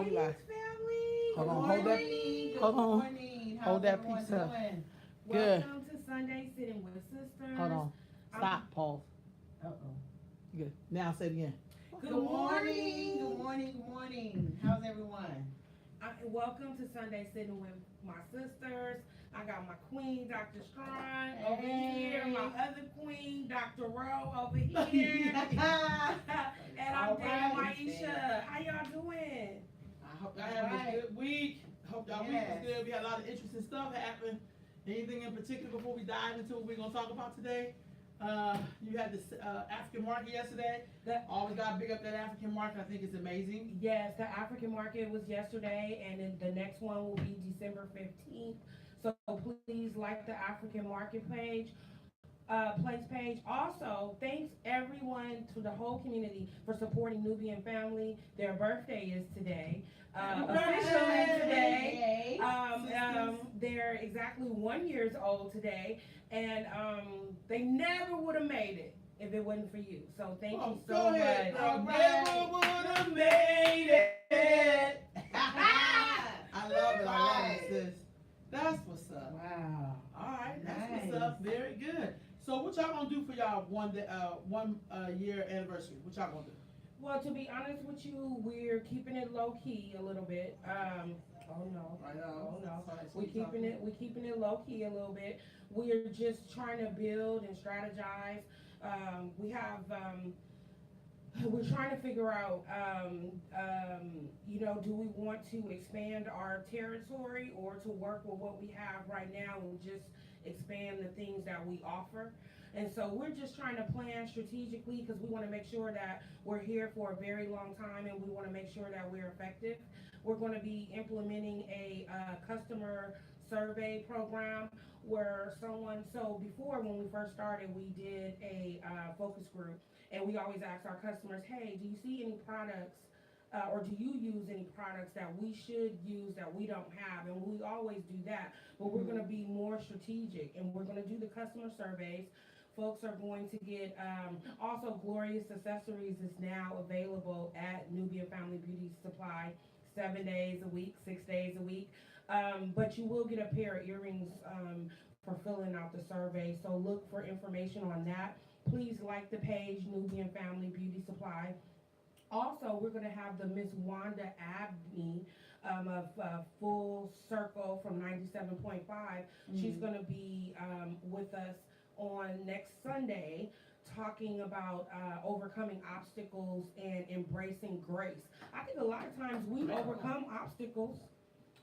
we live. Family. Hold Good on, morning. hold Good on, morning. hold How's that everyone pizza. doing? Good. Welcome to Sunday Sitting with Sisters. Hold on. Stop. Pause. Uh-oh. Good. Now say it again. Good morning. Good morning. Good morning. How's everyone? Welcome to Sunday Sitting with my sisters. I got my queen, Dr. Strong, over here. My other queen, Dr. Rowe, over here. And I'm Dana Maisha. How y'all doing? I hope y'all having a good week. Hope y'all week was good. We had a lot of interesting stuff happen. Anything in particular before we dive into what we're going to talk about today? You had this African market yesterday. Always got to big up that African market. I think it's amazing. Yes, the African market was yesterday, and then the next one will be December 15th. So please like the African market place page. Also, thanks everyone to the whole community for supporting Nubian Family. Their birthday is today. Officially today. They're exactly 1 year old today, and they never would have made it if it wasn't for you. So thank you so much. Never would have made it. I love it, sis. That's what's up. Wow. All right, that's Nice. what's up. Very good. So what y'all gonna do for y'all one year anniversary? What y'all gonna do? Well, to be honest with you, we're keeping it low key a little bit. Oh no. I know. Oh no. Sorry, We're keeping it low key a little bit. We're just trying to build and strategize. We have we're trying to figure out, do we want to expand our territory or to work with what we have right now and just expand the things that we offer. And so we're just trying to plan strategically because we want to make sure that we're here for a very long time and we want to make sure that we're effective. We're going to be implementing a customer survey program where so before when we first started, we did a focus group, and we always ask our customers, hey, do you see any products or do you use any products that we should use that we don't have? And we always do that, but we're going to be more strategic, and we're going to do the customer surveys. Folks are going to get, also Glorious Accessories is now available at Nubian Family Beauty Supply 7 days a week, 6 days a week. But you will get a pair of earrings for filling out the survey. So look for information on that. Please like the page, Nubian Family Beauty Supply. Also, we're going to have the Miss Wanda Abney of Full Circle from 97.5. She's going to be with us on next Sunday talking about overcoming obstacles and embracing grace. I think a lot of times we overcome obstacles.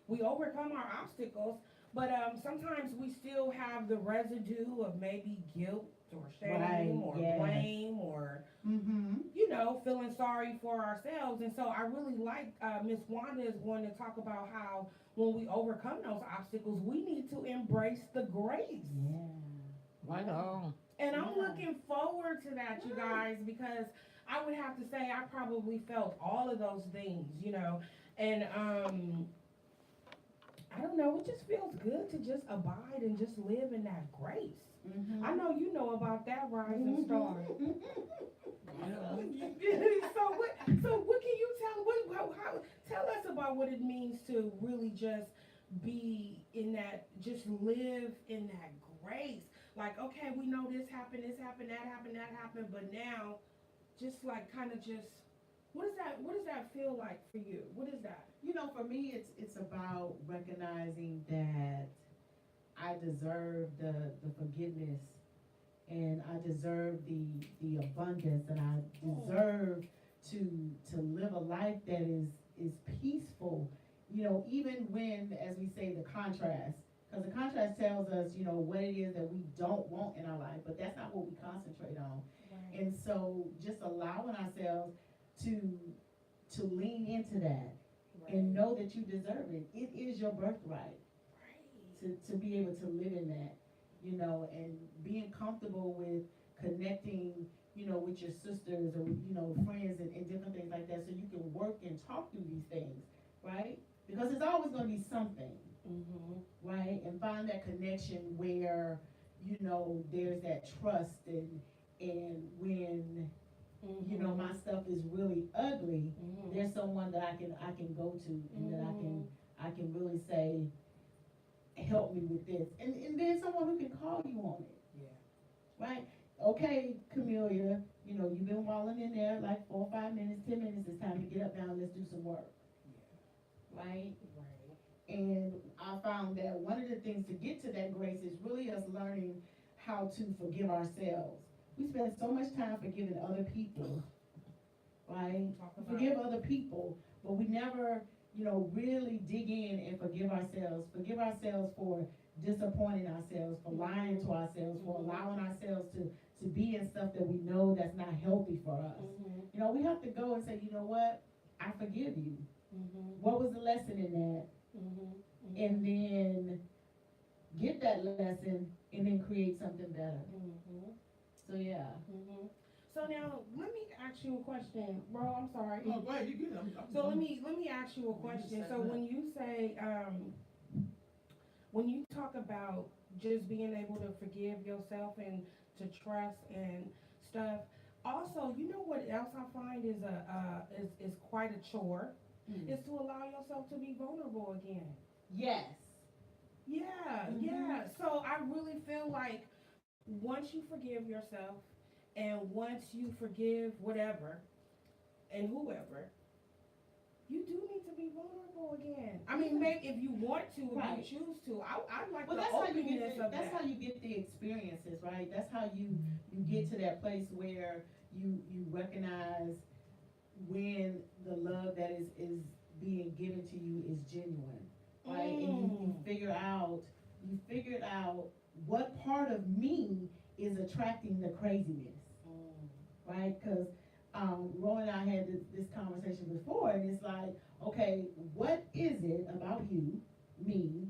We overcome our obstacles, but sometimes we still have the residue of maybe guilt or shame or blame or feeling sorry for ourselves. And so I really like Miss Wanda is going to talk about how when we overcome those obstacles, we need to embrace the grace. Yeah. Right on. And I'm looking forward to that, you guys, because I would have to say I probably felt all of those things, and I don't know, it just feels good to just abide and just live in that grace. I know you know about that rising star. So what can you tell us about what it means to really just be in that, just live in that grace? Like, okay, we know this happened, that happened, but now just like kind of just what does that feel like for you? What is that? For me, it's about recognizing that I deserve the forgiveness, and I deserve the abundance, and I deserve to live a life that is peaceful. Even when, as we say, the contrast, because the contrast tells us, what it is that we don't want in our life, but that's not what we concentrate on. Right. And so, just allowing ourselves to lean into that. Right. And know that you deserve it. It is your birthright to be able to live in that, and being comfortable with connecting, with your sisters or, friends and different things like that, so you can work and talk through these things, right? Because there's always going to be something, right? And find that connection where, there's that trust and when you know, my stuff is really ugly, Mhm. there's someone that I can go to and that I can really say, help me with this. And then someone who can call you on it. Yeah. Right? Okay, Camellia, you know, you've been walling in there like 4, 5 minutes, 10 minutes, it's time to get up now, let's do some work. Right? Right. And I found that one of the things to get to that grace is really us learning how to forgive ourselves. We spend so much time forgiving other people, right? Talk about Forgive other people, but we never, you know, really dig in and forgive ourselves. Forgive ourselves for disappointing ourselves, for lying to ourselves, for allowing ourselves to be in stuff that we know that's not healthy for us. You know, we have to go and say, you know what? I forgive you. What was the lesson in that? And then get that lesson and then create something better. So yeah. So now let me ask you a question, bro. I'm sorry. No, go ahead, you get it. So let me ask you a question. So when you say when you talk about just being able to forgive yourself and to trust and stuff, also, you know what else I find is is quite a chore is to allow yourself to be vulnerable again. Yes. Yeah, yeah. So I really feel like once you forgive yourself and once you forgive whatever and whoever, you do need to be vulnerable again. I mean, maybe if you want to, if you choose to. I like Well, the that's how you openness get of that's that. how you get the experiences, right? That's how you get to that place where you recognize when the love that is being given to you is genuine, right? And you figured out what part of me is attracting the craziness, right? Because Roy and I had this conversation before, and it's like, okay, what is it about you, me,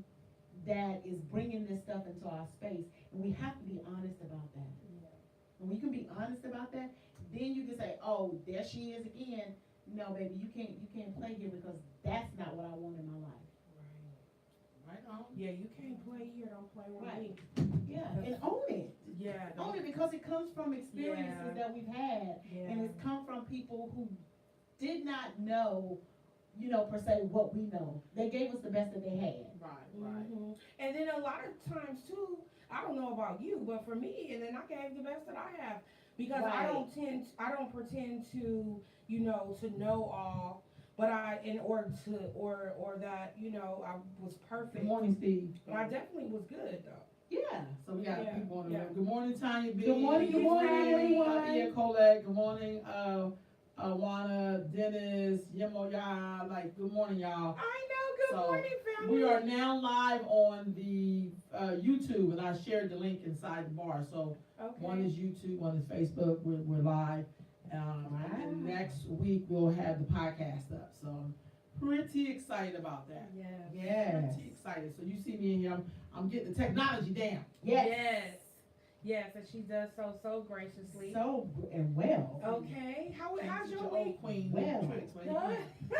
that is bringing this stuff into our space? And we have to be honest about that. When we can be honest about that, then you can say, oh, there she is again. No, baby, you can't play here because that's not what I want in my life. Right on. Yeah, you can't play here, don't play with Right. me. Yeah, and own it. Yeah. Own it because it comes from experiences that we've had, and it's come from people who did not know, you know, per se what we know. They gave us the best that they had. Right. And then a lot of times too, I don't know about you, but for me, and then I gave the best that I have because I don't pretend to, you know, to know all, but or that, you know, I was perfect. Good morning, Steve. But I definitely was good though. Yeah. So we got people on the Yeah. room. Good morning, Tanya B. Good morning, everyone. Yeah, Colette. Good morning, Wana, Dennis, Yemoya. Like, good morning, y'all. I know. Good morning, family. We are now live on the YouTube, and I shared the link inside the bar. So one is YouTube, one is Facebook. We're live. And next week we'll have the podcast up. So I'm pretty excited about that. Yes. Pretty excited. So you see me in here. I'm getting the technology down. Yes, and she does so graciously. So and well. Okay, how's your old week? queen. Well. Tricks, man. Good.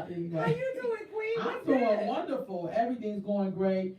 There you go. How you doing, Queen? I'm What's doing good? wonderful. Everything's going great.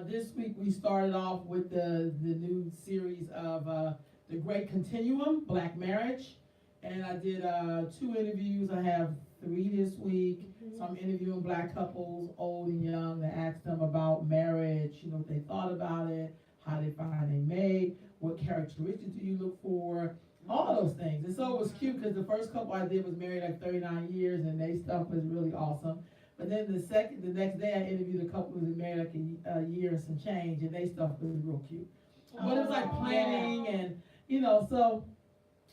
This week we started off with the new series of The Great Continuum, Black Marriage. And I did 2 interviews. I have 3 this week. So I'm interviewing Black couples, old and young, to ask them about marriage, you know, what they thought about it, how they find they mate, what characteristics do you look for, all those things. And so it was cute because the first couple I did was married like 39 years, and they stuff was really awesome. But then the next day I interviewed a couple who was married like a year and some change, and they stuff was real cute. But it was like planning and, you know, so,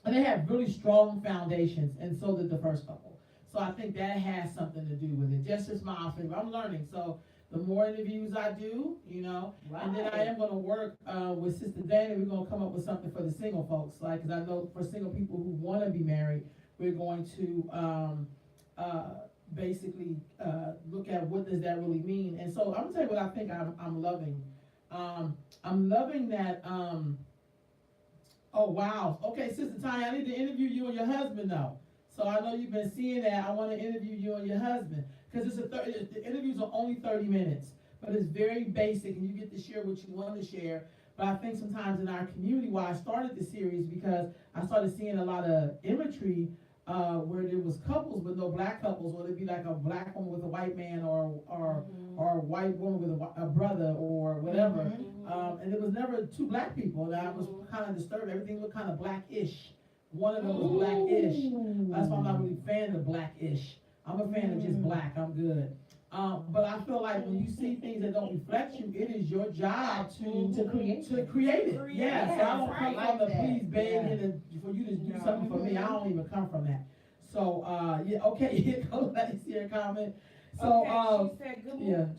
and they have really strong foundations, and so did the first couple. So I think that has something to do with it. Just as my outfit, I'm learning. So the more interviews I do, you know, and then I am going to work with Sister Dana. We're going to come up with something for the single folks, like, because I know for single people who want to be married, we're going to basically look at what does that really mean. And so I'm gonna tell you what I think I'm loving. I'm loving that. Oh wow. Okay, Sister Tanya, I need to interview you and your husband though. So I know you've been seeing that. I want to interview you and your husband because the interviews are only 30 minutes, but it's very basic, and you get to share what you want to share. But I think sometimes in our community, why I started this series, because I started seeing a lot of imagery where there was couples but no black couples, or it'd be like a black woman with a white man, or a white woman with a brother or whatever. And there was never two black people, and I was kind of disturbed. Everything looked kind of blackish. One of them was blackish. That's why I'm not really a fan of blackish. I'm a fan of just black. I'm good. But I feel like when you see things that don't reflect you, it is your job to create it. Yeah, so I don't come from the please begging and for you to do something for me. I don't even come from that. So yeah, okay, here goes let's see your comment. So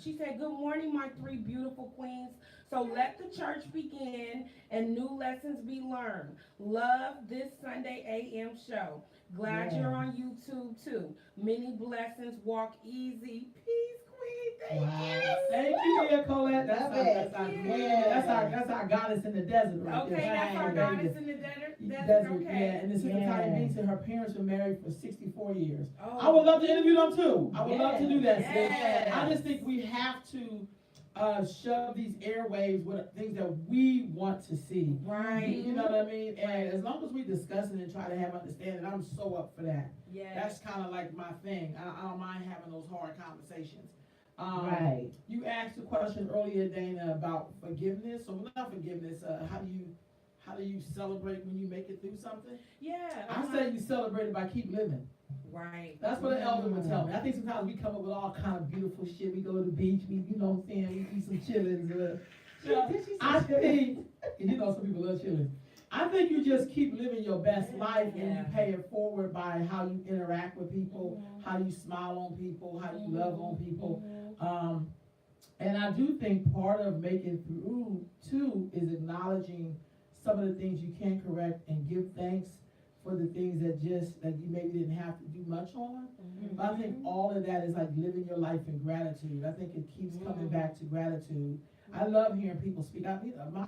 she said good morning, my three beautiful queens. So let the church begin and new lessons be learned. Love this Sunday AM show. Glad you're on YouTube too. Many blessings. Walk easy. Peace, queen. Thank you. Thank you, dear Colette. That's our goddess in the desert right there. Okay, that's our goddess in the desert. Okay. Yeah, and this is Tanya Beats, and her parents were married for 64 years. Oh. I would love to interview them too. I would love to do that. Yes. I just think we have to shove these airwaves with things that we want to see. Right. You know what I mean? And as long as we discuss it and try to have understanding, I'm so up for that. Yeah. That's kind of like my thing. I don't mind having those hard conversations. Right. You asked a question earlier, Dana, about forgiveness. So without forgiveness, how do you celebrate when you make it through something? Yeah. I say you celebrate it by keep living. Right. That's what the elder would tell me. I think sometimes we come up with all kind of beautiful shit. We go to the beach, you know what I'm saying, we eat some chillings. I think, and you know some people love chillings. I think you just keep living your best life and you pay it forward by how you interact with people, how you smile on people, how you love on people. And I do think part of making through too is acknowledging some of the things you can correct and give thanks for the things that you maybe didn't have to do much on. But I think all of that is like living your life in gratitude. I think it keeps coming back to gratitude. I love hearing people speak. I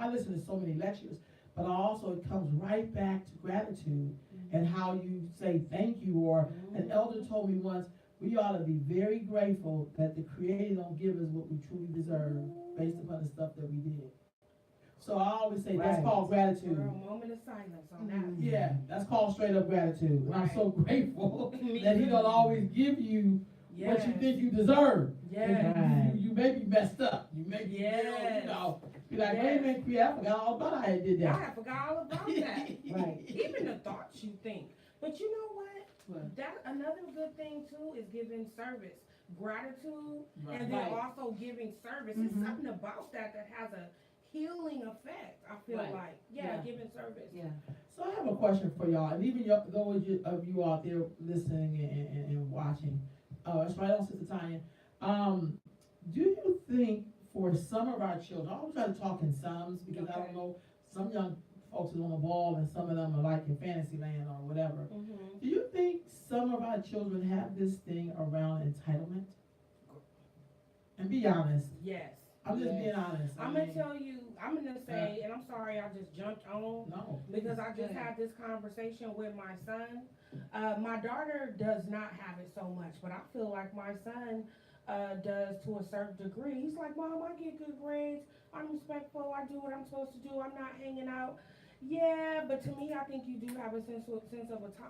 listen to so many lectures, but also it comes right back to gratitude and how you say thank you. Or an elder told me once, we ought to be very grateful that the Creator don't give us what we truly deserve based upon the stuff that we did. So I always say that's called gratitude. For a moment of silence on that. Yeah, that's called straight up gratitude. And I'm so grateful that He don't always give you what you think you deserve. Yeah. You may be messed up. You may be, you know, be like, wait a minute, I forgot all about I did that. I forgot all about that. Right. Even the thoughts you think. But you know what? That another good thing too is giving service, gratitude, and then also giving service. It's something about that has a healing effect. I feel like, giving service. Yeah. So I have a question for y'all, and even those of you out there listening and watching. It's right on, Sister Tanya. Do you think for some of our children, I always try to talk in sums because I don't know, some young folks are on the ball and some of them are like in fantasy land or whatever. Do you think some of our children have this thing around entitlement? And be honest. Yes. I'm just being honest. I'm going to say, and I'm sorry I just jumped on. No. Because I just had this conversation with my son. My daughter does not have it so much, but I feel like my son does to a certain degree. He's like, Mom, I get good grades. I'm respectful. I do what I'm supposed to do. I'm not hanging out. Yeah, but to me, I think you do have a sense of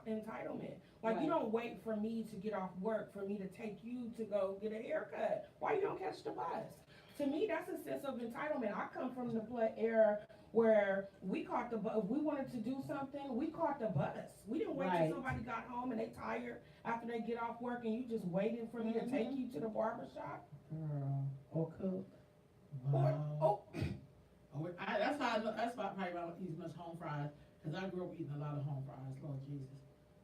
entitlement. Like, you don't wait for me to get off work for me to take you to go get a haircut. Why you don't catch the bus? To me, that's a sense of entitlement. I come from the era where we caught the bus. If we wanted to do something, we caught the bus. We didn't wait till somebody got home and they tired after they get off work and you just waiting for me to take you to the barber shop. Or cook. Wow. That's why I don't eat as much home fries, because I grew up eating a lot of home fries, Lord Jesus.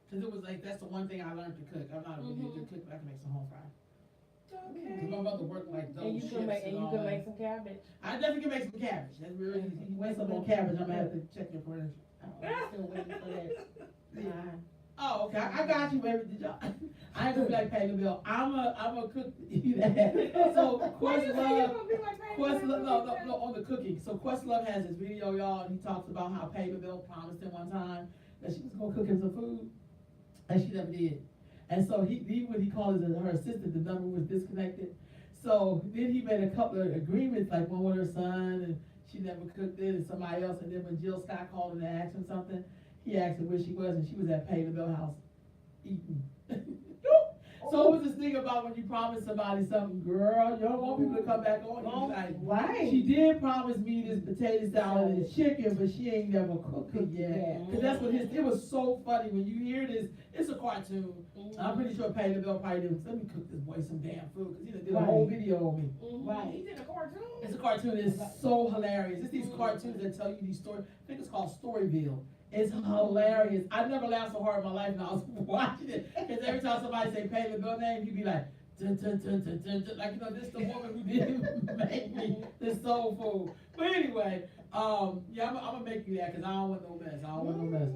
Because it was like, that's the one thing I learned to cook. I'm not a really good cook, but I can make some home fries. Okay. Because my mother worked like those and you can make some cabbage. I definitely can make some cabbage. That's really easy. You waste some more cabbage, I'm going to have to check your furniture. I'm still waiting for that. Oh, okay. I got you, baby. Did y'all? I ain't gonna be like pay the bill. I'm a cook. So Questlove, no, on the cooking. So Questlove has this video, y'all, and he talks about how Pay the Bill promised him one time that she was gonna cook him some food, and she never did. And so what he called her assistant, the number was disconnected. So then he made a couple of agreements, like one with her son, and she never cooked it, and somebody else, and then when Jill Scott called and asked him something, he asked her where she was, and she was at Pay the Bill House eating. So it was this thing about when you promise somebody something, girl, you don't want people to come back on you. Oh, Like, right. she did promise me this potato salad and chicken, but she ain't never cooked it yet. Yeah. Cause that's what it was so funny when you hear this, it's a cartoon. I'm pretty sure Pay the Bill probably did, let me cook this boy some damn food, cause he done did a whole Right. video on me. Right. He did a cartoon. It's a cartoon, it's so hilarious. It's these cartoons that tell you these stories, I think it's called Storyville. It's hilarious. I never laughed so hard in my life when I was watching it. Cause every time somebody say Pay the Bill name, you'd be like, dun, dun, dun, dun, dun, dun. Like, you know, this the woman who didn't make me this soul food. But anyway, yeah, I'm gonna make you that, cause I don't want no mess, I don't want no mess.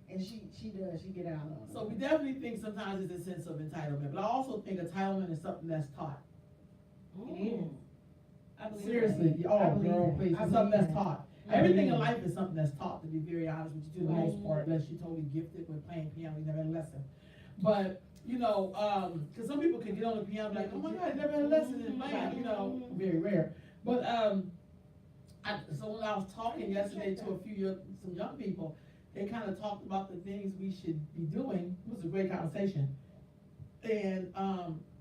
And she does, she get out on it. So we definitely think sometimes it's a sense of entitlement, but I also think entitlement is something that's taught. It is. I believe Seriously, I oh believe girl, that. please, I it's something believe that's that. taught. I Everything in believe life is something that's taught, to be very honest with you, to the most Right. part, unless you're totally gifted with playing piano, you never had a lesson. But, you know, cause some people can get on the piano and be like, oh my God, I never had a lesson in playing, you know, very rare. But, so when I was talking yesterday to some young people, they kind of talked about the things we should be doing. It was a great conversation. And,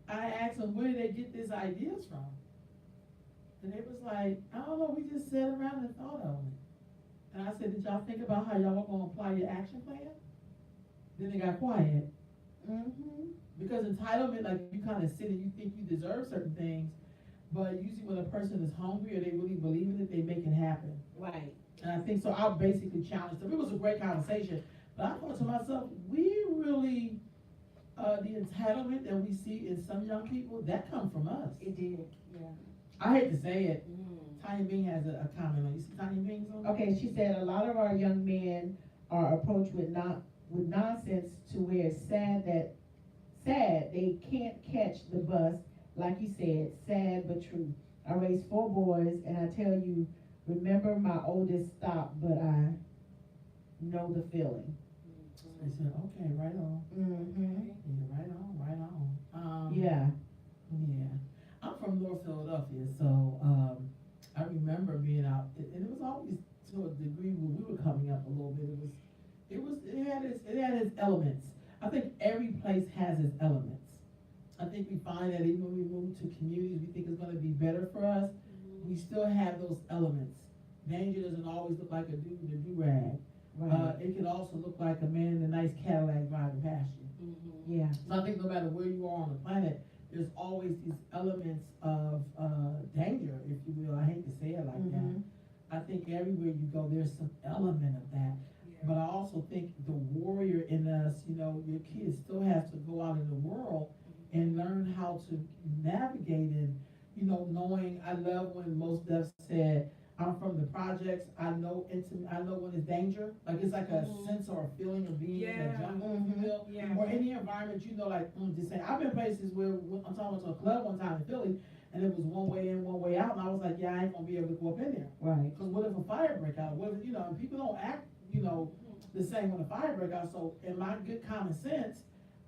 I asked them, where did they get these ideas from? And they was like, I don't know, we just sat around and thought on it. And I said, did y'all think about how y'all were gonna apply your action plan? Then they got quiet. Mm-hmm. Because entitlement, like, you kind of sit and you think you deserve certain things, but usually when a person is hungry or they really believe in it, they make it happen. Right. And I think so. I basically challenged them. It was a great conversation, but I thought to myself, we really, the entitlement that we see in some young people, that come from us. It did, yeah. I hate to say it. Mm. Tanya Bing has a comment on. You see Tanya Bing's on? Okay, she said a lot of our young men are approached with nonsense to where it's sad they can't catch the bus. Like you said, sad but true. I raised 4 boys, and I tell you, remember my oldest stopped, but I know the feeling. I said, okay, right on. Mm-hmm. Yeah, right on, right on. Yeah. Yeah. I'm from North Philadelphia, so I remember being out, and it was always to a degree when we were coming up a little bit. It had its elements. I think every place has its elements. I think we find that even when we move to communities we think it's going to be better for us, we still have those elements. Danger doesn't always look like a dude in a do-rag. Right. It can also look like a man in a nice Cadillac driving past you. Yeah. So I think no matter where you are on the planet, there's always these elements of danger, if you will. I hate to say it like that. I think everywhere you go, there's some element of that. But I also think the warrior in us, you know, your kid still has to go out in the world and learn how to navigate and, you know, knowing. I love when Mos Def said, I'm from the projects, I know when it's danger. Like it's like a sense or a feeling of being in the jungle, if you will. Yeah. Or any environment, you know, like, just saying, I've been places where, I'm talking about to a club one time in Philly, and it was one way in, one way out, and I was like, yeah, I ain't gonna be able to go up in there. Right. Cause what if a fire break out? What if, you know, and people don't act, you know, the same when a fire break out. So in my good common sense,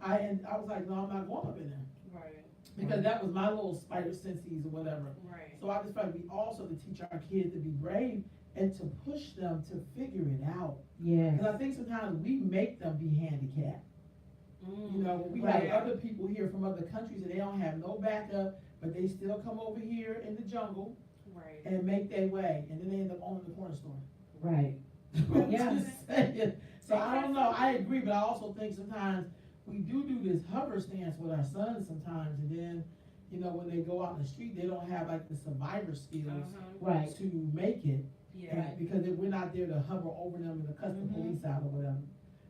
I was like, no, I'm not going up in there. Right. Because that was my little spider senses or whatever. Right. So I just felt like we also to teach our kids to be brave and to push them to figure it out. Yeah. Because I think sometimes we make them be handicapped. You know, when we Right. have other people here from other countries and they don't have no backup, but they still come over here in the jungle Right. and make their way, and then they end up owning the corner store. Right. I'm Yeah. just saying. So I don't know, I agree, but I also think sometimes we do this hover stance with our sons sometimes, and then, you know, when they go out in the street, they don't have like the survivor skills Right. to make it. Yeah. And because we're not there to hover over them and to cuss the police out or whatever.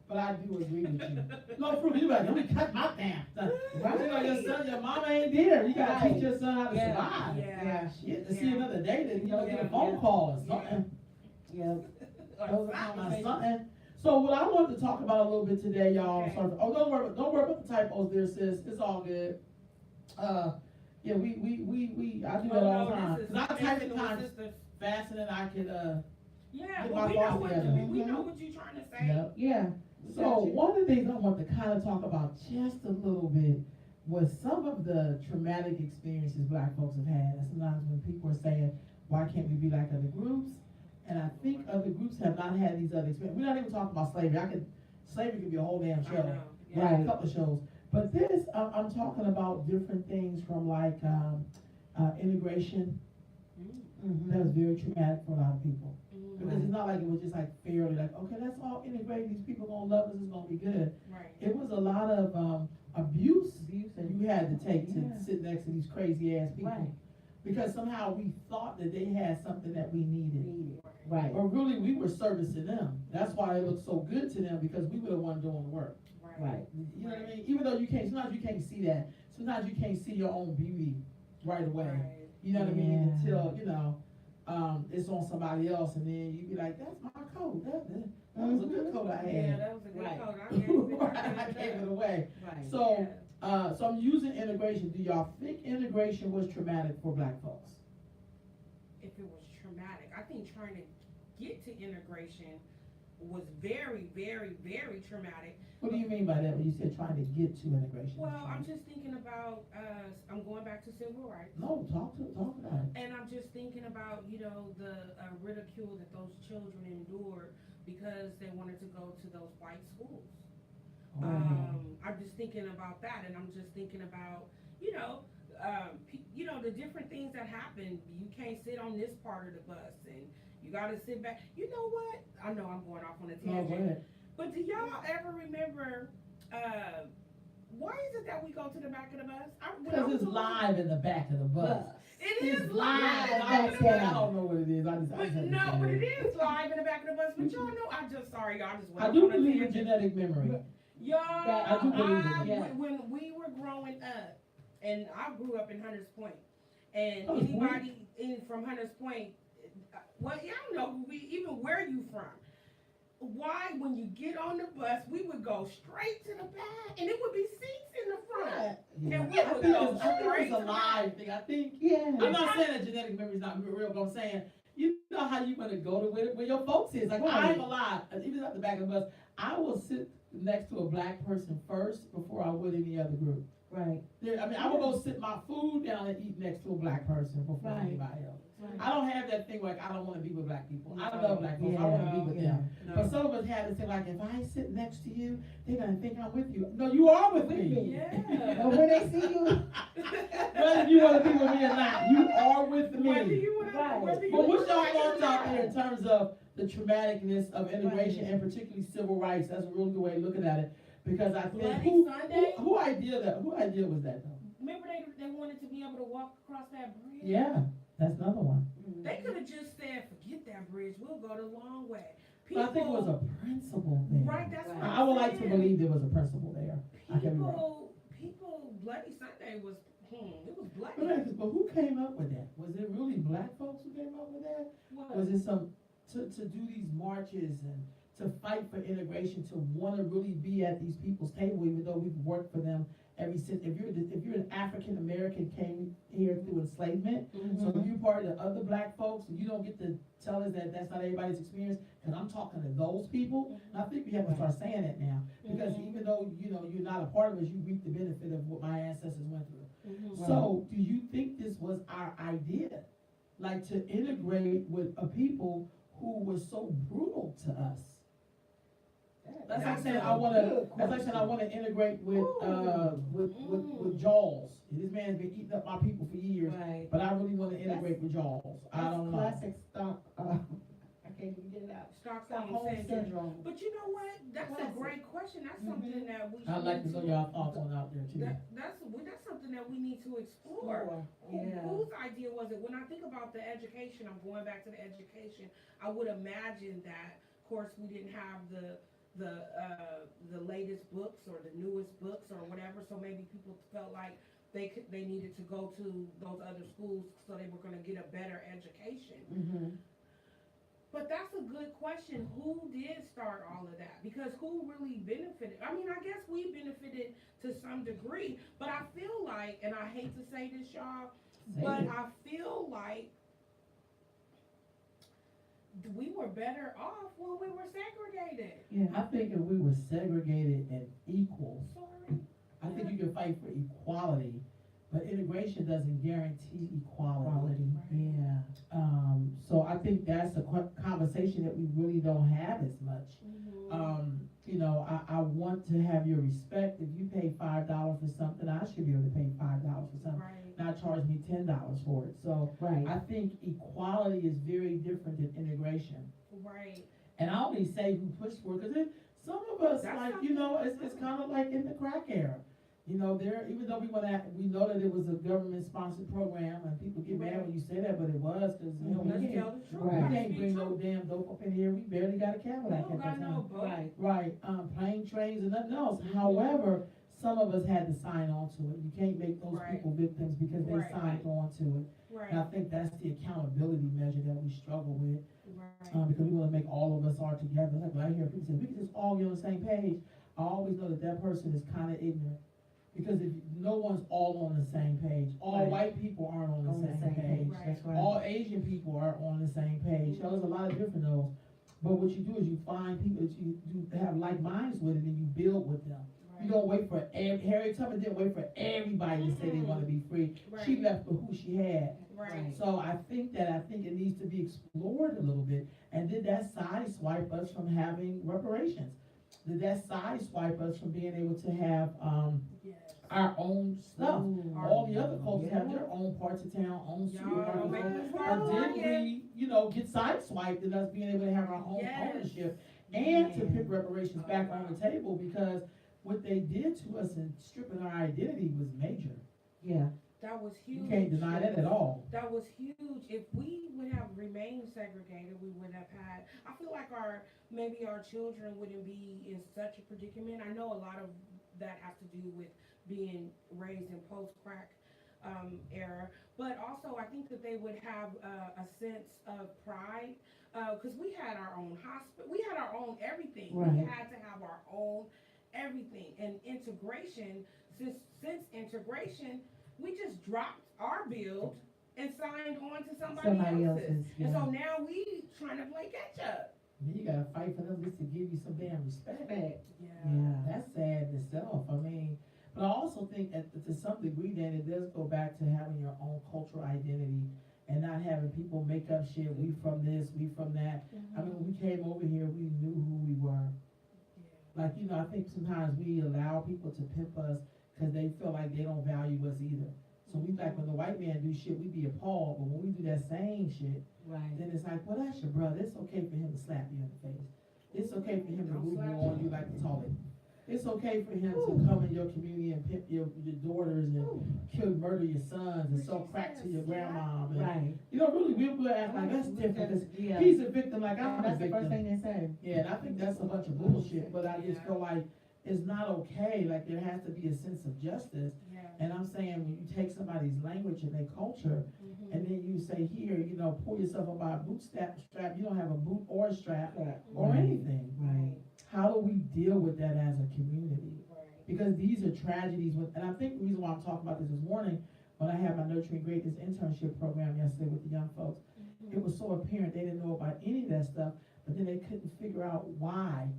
But I do agree with you. No, Fruit, you like, let me cut my damn son. Right. You know, your son, your mama ain't there. You gotta teach your son how to survive. Yeah. Shit, to see Yeah. another day, then, you know, get a Yeah. phone call or something. Yeah. Those are something. So what I wanted to talk about a little bit today, y'all. Okay. Sorry. Oh, don't worry about the typos there, sis. It's all good. Yeah, I do that all the time. Cause I type sometimes faster than I can, Yeah, Get well, my we know thoughts what together. we know what you're trying to say. Yep. Yeah. So one of the things I want to kind of talk about just a little bit was some of the traumatic experiences Black folks have had. And sometimes when people are saying, why can't we be like other groups? And I think other groups have not had these other experiences. We're not even talking about slavery. Slavery could be a whole damn I show. know. Right, a Right. couple of shows. But this, I'm talking about different things from like, integration. That was very traumatic for a lot of people. Because it's not like it was just like fairly like, okay, let's all integrate, these people gonna love us, it's gonna be good. Right. It was a lot of, abuse and. you had to take to Yeah. sit next to these crazy ass people. Right. Because somehow we thought that they had something that we needed. Right. But really, we were servicing them. That's why it looked so good to them, because we were the one doing the work. Right. You know what I mean? Even though you can't, sometimes you can't see that. Sometimes you can't see your own beauty right away. Right. You know what I mean? Yeah. Until, it's on somebody else, and then you be like, that's my coat. That was a good coat I Yeah, had. that was a good Right. code. I gave it. I gave it away. Right. So, so I'm using integration. Do y'all think integration was traumatic for black folks? If it was traumatic, I think trying to get to integration was very, very, very traumatic. What do you mean by that when you said trying to get to integration? Well, I'm just thinking about, I'm going back to civil rights. No, talk about it. And I'm just thinking about, the ridicule that those children endured because they wanted to go to those white schools. I'm just thinking about that, and I'm just thinking about, the different things that happen. You can't sit on this part of the bus, and you gotta sit back. You know what? I know I'm going off on a No, tangent. go ahead. But do y'all ever remember, why is it that we go to the back of the bus? Because it's live in the back of the bus. It It's is live. live in the I back of the don't bus. know what it is. I just But have to no, say but it is live in the back of the bus. But y'all know, sorry, y'all just went I off do on a believe in tangent. genetic memory. Y'all, I do believe it, yeah. when we were growing up, and I grew up in Hunters Point, and Hunters Point? anybody from Hunters Point, well, y'all know even where you from. Why, when you get on the bus, we would go straight to the back, and it would be seats in the front. Yeah. And we I would think go it's, I think straight it's a to the live back. thing. I think Yeah. I'm not saying that genetic memory is not real, but I'm saying, you know how you gonna go to where your folks is. Like, Right. I'm alive, even at the back of the bus, I will sit next to a black person first before I would any other group. Right. I will go sit my food down and eat next to a black person before Right. anybody else. Right. I don't have that thing like I don't wanna be with black people. I No. love black folks, I wanna be with Yeah. them. No. But some of us have this thing like, if I sit next to you, they're gonna think I'm with you. No, you are with me. Yeah. And when they see you, Whether you wanna be with me or not, you are with Whether me. you want to, Right. whether you But what's wanna y'all like it or thoughts out not. there in terms of the traumaticness of integration Right. and particularly civil rights? That's a really good way of looking at it. Because I think, Bloody Sunday? who idea was that though? Remember they wanted to be able to walk across that bridge? Yeah, that's another one. They could have just said, forget that bridge, we'll go the long way. But I think it was a principle there. Right, that's what I would I'm like to saying. believe there was a principle there. I can be wrong. People, Bloody Sunday was, it was bloody. But who came up with that? Was it really black folks who came up with that? Was it to do these marches and to fight for integration, to want to really be at these people's table, even though we've worked for them ever since? If you're an African American, came here through enslavement, so if you're part of the other black folks, you don't get to tell us that that's not everybody's experience, because I'm talking to those people. And I think we have to start saying that now, because even though, you're not a part of us, you reap the benefit of what my ancestors went through. So, do you think this was our idea? Like, to integrate with a people who were so brutal to us? That's like saying I wanna integrate with Jaws. This man's been eating up my people for years, right. but I really wanna integrate with Jaws. I don't know. Classic stock, I can't even get it out. Stockholm Stockholm syndrome. syndrome. But you know what? That's a Classic. great question. That's something that we should. I'd like to know need y'all thoughts on out there too. That's something that we need to explore. Yeah. Whose idea was it? When I think about the education, I'm going back to the education. I would imagine that, of course, we didn't have the latest books or the newest books or whatever. So maybe people felt like they needed to go to those other schools so they were going to get a better education. But that's a good question. Who did start all of that? Because who really benefited? I mean, I guess we benefited to some degree, but I feel like, and I hate to say this, y'all, but I feel like we were better off when we were segregated. Yeah. I think if we were segregated and equal, Sorry. I think you can fight for equality, but integration doesn't guarantee equality. Quality, yeah. So I think that's a conversation that we really don't have as much. You know, I want to have your respect. If you pay $5 for something, I should be able to pay $5 for something, Right, not charge me $10 for it. So Right. I think equality is very different than integration. right. And I only say who pushed for it, because some of us, That's like, not you know, fair. it's kind of like in the crack era. You know, there, even though we know that it was a government-sponsored program, and people get mad when you say that, but it was, because, you know, Let's we tell can't, the truth. Right. we Let's can't be bring true. no damn dope up in here, we barely got a Cadillac No, at that got no time. boat. Right. Right, plane, trains, and nothing else. However, some of us had to sign on to it. You can't make those Right. people victims because they Right. signed on to it. And I Right, think that's the accountability measure that we struggle with. right. Because we wanna make all of us all together, like when I hear people say, we can just all get on the same page, I always know that that person is kinda ignorant. Because if, no one's all on the same page, all Right. white people aren't on On the same page, Right. That's right. all Asian people aren't on the same page, so there's a lot of different those. But what you do is you find people that you have like minds with, and then you build with them. You don't wait for, Harriet Tubman didn't wait for everybody to say they wanna be free, she Right. left with who she had. Right. So I think it needs to be explored a little bit, and did that sideswipe us from having reparations? Did that sideswipe us from being able to have, Yes. our own stuff? Ooh. All the other cultures have Yeah. their own parts of town, own Y'all supermarkets, make own- us or fark did again. we, you know, get sideswiped in us being able to have our own Yes. ownership? And to Man. put reparations back on the table, because what they did to us in stripping our identity was major. Yeah. That was huge. You can't deny that at all. That was huge. If we would have remained segregated, we would have had, I feel like maybe our children wouldn't be in such a predicament. I know a lot of that has to do with being raised in post-crack era, but also I think that they would have a sense of pride, because we had our own hospital, we had our own everything. We Right. had to have our own everything. And integration, since integration, we just dropped our build and signed on to somebody else's. And so now we trying to play catch up. Then you gotta fight for them just to give you some damn respect. Respect. Yeah. That's sad in itself. I mean, but I also think that to some degree, then it does go back to having your own cultural identity and not having people make up shit. We from this, we from that. I mean, when we came over here, we knew who we were. Like, you know, I think sometimes we allow people to pimp us because they feel like they don't value us either. So we like when the white man do shit, we be appalled. But when we do that same shit, Right. then it's like, well, that's your brother. It's okay for him to slap you in the face. It's okay for him to Don't boo slap on you like the toilet. It's okay for him to come in your community and pimp your daughters and murder your sons and sell crack to your grandma. And, Right. you know, really, we'll act like that's different because Yeah. he's a victim like I'm a That's the first victim. thing they say. Yeah, and I think that's a bunch of bullshit, but I just Yeah. feel like it's not okay. Like, there has to be a sense of justice. Yeah. And I'm saying, when you take somebody's language and their culture, Mhm. and then you say, here, you know, pull yourself up by a strap, you don't have a boot or a strap or Right. anything. Right. How do we deal with that as a community? Right. Because these are tragedies, and I think the reason why I'm talking about this morning, when I had my Nurturing Greatness internship program yesterday with the young folks, it was so apparent they didn't know about any of that stuff, but then they couldn't figure out why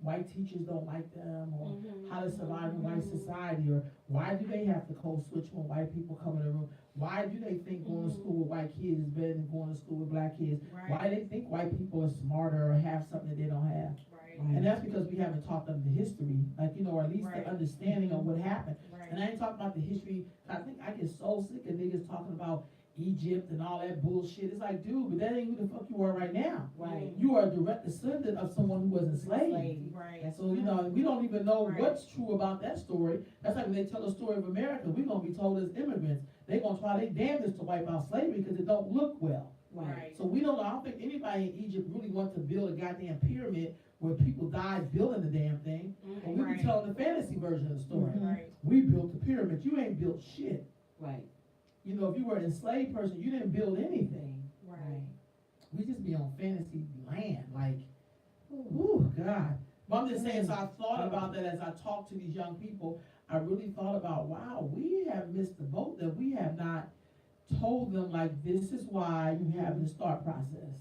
white teachers don't like them, or how to survive in white society, or why do they have to code switch when white people come in the room? Why do they think going to school with white kids is better than going to school with black kids? Right. Why they think white people are smarter or have something that they don't have? Right. And that's because we haven't taught them the history, like, you know, or at least Right. the understanding of what happened. Right. And I ain't talking about the history, I think I get so sick of niggas talking about Egypt and all that bullshit. It's like, dude, but that ain't who the fuck you are right now. Right. You are a direct descendant of someone who was enslaved. Slave. Right. That's So, you know, we don't even know Right. what's true about that story. That's like when they tell the story of America, we're gonna be told as immigrants. They're gonna try their damnedest to wipe out slavery because it don't look well. Right. So we don't know, I don't think anybody in Egypt really wants to build a goddamn pyramid where people died building the damn thing. But we be Right. telling the fantasy version of the story. Mhm. Right. We built the pyramid, you ain't built shit. Right. You know, if you were an enslaved person, you didn't build anything. Right. We just be on fantasy land, like, ooh, God. But I'm just saying, so I thought about that as I talked to these young people. I really thought about, wow, we have missed the boat, that we have not told them, like, this is why you have the start process.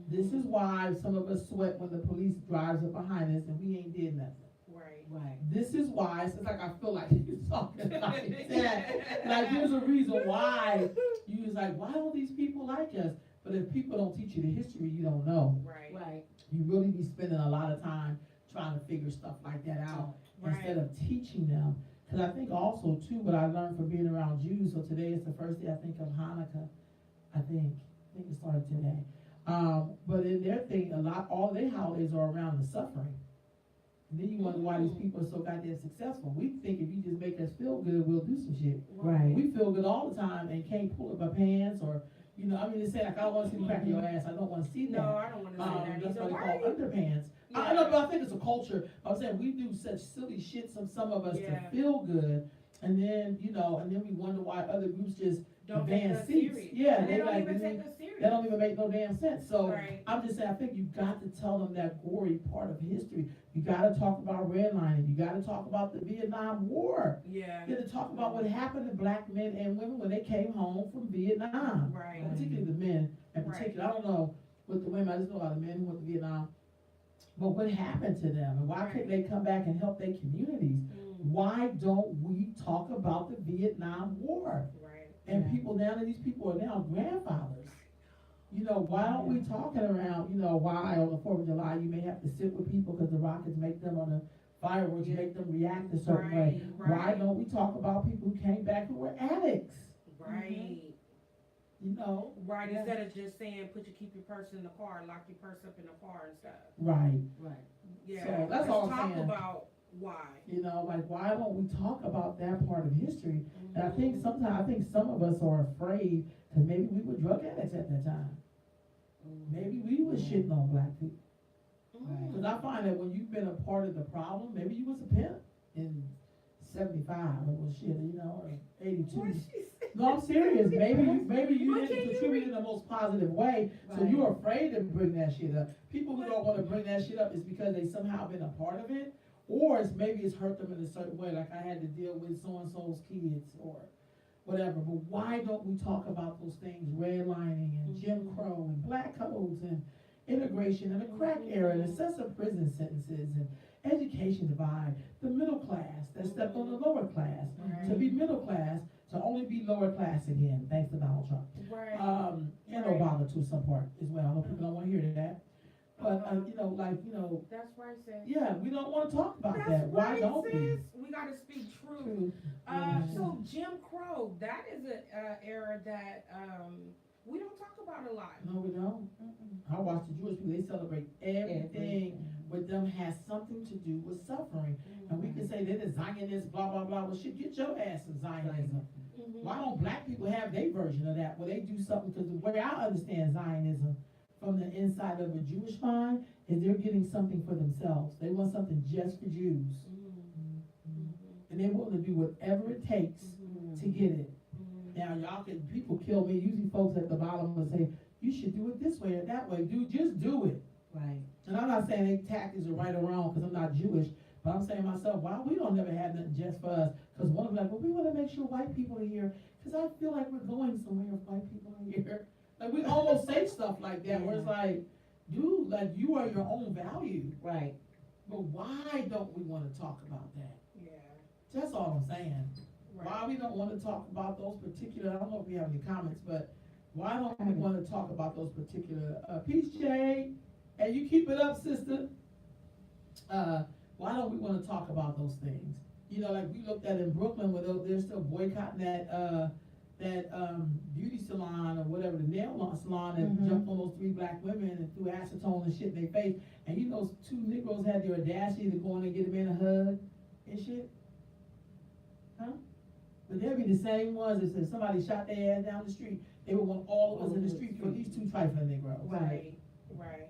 This is why some of us sweat when the police drives up behind us and we ain't did nothing. Right. Right. This is why, it's like I feel like you're talking like that. Like there's a reason why you was like, why don't these people like us? But if people don't teach you the history, you don't know. Right. Right. You really be spending a lot of time trying to figure stuff like that out Right. instead of teaching them. Because I think also too, what I learned from being around Jews. So today is the first day I think of Hanukkah. I think it started today. But in their thing, all their holidays are around the suffering. And then you wonder why these people are so goddamn successful. We think if you just make us feel good, we'll do some shit. Right. We feel good all the time and can't pull up our pants or, you know, I mean, they say like, I don't want to see the crack of your ass. I don't want to see that. No, I don't want to say that That's either. what they call underpants. Yeah. I know, but I think it's a culture. I'm saying we do such silly shit, some of us Yeah. to feel good. And then, you know, and then we wonder why other groups just Don't take advance us seats. serious. Yeah, And they don't like, even they- take us serious. that don't even make no damn sense. So Right. I'm just saying, I think you got to tell them that gory part of history. You got to talk about redlining. You got to talk about the Vietnam War. Yeah. You got to talk about what happened to black men and women when they came home from Vietnam. Right. Particularly the men in Right. particular. I don't know with the women. I just know a lot of men who went to Vietnam. But what happened to them, and why couldn't they come back and help their communities? Why don't we talk about the Vietnam War? Right. And Yeah. people now, these people are now grandfathers. You know, why aren't we talking around, you know, why on the 4th of July you may have to sit with people because the rockets make them, or the fireworks make them react a certain way. Right, Why right. don't we talk about people who came back who were addicts? Right. You know? Right. Yeah. Instead of just saying, keep your purse in the car, lock your purse up in the car and stuff. Right. Right. Yeah. So that's Let's all I'm talk saying. about why. You know, like why don't we talk about that part of history? And I think some of us are afraid because maybe we were drug addicts at that time. Maybe we were shitting on black people. Mm. Because I find that when you've been a part of the problem, maybe you was a pimp in 75 or well, shit, you know, or 82. What she said? No, I'm serious. Maybe you But didn't can you contribute in the most positive way, so Right. you're afraid to bring that shit up. People who don't want to bring that shit up is because they somehow been a part of it, or maybe it's hurt them in a certain way, like I had to deal with so-and-so's kids or whatever. But why don't we talk about those things, redlining and Jim Crow and black codes and integration and the crack era and excessive prison sentences and education divide, the middle class that stepped on the lower class, to be middle class, to only be lower class again, thanks to Donald Trump. Right. And Right. Obama to some part as well. I know people don't want to hear that. But, you know, like, you know, That's right, sis. yeah, we don't want to talk about That's that. Why right, don't sis. We gotta speak truth. we? So Jim Crow, that is an era that we don't talk about a lot. No, we don't. I watch the Jewish people, they celebrate everything with them has something to do with suffering. And we can say they're the Zionists, blah, blah, blah. Well, shit, get your ass some Zionism. Mhm. Why don't black people have their version of that? Where they do something, because the way I understand Zionism from the inside of a Jewish mind is they're getting something for themselves. They want something just for Jews. And they're willing to do whatever it takes to get it. Now, people kill me. Usually folks at the bottom will say, you should do it this way or that way. Dude, just do it. Right. And I'm not saying they tactics are right or wrong because I'm not Jewish, but I'm saying myself, why we don't never have nothing just for us? Because one of them like, well, we want to make sure white people are here because I feel like we're going somewhere if white people are here. Like we almost say stuff like that where it's like, dude, like you are your own value. Right. But why don't we want to talk about that? Yeah. That's all I'm saying. Right. Why we don't want to talk about those particular, I don't know if we have any comments, but why don't we want to talk about those particular, Peace Jay, and you keep it up, sister. Why don't we want to talk about those things? You know, like we looked at in Brooklyn where they're still boycotting that beauty salon or whatever, the nail salon that jumped on those 3 black women and threw acetone and shit in their face. And you know, 2 Negroes had the audacity to go in and get a man a hug and shit. Huh? But they'll be the same ones that if somebody shot their ass down the street, they would want all of us in the street for these 2 trifling Negroes. Right. Right.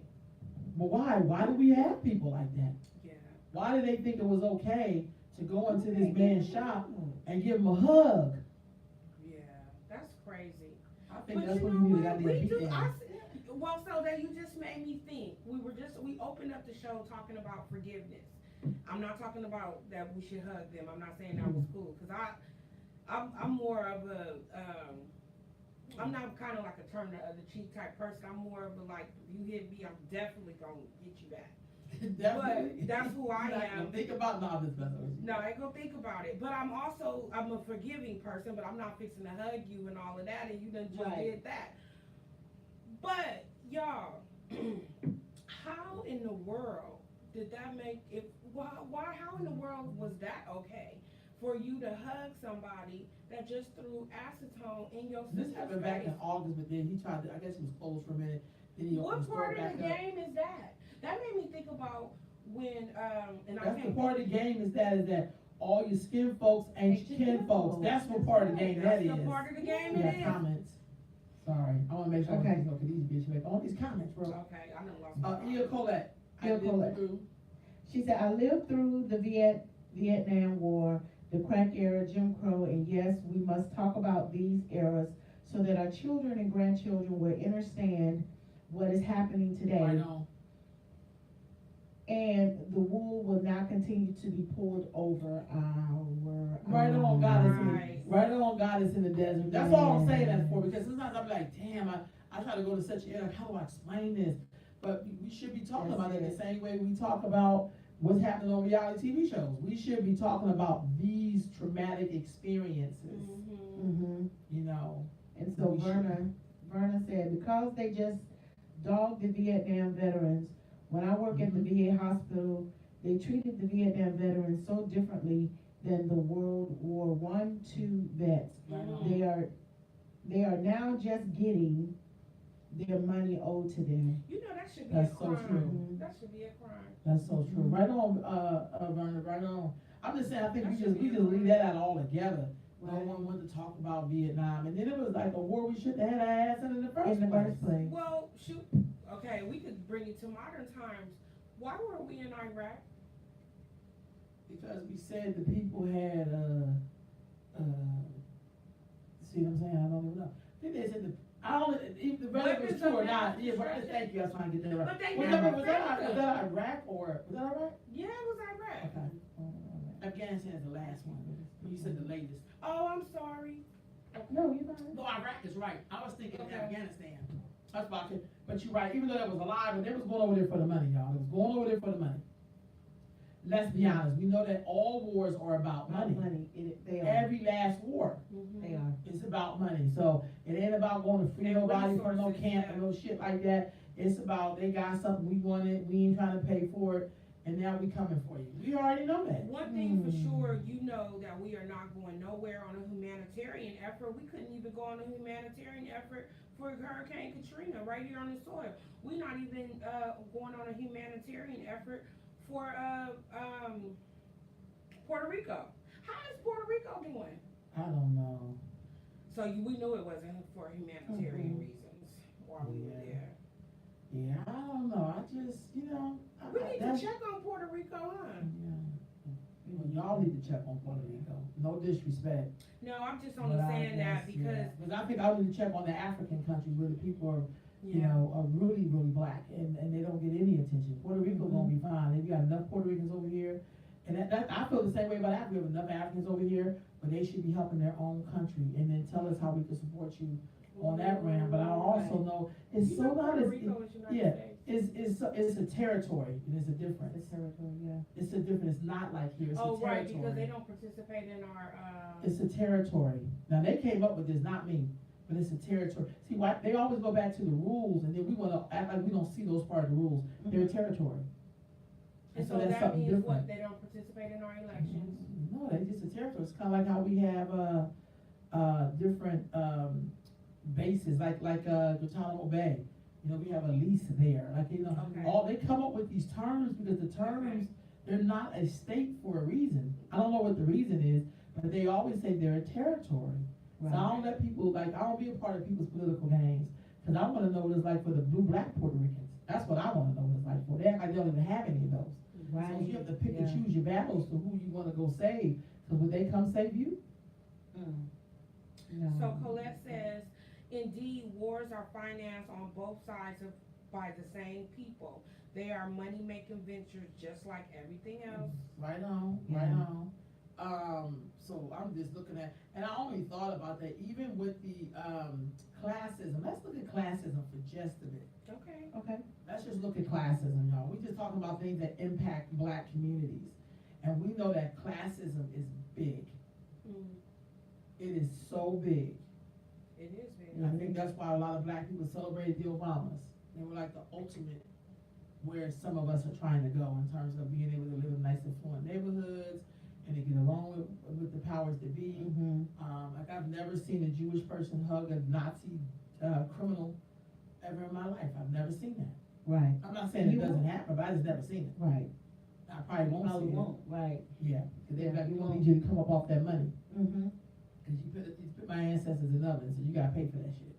But why? Why do we have people like that? Yeah. Why do they think it was okay to go into this man's shop and give him a hug? Yeah. That's crazy. I think But that's you what know you need to what? goddamn We beat do. down. Well, so that you just made me think. We opened up the show talking about forgiveness. I'm not talking about that we should hug them. I'm not saying that was cool because I'm more of a I'm not kind of like a turn the other cheek type person. I'm more of a like if you hit me, I'm definitely gonna get you back. Definitely. But that's who I You're not am. gonna think about, no, I'm just messing with you. No, I ain't gonna think about it. But I'm a forgiving person, but I'm not fixing to hug you and all of that, and you done just Right. did that. But, y'all, how in the world did that make it, how in the world was that okay? For you to hug somebody that just threw acetone in your This sister's happened back in face? August, but then he tried to, I guess he was closed for a minute, then he opened What the store part back of the up. game is that? That made me think about when, and I That's the can't. part of the game is that all your skin folks ain't your kin folks, that's what part of the game that is. That's the part of the game Yeah, it is. comments. Sorry, I wanna make sure, Okay. okay, these bitches make all these comments, bro. Okay, I done lost my Ia Colette. I Ia lived Colette. through- She said, I lived through the Vietnam War, the crack era, Jim Crow, and yes, we must talk about these eras so that our children and grandchildren will understand what is happening today. Right on. And the wool will not continue to be pulled over our. Right on, God is in the, Right. right on, God is in the desert. That's all I'm saying that for, because sometimes I'm like, damn, I try to go to such an area, like, how do I explain this? But we should be talking That's about it the it. same way we talk about what's happening on reality TV shows. We should be talking about these traumatic experiences, Mhm. Mm-hmm. you know. And so We should. Verna said, because they just dogged the Vietnam veterans, when I work at the VA hospital, they treated the Vietnam veterans so differently than the World War I, II vets. Right on. Mhm. They are now just getting their money owed to them. You know, that should be That's a so crime. true. That should be a crime. That's so true. Right on, Verna, right on. I'm just saying, I think That we should just be leave that out altogether. No Right. one wanted to talk about Vietnam, and then it was like a war we shouldn't have had our ass in the first In the place. first place. Well, shoot, okay, we could bring it to modern times. Why were we in Iraq? Because we said the people had, see what I'm saying? I don't even know. I think they said I don't, if the relevant was Weapons true or of not, mass yeah, but destruction. thank you, I was trying to get that right. But they Was never that, was that, found was them. that Iraq or, was that Iraq? Yeah, it was Iraq. Okay. Afghanistan is the last one, you said the latest. Oh, I'm sorry. No, you're not. No, Iraq is right, I was thinking Okay. Afghanistan. That's why I could, but you're right, even though that was alive, but they was going over there for the money, y'all, they was going over there for the money. Let's be honest, we know that all wars are about money. They are. Every last war Mhm. They are. is about money, so it ain't about going to free And nobody from no resources, camp yeah. and no shit like that. It's about, they got something, we wanted, we ain't trying to pay for it, and now we coming for you. We already know that. One thing for Hmm. sure, you know that we are not going nowhere on a humanitarian effort. We couldn't even go on a humanitarian effort for Hurricane Katrina right here on the soil. We're not even going on a humanitarian effort for Puerto Rico. How is Puerto Rico doing? I don't know. So we knew it wasn't for humanitarian Mhm. reasons while we were Yeah. there. Yeah, I don't know, I just, you know. We need to that's- check on Puerto Rico, huh? Yeah. Well, y'all need to check on Puerto Rico, no disrespect. No, I'm just only but I saying that guess, because, yeah. Cause I think I need to check on the African countries where the people are, you yeah. know, are really, really black and they don't get any attention. Puerto Rico gonna be fine, we got enough Puerto Ricans over here. And that, I feel the same way about Africa, we have enough Africans over here, but they should be helping their own country and then tell us how we can support you on that round. But I also know, it's You so know not Puerto as, Rico is United yeah. States. it's a territory, and it's a difference. The territory, yeah. It's a difference, it's not like here, it's a Oh, right, territory. because they don't participate in our, It's a territory. Now, they came up with this, not me, but it's a territory. See, why, they always go back to the rules, and then we wanna act like we don't see those part of the rules. They're a territory. and so that's that something means what, different. they don't participate in our elections. No, they just a territory. It's kinda like how we have, different, bases, like Guantanamo Bay. You know, we have a lease there, like, you know, Okay. they come up with these terms because the terms, they're not a state for a reason. I don't know what the reason is, but they always say they're a territory. So I don't let people, like, I don't be a part of people's political games, cause I wanna know what it's like for the blue-black Puerto Ricans. That's what I wanna know what it's like for. They act like they don't even have any of those. Right. So you have to pick and yeah. choose your battles to who you wanna go save, cause would they come save you? No. So Colette says, indeed, wars are financed on both sides by the same people. They are money-making ventures just like everything else. Right on, right on. So I'm just looking at, and I only thought about that, even with the, classism, let's look at classism for just a bit. Okay. Okay. Let's let's just look at classism, y'all. We just talking about things that impact black communities. And we know that classism is big. It is so big. It is big. And I think that's why a lot of black people celebrated the Obamas. They were like the ultimate where some of us are trying to go in terms of being able to live in nice affluent neighborhoods and to get along with the powers that be. Like I've never seen a Jewish person hug a Nazi criminal ever in my life. I've never seen that. Right, I'm not saying it doesn't happen, but I just never seen it. right. I probably won't Probably see won't, right. it. Yeah, because they're Yeah, like, we you won't won't. need you to come up off that money. Mm-hmm. Cause you put my ancestors in ovens, so you gotta pay for that shit.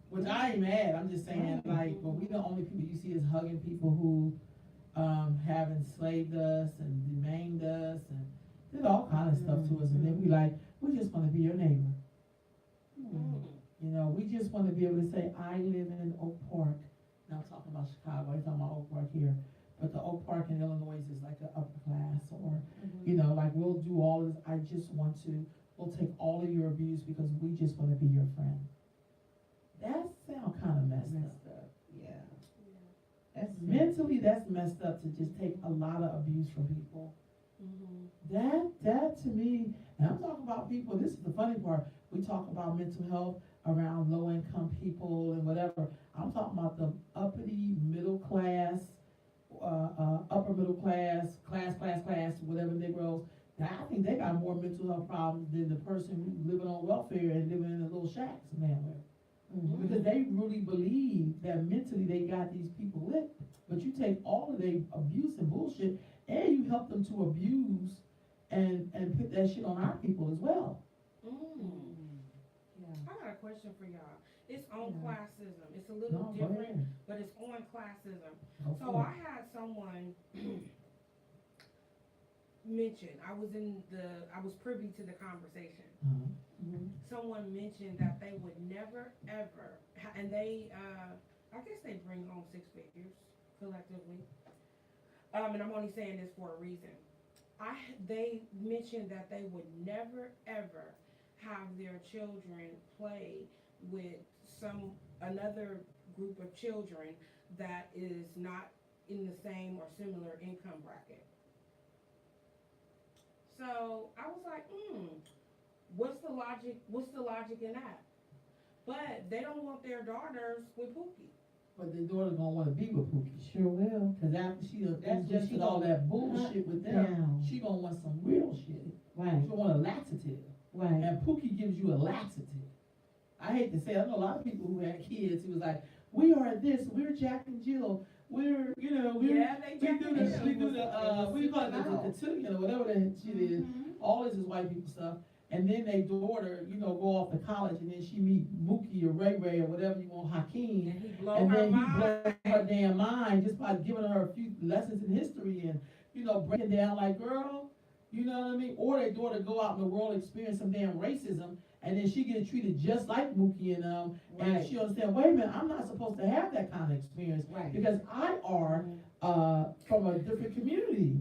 Which I ain't mad, I'm just saying, like, but we the only people you see is hugging people who, have enslaved us and demeaned us and did all kind of stuff to us, and then we like, we just wanna be your neighbor. You know, we just wanna be able to say, I live in Oak Park. Now I'm talking about Chicago, I'm talking about Oak Park here, but the Oak Park in Illinois is like an upper class, or, you know, like, we'll do all this, we'll take all of your abuse because we just wanna be your friend. That sound kinda messed up. Yeah. That's Mentally, that's messed up to just take a lot of abuse from people. That to me, and I'm talking about people, this is the funny part, we talk about mental health around low income people and whatever. I'm talking about the uppity middle class, upper middle class, whatever Negroes. Now, I think they got more mental health problems than the person who's living on welfare and living in a little shack somewhere. Because they really believe that mentally they got these people lit. But you take all of their abuse and bullshit and you help them to abuse and put that shit on our people as well. Yeah. I got a question for y'all. It's on Yeah. classism. It's a little No, go different, ahead. but it's on classism. Go So for I had someone mention, I was privy to the conversation. Someone mentioned that they would never ever, and they, I guess they bring home 6 figures collectively. And I'm only saying this for a reason. They mentioned that they would never ever have their children play with another group of children that is not in the same or similar income bracket. So I was like, what's the logic in that? But they don't want their daughters with Pookie. But the daughter's gonna wanna be with Pookie. Sure will. Cause after she That's what ingested she all gonna that bullshit with them, down. she gonna want some real shit. Right, She gonna want a laxative. right. And Pookie gives you a laxative. I hate to say it, I know a lot of people who had kids who was like, we are this, we're Jack and Jill, we're, you know, we're, Yeah, they Jack and Jill. we do the, what do you call it, the cotillion or whatever that shit is. All this is white people stuff. And then they daughter, you know, go off to college and then she meet Mookie or Ray Ray or whatever you want, Hakeem. And he blow And her then he mind. blows her damn mind just by giving her a few lessons in history and, you know, breaking down like, girl, you know what I mean? Or their daughter go out in the world, experience some damn racism, and then she get treated just like Mookie and Right. and she understand, wait a minute, I'm not supposed to have that kind of experience Right. because I are from a different community.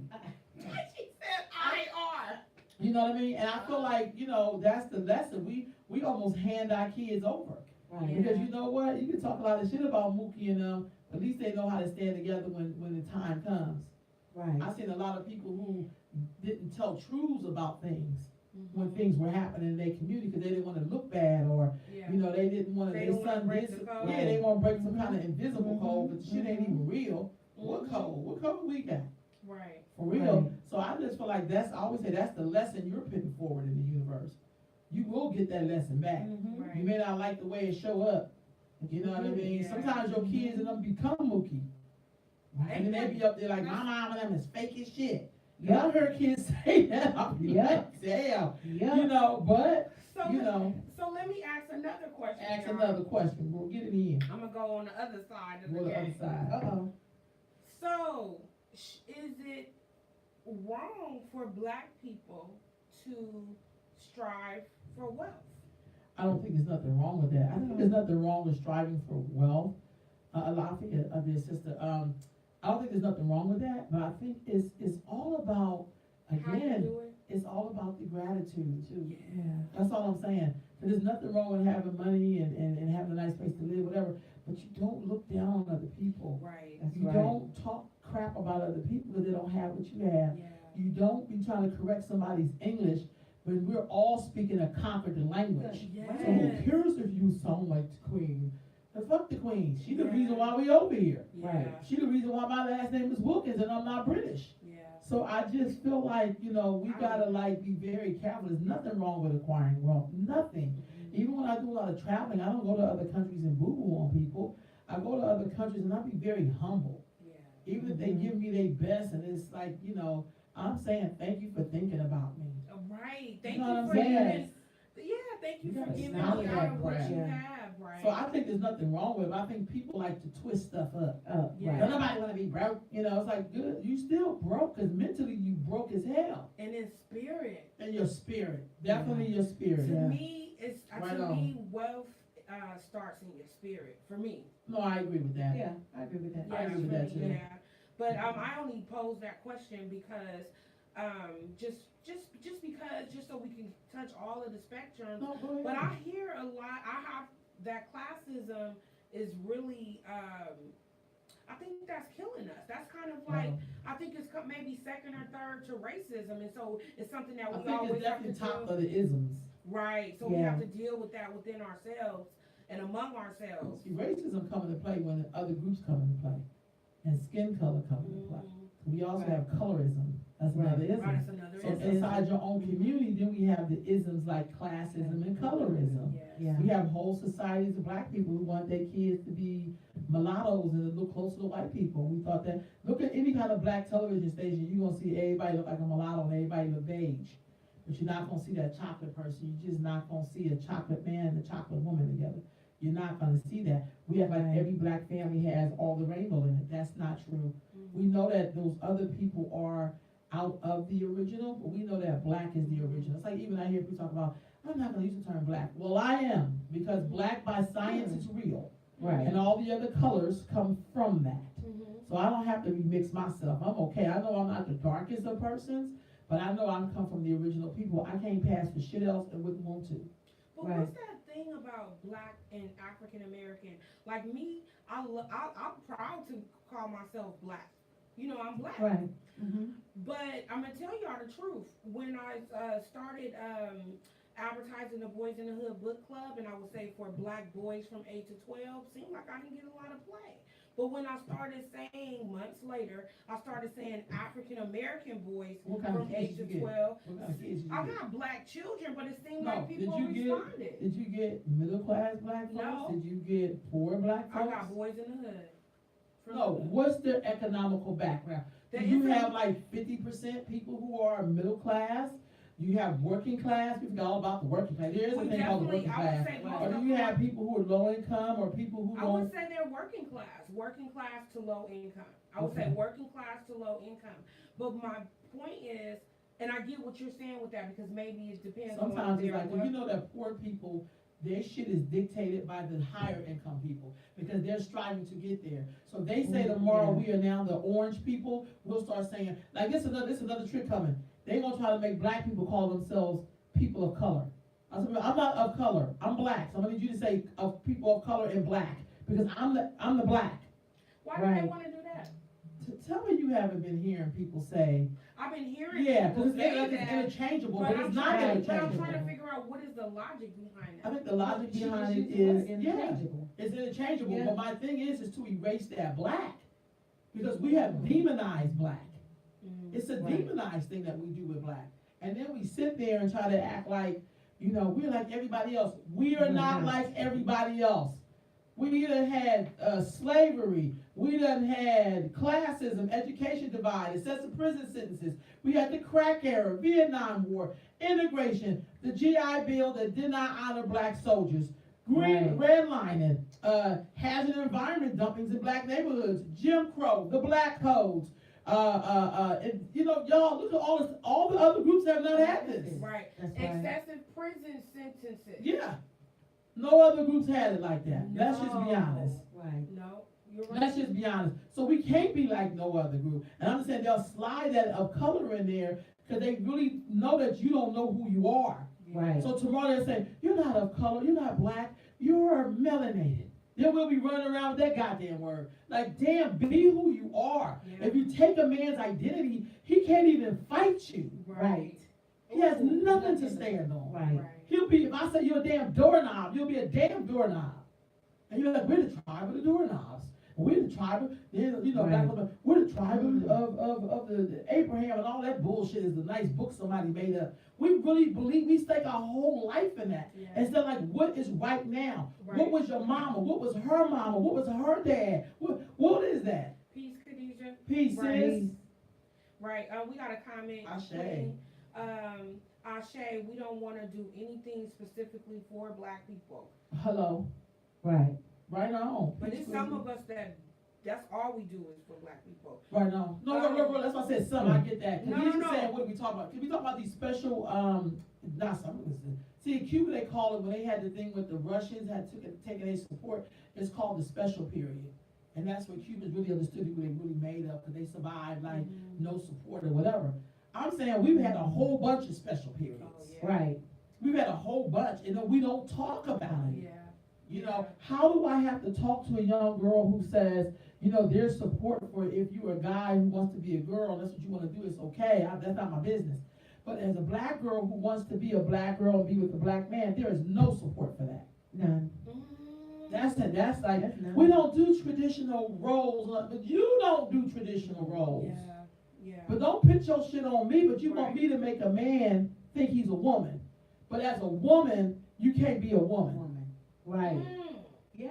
She said, I are. You know what I mean? And I feel like, you know, that's the lesson. We almost hand our kids over. Right. Because you know what? You can talk a lot of shit about Mookie and but at least they know how to stand together when the time comes. Right. I've seen a lot of people who didn't tell truths about things when things were happening in their community because they didn't want to look bad or, Yeah. you know, they didn't want to, They their don't wanna son break did the some- code. yeah, they want to break some kind of invisible code, but the shit ain't Mhm. even real. What code? What code we got? Right. For real. Right. So I just feel like I always say that's the lesson you're putting forward in the universe. You will get that lesson back. Mhm. Right. You may not like the way it show up. You know what I mean? Yeah. Sometimes your kids and them become Mookie. And then they be up there like, my mom and them is fake as shit. Yeah, I heard kids say that. I'll be like, damn. Yeah. You know, but, So, you know, so let me ask another question. ask y'all. another question. We'll get it in. I'm gonna go on the other side of Go the to the other game. side. Uh-oh. So, is it wrong for black people to strive for wealth? I don't think there's nothing wrong with that. I think there's nothing wrong with striving for wealth. A lot of dear sister, I don't think there's nothing wrong with that, but I think it's all about, How you again, do it? it's all about the gratitude too. Yeah. That's all I'm saying. There's nothing wrong with having money and having a nice place to live, whatever. but you don't look down on other people. Right. That's You right. don't talk crap about other people because they don't have what you have. Yeah. You don't be trying to correct somebody's English when we're all speaking a Concord language. Yes. So who cares if you sound like the Queen? And fuck the Queen. She the Yeah. reason why we over here. Yeah. She the reason why my last name is Wilkins and I'm not British. Yeah. So I just feel like, we gotta like be very careful. There's nothing wrong with acquiring wealth. Nothing. Even when I do a lot of traveling, I don't go to other countries and boo-boo on people. I go to other countries and I be very humble. Yeah. Even if they give me their best and it's like, I'm saying thank you for thinking about me. Right. Thank know what you I'm for saying? giving. Yeah. Thank you You for gotta giving me acknowledge out that of what crap. you Yeah. have. Right. So I think there's nothing wrong with it, but I think people like to twist stuff up. Yeah. Don't nobody wanna be broke, it's like, good, you still broke, cause mentally you broke as hell. And in spirit. And your spirit, definitely your To spirit. me, it's Right to on. me, wealth starts in your spirit. For me. No, I agree with that. Yeah, I agree with that. I agree with for that, me, too. Yeah, but I only posed that question because just so we can touch all of the spectrum. No, go ahead. But I hear a lot. I have that classism is really. I think that's killing us. That's kind of like I think it's maybe second or third to racism, and so it's something that I we think always it's have to definitely top deal. of the isms. Right. So we Yeah. have to deal with that within ourselves and among ourselves. See, racism come into play when other groups come into play, and skin color come into play. We also have colorism. That's another ism. Right. That's another. So ism. inside your own community, then we have the isms like classism and colorism. Yes. Yeah. We have whole societies of black people who want their kids to be mulattoes and to look closer to white people. We thought that, look at any kind of black television station, you're gonna see everybody look like a mulatto and everybody look beige. But you're not gonna see that chocolate person, you're just not gonna see a chocolate man and a chocolate woman together. You're not gonna see that. We have like every black family has all the rainbow in it. That's not true. We know that those other people are out of the original, but we know that black is the original. It's like even I hear people talk about, I'm not gonna use the term black. Well, I am, because black by science is real. Right. And all the other colors come from that. Mhm. So I don't have to remix myself. I'm okay. I know I'm not the darkest of persons, but I know I'm come from the original people. I can't pass for shit else and wouldn't want to. But Right. what's that thing about black and African American? Like me, I'm proud to call myself black. I'm black. Right. Mm-hmm. But I'm gonna tell y'all the truth. When I started advertising the Boys in the Hood book club, and I would say for black boys from 8 to 12, seemed like I didn't get a lot of play. But when I started saying, months later, I started saying African American boys What kind of from kids 8 you to get? 12. What kind of kids you I get? got black children, but it seemed No, like people responded. Did you get middle class black folks? No. Did you get poor black I folks? got Boys in the Hood. From No, the hood. what's their economical background? Do There you is a- have like 50% people who are middle class? You have working class, we forgot all about the working class, there is a We thing called the definitely, working I would class. say most Or of do you them have people who are low income or people who I would don't? say they're working class to low income. I would say Okay. working class to low income. But my point is, and I get what you're saying with that because maybe it depends Sometimes on it's their like, 'cause you know that poor people, their shit is dictated by the higher income people, because they're striving to get there. So if they say tomorrow, yeah. we are now the orange people, we'll start saying, like, this is another trick coming. They gonna try to make black people call themselves people of color. I'm not of color, I'm black, so I'm gonna need you to say of people of color and black, because I'm the black. Why do they Right. wanna do that? Tell me you haven't been hearing people say, I've been hearing yeah, people because say it's that, interchangeable, but but I'm it's not trying to interchangeable. figure out what is the logic behind I that. think the logic She behind just it used the word is, yeah, interchangeable. it's interchangeable, Yeah. but my thing is to erase that black. Because we have demonized black. It's a Right. demonized thing that we do with black. And then we sit there and try to act like, we're like everybody else. We are We're not not. like everybody else. We done had slavery. We done had classism, education divide, excessive prison sentences. We had the crack era, Vietnam War, integration, the GI Bill that did not honor black soldiers, Right. redlining, hazard environment dumpings in black neighborhoods, Jim Crow, the black codes. Y'all look at all the other groups have not had this. Right. That's right. Excessive prison sentences. Yeah. No other groups had it like that. Let's just be No. honest. Right. No, you're right. Let's just be honest. So we can't be like no other group. And I'm saying they'll slide that of color in there because they really know that you don't know who you are. Right. So tomorrow they'll say, you're not of color, you're not black, you're melanated. then we'll be running around with that goddamn word. Like, damn, be who you are. Yeah. If you take a man's identity, he can't even fight you. Right. He has nothing to stand on. Right. He'll be, if I say you're a damn doorknob, you'll be a damn doorknob. And you're like, we're the tribe of the doorknobs. And we're the tribe of, you know, Right. we're the tribe of the Abraham, and all that bullshit is the nice book somebody made up. We really believe, we stake our whole life in that. Yeah. Instead of like, what is right now? Right. What was your mama? What was her mama? What was her dad? What is that? Peace, Khadijah. Peace, Right. sis. Right. We got a comment. Ashe. Queen. Ashe, we don't want to do anything specifically for Black people. Hello. Right. Right on. But Peace, it's some sis. of us that's all we do is for Black people. Right now. No, that's why I said some. I get that. No, He's no, no. saying, what are we talking about? Can we talk about these special, not some, listen. See, in Cuba, they call it, when they had the thing with the Russians had taken their support, it's called the special period. And that's what Cubans really understood, what they really made up, because they survived, like, Mm-hmm. no support or whatever. I'm saying we've had a whole bunch of special periods. Oh, yeah. Right. We've had a whole bunch, and we don't talk about it. Yeah. You know, how do I have to talk to a young girl who says, you know, there's support for if you're a guy who wants to be a girl, and that's what you want to do, it's okay, that's not my business. But as a Black girl who wants to be a Black girl and be with a Black man, there is no support for that. None. That's like, That's none. we don't do traditional roles, but you don't do traditional roles. Yeah. Yeah. But don't put your shit on me, but you want Right. me to make a man think he's a woman. But as a woman, you can't be a woman. Woman. Right. Mm, Yeah.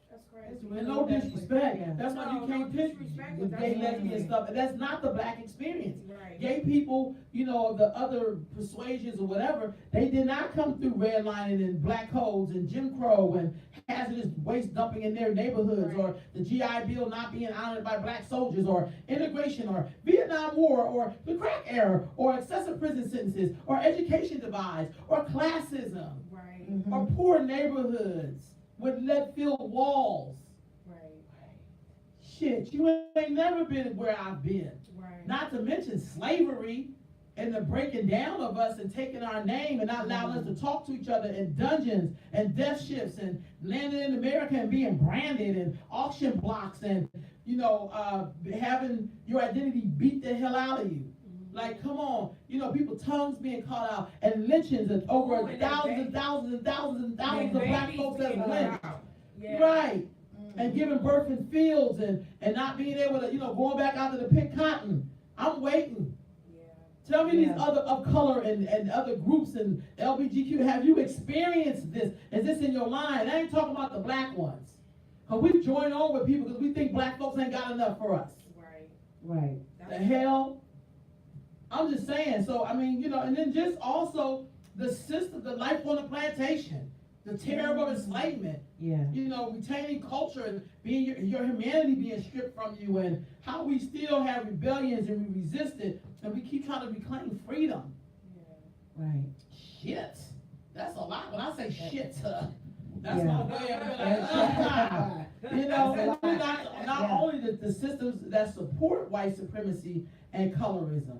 that's crazy. It's And really no that- disrespect. Yeah. That's why No, you no can't pick disrespect, the but gay, that's lesbian right. stuff. And that's not the Black experience. Right. Gay people, you know, the other persuasions or whatever, they did not come through redlining and black codes and Jim Crow and hazardous waste dumping in their neighborhoods, Right. or the GI Bill not being honored by Black soldiers, or integration, or Vietnam War, or the crack era, or excessive prison sentences, or education divides, or classism, Right. Mhm. or poor neighborhoods with lead-filled walls. Right. Shit, you ain't never been where I've been. Right. Not to mention slavery and the breaking down of us and taking our name and not allowing us to talk to each other in dungeons and death ships and landing in America and being branded and auction blocks and, you know, having your identity beat the hell out of you. Like, come on, you know, people's tongues being cut out and lynchings and over Oh, and thousands they- and thousands and thousands and Their thousands of Black babies folks that's being lynched. allowed. Yeah. Right. And giving birth in fields and not being able to, you know, going back out to the pick cotton. I'm waiting. Yeah. Tell me these Yeah. other of color and other groups and LGBTQ, have you experienced this? Is this in your line? I ain't talking about the Black ones. Because we join on with people because we think Black folks ain't got enough for us. Right. Right. The hell? I'm just saying. So, I mean, you know, and then just also the system, the life on the plantation, the terror of enslavement. Yeah. You know, retaining culture and being your humanity being stripped from you, and how we still have rebellions and we resist it, and we keep trying to reclaim freedom. Yeah. Right. Shit. That's a lot. When I say shit, that's Yeah. my way of being like, you know, and we're not Yeah. only the systems that support white supremacy and colorism.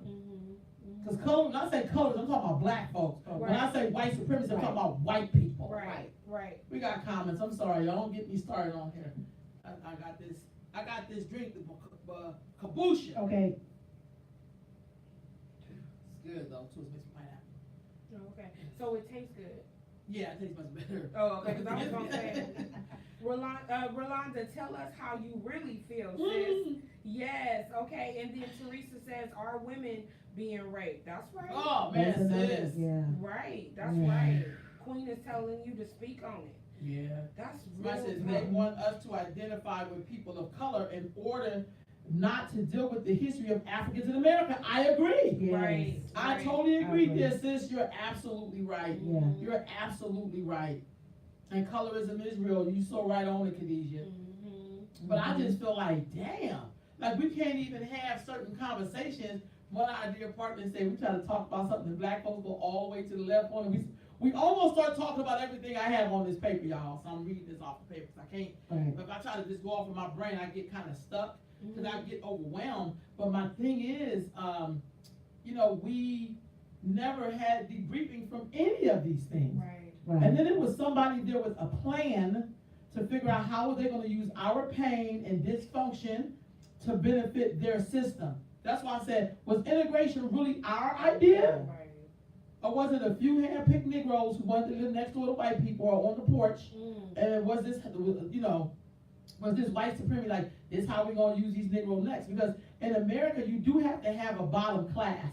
Because color, when I say colors, I'm talking about Black folks. When I say white supremacy, I'm talking about white people. Right. Right. We got comments. I'm sorry, y'all. Don't get me started on here. I got this drink, Kabusha. Okay. It's good though, too. It makes pineapple. Oh, okay. So it tastes good. Yeah, it tastes much better. Oh, okay. Because I was gonna say, Rolanda, tell us how you really feel, sis. Yes. Okay. And then Teresa says, "Are women being raped?" That's right. Oh man, That's another- sis. Yeah. Right. That's Yeah. right. Queen is telling you to speak on it. Yeah. That's Somebody real says they good. want us to identify with people of color in order not to deal with the history of Africans in America. I agree. Yes. Right. I right. totally agree, agree. dear sis. You're absolutely right. Yeah. You're absolutely right. And colorism is real. You so right on it, Khadijah. Mhm. But I just feel like, damn, like we can't even have certain conversations. One of our dear partners say we try to talk about something and Black folks go all the way to the left on it. We almost start talking about everything I have on this paper, y'all. So I'm reading this off the paper because I can't. Right. But if I try to just go off of my brain, I get kind of stuck because Mm-hmm. I get overwhelmed. But my thing is, you know, we never had debriefing from any of these things. Right. Right. And then it was somebody there with a plan to figure out how are they gonna use our pain and dysfunction to benefit their system. That's why I said, was integration really our idea? Right. Or was it a few hand-picked Negroes who wanted to live next door to white people or on the porch? And was this, you know, was this white supremacy like, this how we gonna use these Negroes next? Because in America, you do have to have a bottom class.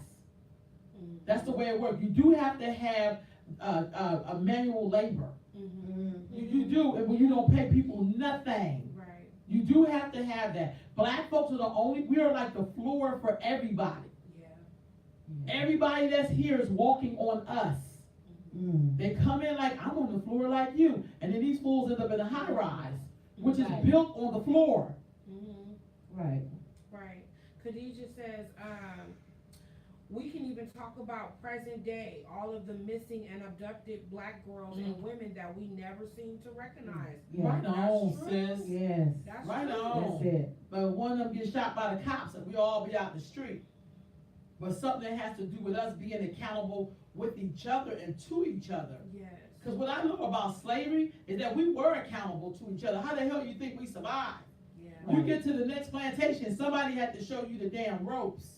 That's the way it works. You do have to have a manual labor. You do, and when you don't pay people nothing. Right. You do have to have that. Black folks are the only, we are like the floor for everybody. Yeah. Everybody that's here is walking on us. They come in like, I'm on the floor like you. And then these fools end up in a high rise, which is Right. built on the floor. Right. Right. Khadijah says, we can even talk about present day, all of the missing and abducted black girls and women that we never seem to recognize. Yeah. Right on, That's true. sis. Yes. That's Right true. on. That's it. But one of them gets shot by the cops and we all be out in the street. But something that has to do with us being accountable with each other and to each other. Yes. Because what I know about slavery is that we were accountable to each other. How the hell you think we survived? Yeah. You get to the next plantation, somebody had to show you the damn ropes.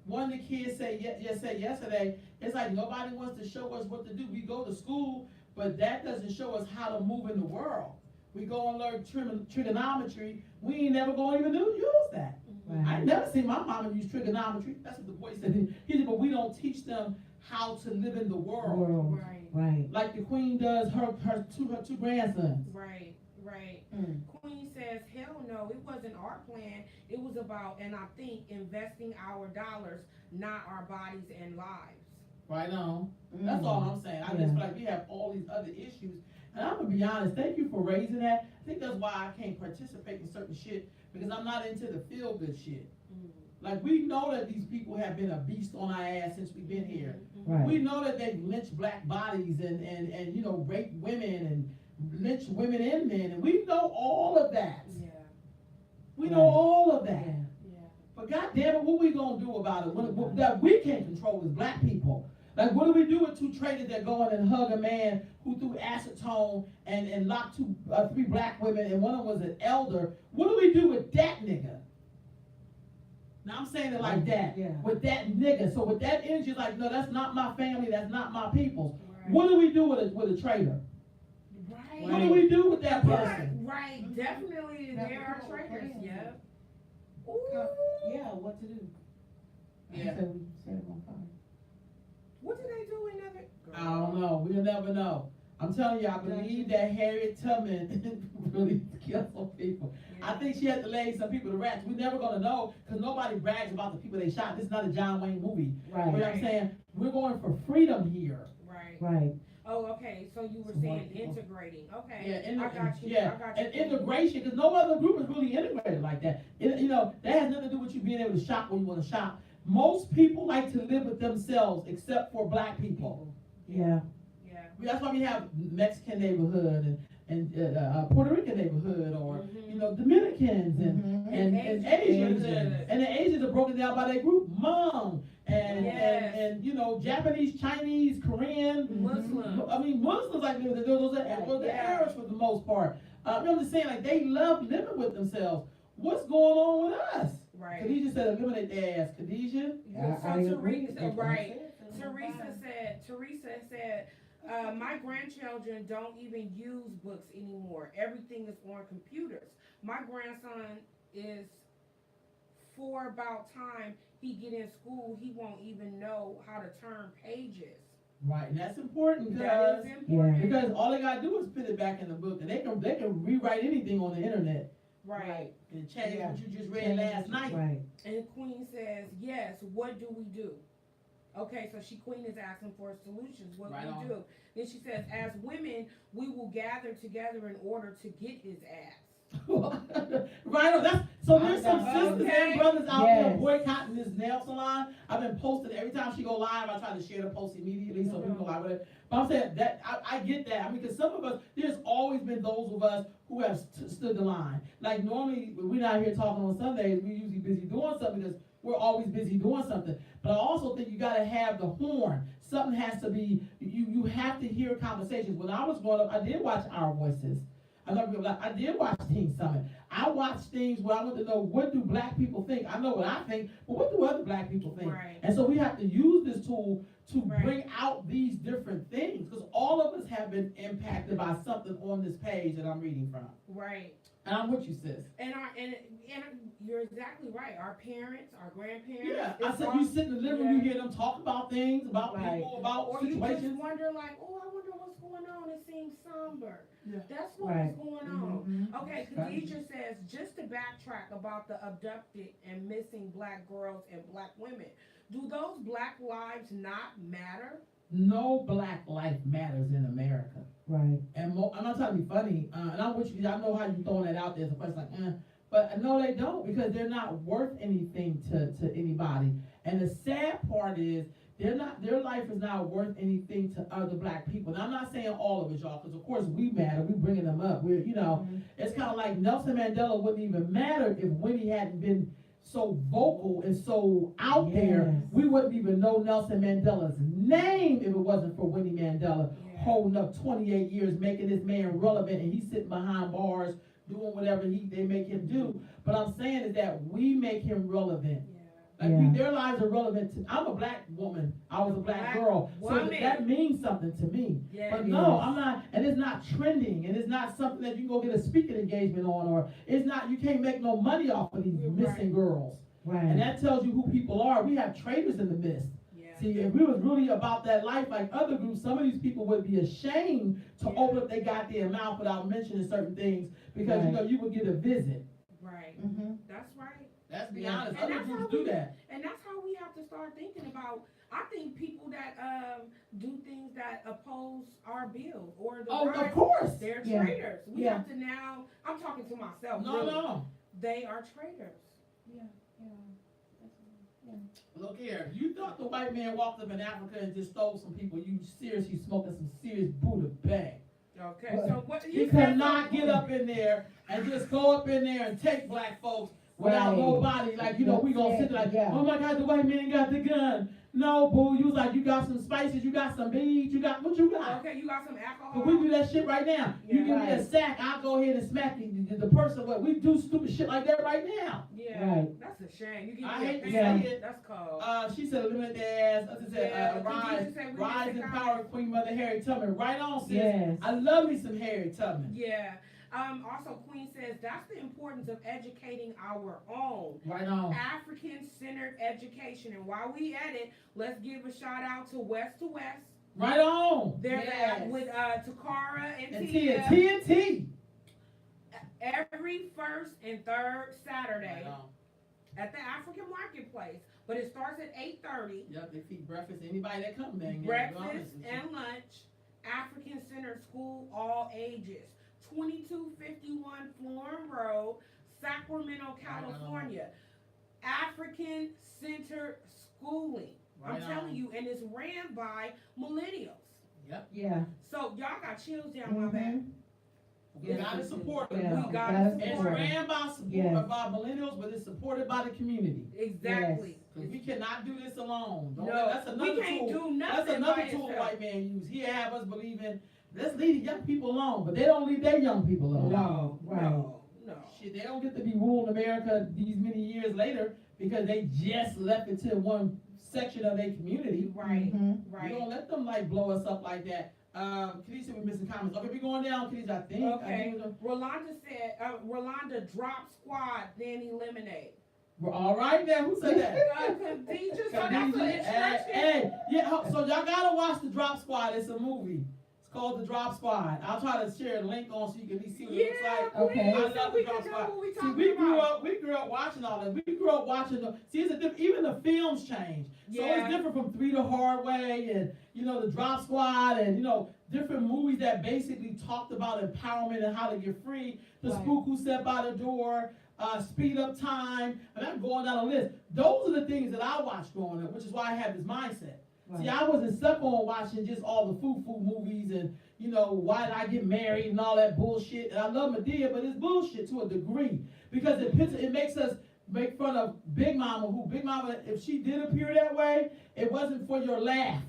One of the kids said yesterday, it's like nobody wants to show us what to do. We go to school, but that doesn't show us how to move in the world. We go and learn trigonometry. We ain't never going to even use that. Right. I never seen my mama use trigonometry. That's what the boy said. He said, but we don't teach them how to live in the world. Right. Right. Like the queen does her two grandsons. Right. Right. Mm. Queen says, hell no, it wasn't our plan. It was about, and I think, investing our dollars, not our bodies and lives. Right on. That's all I'm saying. I just Yeah. feel like we have all these other issues. And I'm gonna be honest, thank you for raising that. I think that's why I can't participate in certain shit, because I'm not into the feel good shit. Like, we know that these people have been a beast on our ass since we've been here. Right. We know that they've lynched black bodies and you know, raped women and lynched women and men, and we know all of that. Yeah. We know Right. all of that. Yeah. Yeah. But goddamn it, what we gonna do about it? What that we can't control as black people. Like, what do we do with two traitors that go in and hug a man who threw acetone and locked three black women, and one of them was an elder? What do we do with that nigga? Now I'm saying it like that. Yeah. With that nigga. So with that energy, like, no, that's not my family, that's not my people. Right. What do we do with a traitor? Right. What do we do with that person? Right. Definitely, That there are was traitors. planned. Yeah. Yeah, what to do? Yeah. So we set it on fire. What did they do in other? I don't know. We'll never know. I'm telling you, I believe that Harriet Tubman really killed some people. I think she had to lay some people to rest. We're never gonna know, because nobody brags about the people they shot. This is not a John Wayne movie. You know what I'm Right. saying? We're going for freedom here. Right. Right. Oh, okay. So you were Some saying white people. integrating. Okay. Yeah, I got you. yeah, I got you. and integration, because no other group is really integrated like that. You know, that has nothing to do with you being able to shop when you want to shop. Most people like to live with themselves, except for black people. Yeah. Yeah. That's why we have Mexican neighborhood and Puerto Rican neighborhood, or Mhm. you know, Dominicans and Asians. Asians, Asians. and the Asians are broken down by their group, Hmong, Yes. and you know, Japanese, Chinese, Korean. Muslim. I mean, Muslims like those are the Yeah. Arabs for the most part. I'm just saying, like, they love living with themselves. What's going on with us? Right. Khadijah said, eliminate their ass. Khadijah? So Teresa, right. Teresa said, my grandchildren don't even use books anymore. Everything is on computers. My grandson is, for about time he get in school, he won't even know how to turn pages. Right, and that's important That because is important. because all they gotta do is put it back in the book, and they can rewrite anything on the internet Right. and change Yeah. what you just read last night. Right. And Queen says, yes, what do we do? Okay, so Queen is asking for solutions. What Right do on. we do? Then she says, as women, we will gather together in order to get his ass. Right on. There's some sisters Okay. and brothers out there Yes. boycotting this nail salon. I've been posting every time she go live. I try to share the post immediately so people go live with it. But I'm saying that I get that. I mean, because some of us, there's always been those of us who have stood the line. Like, normally when we're not here talking on Sundays, we're usually busy doing something because we're always busy doing something. But I also think you got to have the horn. Something has to be. You have to hear conversations. When I was growing up, I did watch Our Voices. I did watch Teen Summit. I watched things where I want to know, what do black people think? I know what I think, but what do other black people think? Right. And so we have to use this tool to Right. bring out these different things, because all of us have been impacted by something on this page that I'm reading from. Right. And I'm with you, sis. And you're exactly right. Our parents, our grandparents. Yeah, I it's said all- you sit in the living room, you hear them talk about things, about Right. people, about Or you just situations. wonder like, oh, I wonder what's going on. It seems somber. Yeah. That's what's Right. going on. Mhm. Okay, Khadijah says, just to backtrack about the abducted and missing black girls and black women, do those black lives not matter? No black life matters in America. Right. And I'm not trying to be funny, and I'm with you, I know how you throwing that out there as a question like, but no, they don't, because they're not worth anything to anybody. And the sad part is, their life is not worth anything to other black people. And I'm not saying all of it, y'all, because of course we matter, we bringing them up. We're, it's kind of like Nelson Mandela wouldn't even matter if Winnie hadn't been so vocal and so out there. Yes. We wouldn't even know Nelson Mandela's name if it wasn't for Winnie Mandela holding up 28 years, making this man relevant, and he's sitting behind bars doing whatever they make him do. But I'm saying is that we make him relevant. Like their lives are relevant to. I'm a black woman. I was a black girl, so that means something to me. Yeah. But no, I'm not, and it's not trending, and it's not something that you go get a speaking engagement on, or it's not. You can't make no money off of these missing girls. Right. And that tells you who people are. We have traitors in the midst. Yeah. See, if we was really about that life like other groups, some of these people would be ashamed to open up their goddamn mouth without mentioning certain things, because you would get a visit. Right. Mm-hmm. That's right. Let's be Yeah. honest. And Other that's how groups do we- that. And that's how we have to start thinking about. I think people that do things that oppose our bill or the Oh, right, of course. they're Yeah. traitors. We Yeah. have to now. I'm talking to myself. No, really. no. They are traitors. Look here. You thought the white man walked up in Africa and just stole some people? You seriously smoking some serious Buddha bang. Okay. But So what He you could said not something- get up in there and just go up in there and take black folks without Right. nobody. Like, we gonna sit there like, Yeah. oh my God, the white man got the gun. No, boo. You was like, you got some spices, you got some beads, you got, what you got? Okay, you got some alcohol. But we do that shit right now. You Yeah. give me a Right. sack, I'll go ahead and smack the person. What we do stupid shit like that right now. Yeah. Right. That's a shame. You give I me a hate to thing. say it. That's cold. She said eliminate their ass. Others said Yeah, rise, Khadijah said we rise need in to power comment. of Queen Mother Harriet Tubman. Right on, sis. Yes. I love me some Harriet Tubman. Yeah. Also, Queen says that's the importance of educating our own. Right on. African-centered education. And while we at it, let's give a shout out to West. Right on. They're Yes. with Takara and And Tia TNT. every first and third Saturday Right on. at the African Marketplace. But it starts at 8:30. Yep, they feed breakfast to anybody that comes there. Breakfast and lunch. African-centered school, all ages. 2251 Florin Road, Sacramento, California. African-centered schooling. I'm Right telling on. you, and it's ran by millennials. Yep. Yeah. So y'all got chills down my back. Mhm. We gotta support them. Yeah. We gotta Gotta support It's support them. ran by Yes. by millennials, but it's supported by the community. Exactly. Because we cannot do this alone. Don't No, that's another we can't tool. do nothing That's another by tool the itself. white man use. He have us believing, let's leave the young people alone, but they don't leave their young people alone. No, Right. no. Shit, they don't get to be ruling America these many years later because they just left it to one section of their community. Right, Mhm. We right. don't let them like blow us up like that. Kenisha, we're missing comments. Okay, we going down, Kenisha, I think. Okay. Rolanda said, Rolanda drop squad, then eliminate. We're all right now. Who said that? Khadijah, so that's an Khadijah, instruction. hey, yeah, so y'all gotta watch the Drop Squad. It's a movie. It's called the Drop Squad. I'll try to share a link on so you can at least see what it looks Yeah, like. Okay. please, I love so the we Drop can know Squad. what we See, talking we about. grew up watching all that. We grew up watching it's a even the films change. So Yeah. it's different from Three the Hard Way and, the Drop Squad and, different movies that basically talked about empowerment and how to get free. The Right. Spook Who Stepped by the Door, Speed Up Time, and I'm going down the list. Those are the things that I watched growing up, which is why I have this mindset. See, I wasn't stuck on watching just all the foo-foo movies and, why did I get married and all that bullshit. And I love Madea, but it's bullshit to a degree. Because it makes us make fun of Big Mama, if she did appear that way, it wasn't for your laugh.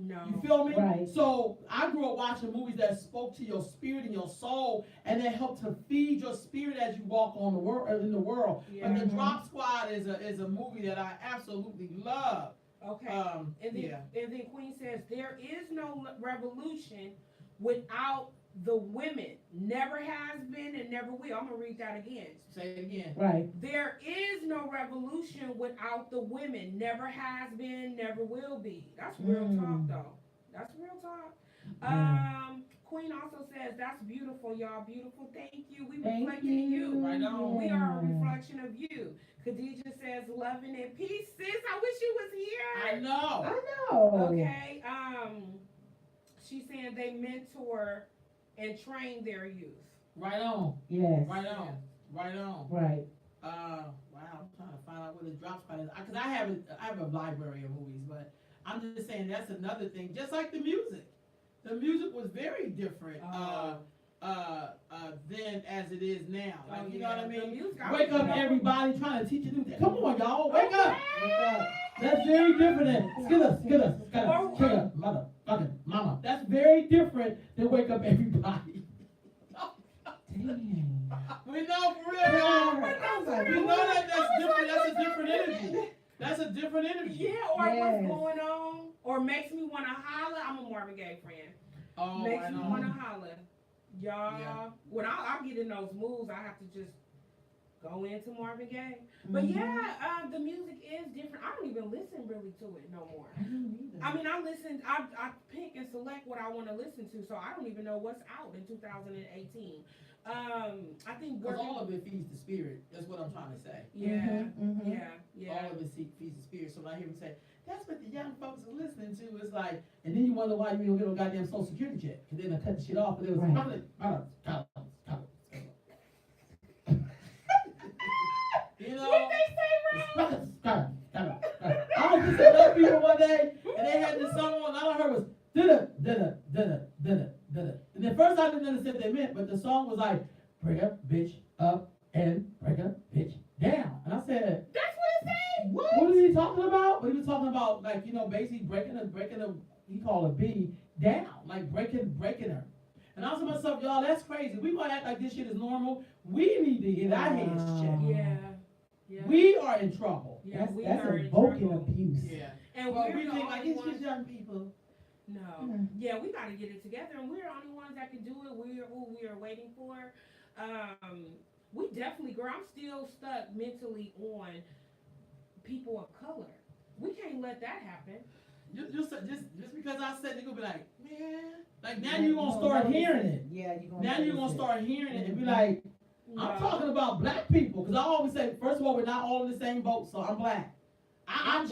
No. You feel me? Right. So I grew up watching movies that spoke to your spirit and your soul, and that helped to feed your spirit as you walk on the world in the world. Yeah. But the Drop Squad is a movie that I absolutely love. Okay. And And then Queen says, there is no revolution without the women. Never has been and never will. I'm going to read that again. Say it again. Right. There is no revolution without the women. Never has been, never will be. That's real talk, though. That's real talk. Queen also says, that's beautiful, y'all. Beautiful. Thank you. We Thank reflecting you. Right on. We are a reflection of you. Khadijah says, loving and peace, sis. I wish you was I here. know. I know. Okay. She's saying they mentor and train their youth. Right on. Yes. Right on. Right on. Right. Wow, I'm trying to find out where the Drop Squad is. Because I have a library of movies, but I'm just saying that's another thing. Just like the music. The music was very different then as it is now. Like, you know what I mean? Wake up, everybody, trying to teach you new things. Come on, y'all, wake up! Wake up. That's very different than motherfucking mama. That's very different than wake up, everybody. Dang. We know for real, y'all. Yeah. We know that's different. That's a different energy. That's a different energy. Yeah, or Yes. what's going on, or makes me want to holler. I'm a Marvin Gaye friend. Oh, Makes I me know. want to holler. Y'all, Yeah. when I get in those moods, I have to just go into Marvin Gaye. But Mhm. yeah, the music is different. I don't even listen really to it no more. I don't either. I mean, I pick and select what I want to listen to, so I don't even know what's out in 2018. I think Because working, all of it feeds the spirit. That's what I'm trying to say. yeah, Mhm. yeah. All of it feeds the spirit. So when I hear him say, that's what the young folks are listening to, it's like, and then you wonder why you don't get no goddamn Social Security check. Because then they cut the shit off, and it was Right. You know? What they say, I was just at those people one day, and they had this song on, and all I heard was da-da. And at first I didn't understand what they meant, but the song was like, break a bitch up and break a bitch down. And I said, That's what it say. what is he talking about? But he was talking about, like, you know, basically breaking a, he called a B down, like breaking her. And I was to myself, y'all, that's crazy. We gonna act like this shit is normal. We need to get our heads checked. Yeah, yeah. We are in trouble. Yeah, That's we that's are in invoking trouble. abuse. Yeah. And Well, we're we the think like only it's ones. just young people. No. Yeah. Yeah, we got to get it together, and we're the only ones that can do it. We're who we are waiting for. We definitely, girl, I'm still stuck mentally on people of color. We can't let that happen. Just because I said, they gonna be like, man, like now Yeah, you gonna start notice hearing it. Yeah, you're gonna Now you're gonna notice it. start hearing it and be like, I'm No. talking about black people, because I always say, first of all, we're not all in the same boat, so I'm black. I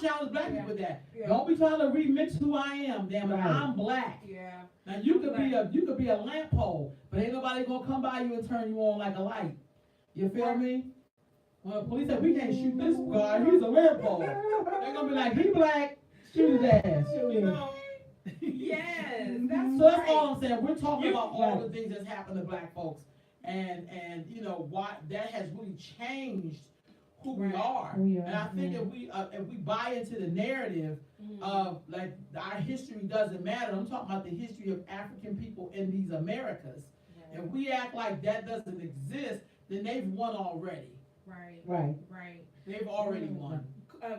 challenge black people with that. Yeah. Don't be trying to remix who I am, damn it. Right. I'm black. Yeah. Now you could be a lamp pole, but ain't nobody gonna come by you and turn you on like a light. You feel me? When the police say we can't shoot this guy, he's a lamp pole. They're gonna be like, he black, shoot his ass. You know? Yes, that's So that's right. all I'm saying. We're talking about all Right. the things that's happened to black folks, and you know why that has really changed who we Right. are. Who we are, And I think yeah. if we buy into the narrative Mhm. of like our history doesn't matter. I'm talking about the history of African people in these Americas. Right. If we act like that doesn't exist, then they've won already. Right. Right. Right. They've already won.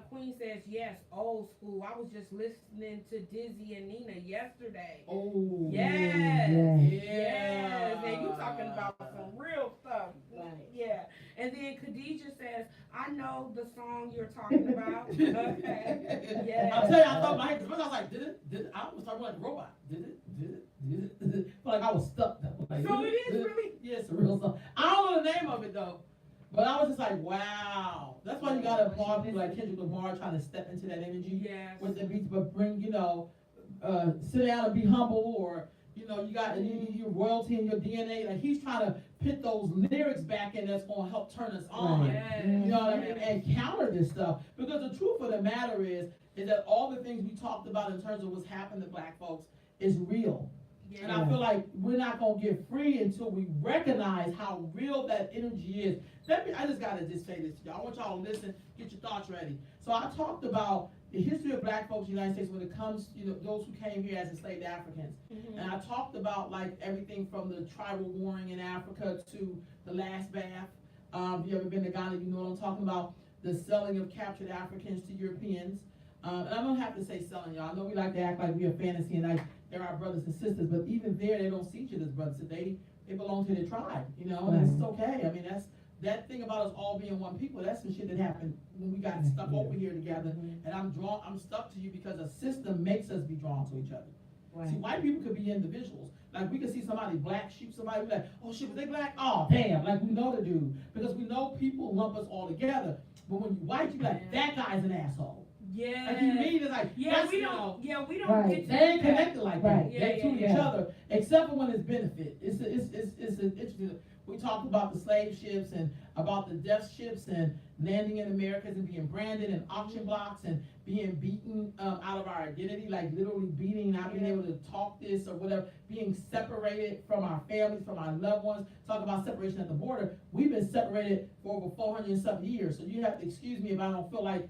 Queen says yes, old school. I was just listening to Dizzy and Nina yesterday. Oh. Yes. Yeah. Yes. And you talking about some real stuff. Right. Yeah. And then Khadijah says, I know the song you're talking about. Okay. Yes. I'll tell you, I thought in my head, because I was like, did it? I was talking like a robot. Did it? Felt like I was stuck though. Like, So did it is Did really. Yeah, it's a real song. I don't know the name of it though. But I was just like, wow. That's why you gotta applaud people like Kendrick Lamar trying to step into that energy Yes. with the beats, but bring, sit down and be humble, or, you got your royalty and your DNA. Like, he's trying to put those lyrics back in that's gonna help turn us on. Yes. You know what I mean? And counter this stuff. Because the truth of the matter is that all the things we talked about in terms of what's happened to black folks is real. Yes. And I feel like we're not gonna get free until we recognize how real that energy is. I just gotta just say this to y'all. I want y'all to listen, get your thoughts ready. So I talked about the history of black folks in the United States when it comes, those who came here as enslaved Africans. Mhm. And I talked about like everything from the tribal warring in Africa to the last bath. If you ever been to Ghana, you know what I'm talking about. The selling of captured Africans to Europeans. And I don't have to say selling, y'all. I know we like to act like we're fantasy and like they're our brothers and sisters, but even there, they don't see each other as brothers. They belong to their tribe, and it's okay. I mean, that thing about us all being one people, that's some shit that happened when we got stuck over here together. And I'm stuck to you because a system makes us be drawn to each other. Right. See, white people could be individuals. Like, we could see somebody black shoot somebody, we like, oh shit, was they black? Oh, damn, like, we know the dude. Because we know people lump us all together. But when you white, you like, that guy's an asshole. Yeah. Like, you mean, it's like, Yeah, that's, we don't. Yeah, we don't Right. get to they ain't do that. connected like that. Right. They to each other, except for when it's benefit. It's interesting. We talked about the slave ships and about the death ships and landing in Americas and being branded in auction blocks and being beaten out of our identity, like literally beating, not being able to talk this or whatever, being separated from our families, from our loved ones. Talk about separation at the border. We've been separated for over 400 and something years. So you have to excuse me if I don't feel like,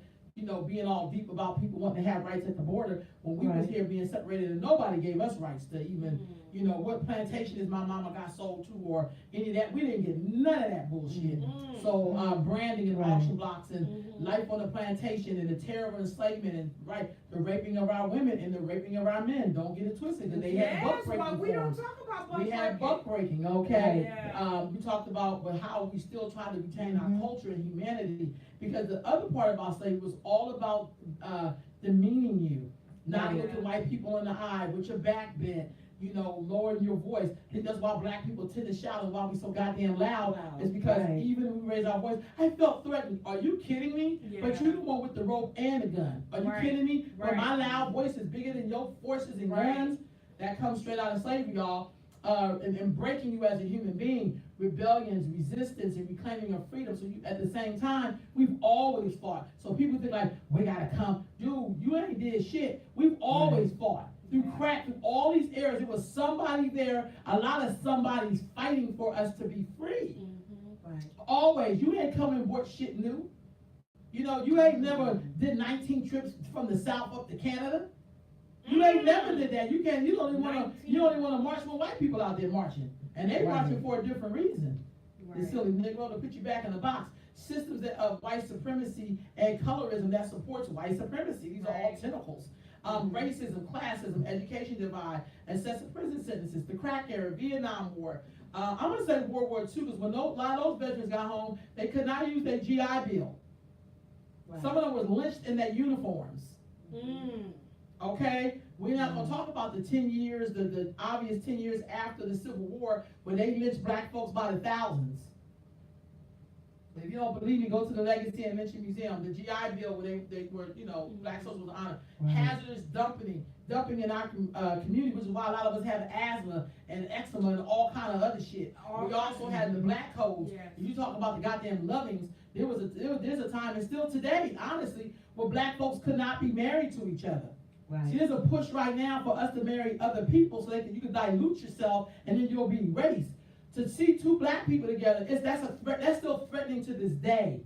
being all deep about people wanting to have rights at the border when we was here being separated and nobody gave us rights to even, what plantation is my mama got sold to or any of that. We didn't get none of that bullshit. So branding and auction blocks and life on the plantation and the terror of enslavement and the raping of our women and the raping of our men. Don't get it twisted because they had buck breaking. But we don't talk about buck We had buck breaking, okay? We talked about how we still try to retain our culture and humanity, because the other part about slavery was all about demeaning you, not looking white people in the eye with your back bent, lowering your voice. I think that's why black people tend to shout and why we so goddamn loud. It's because even when we raise our voice, I felt threatened. Are you kidding me? But you the one with the rope and the gun. Are you kidding me? But my loud voice is bigger than your forces and guns. That comes straight out of slavery, y'all. And breaking you as a human being, rebellions, resistance, and reclaiming your freedom. So at the same time, we've always fought. So people think like, we gotta come. Dude, you ain't did shit. We've always fought. Through crack, through all these eras, there was somebody there, a lot of somebody's fighting for us to be free. Always. You ain't come and bought shit new. You ain't never did 19 trips from the South up to Canada. You ain't never did that. You don't even wanna march with white people out there marching. And they marching for a different reason. The silly Negro to put you back in the box. Systems of white supremacy and colorism that supports white supremacy. These are all tentacles. Racism, classism, education divide, excessive prison sentences, the crack era, Vietnam War. I'm gonna say World War II, because when a lot of those veterans got home, they could not use their GI Bill. Some of them was lynched in their uniforms. Okay? We're not gonna talk about the 10 years, the obvious 10 years after the Civil War, where they lynched black folks by the thousands. If you don't believe me, go to the Legacy and Lynching Museum. The GI Bill, where they were, black folks was honored. Hazardous dumping in our community, which is why a lot of us have asthma and eczema and all kind of other shit. We also had the black codes. If you talk about the goddamn Lovings, there's a time, and still today, honestly, where black folks could not be married to each other. See, there's a push right now for us to marry other people so that you can dilute yourself and then you'll be erased. To see two black people together, that's still threatening to this day.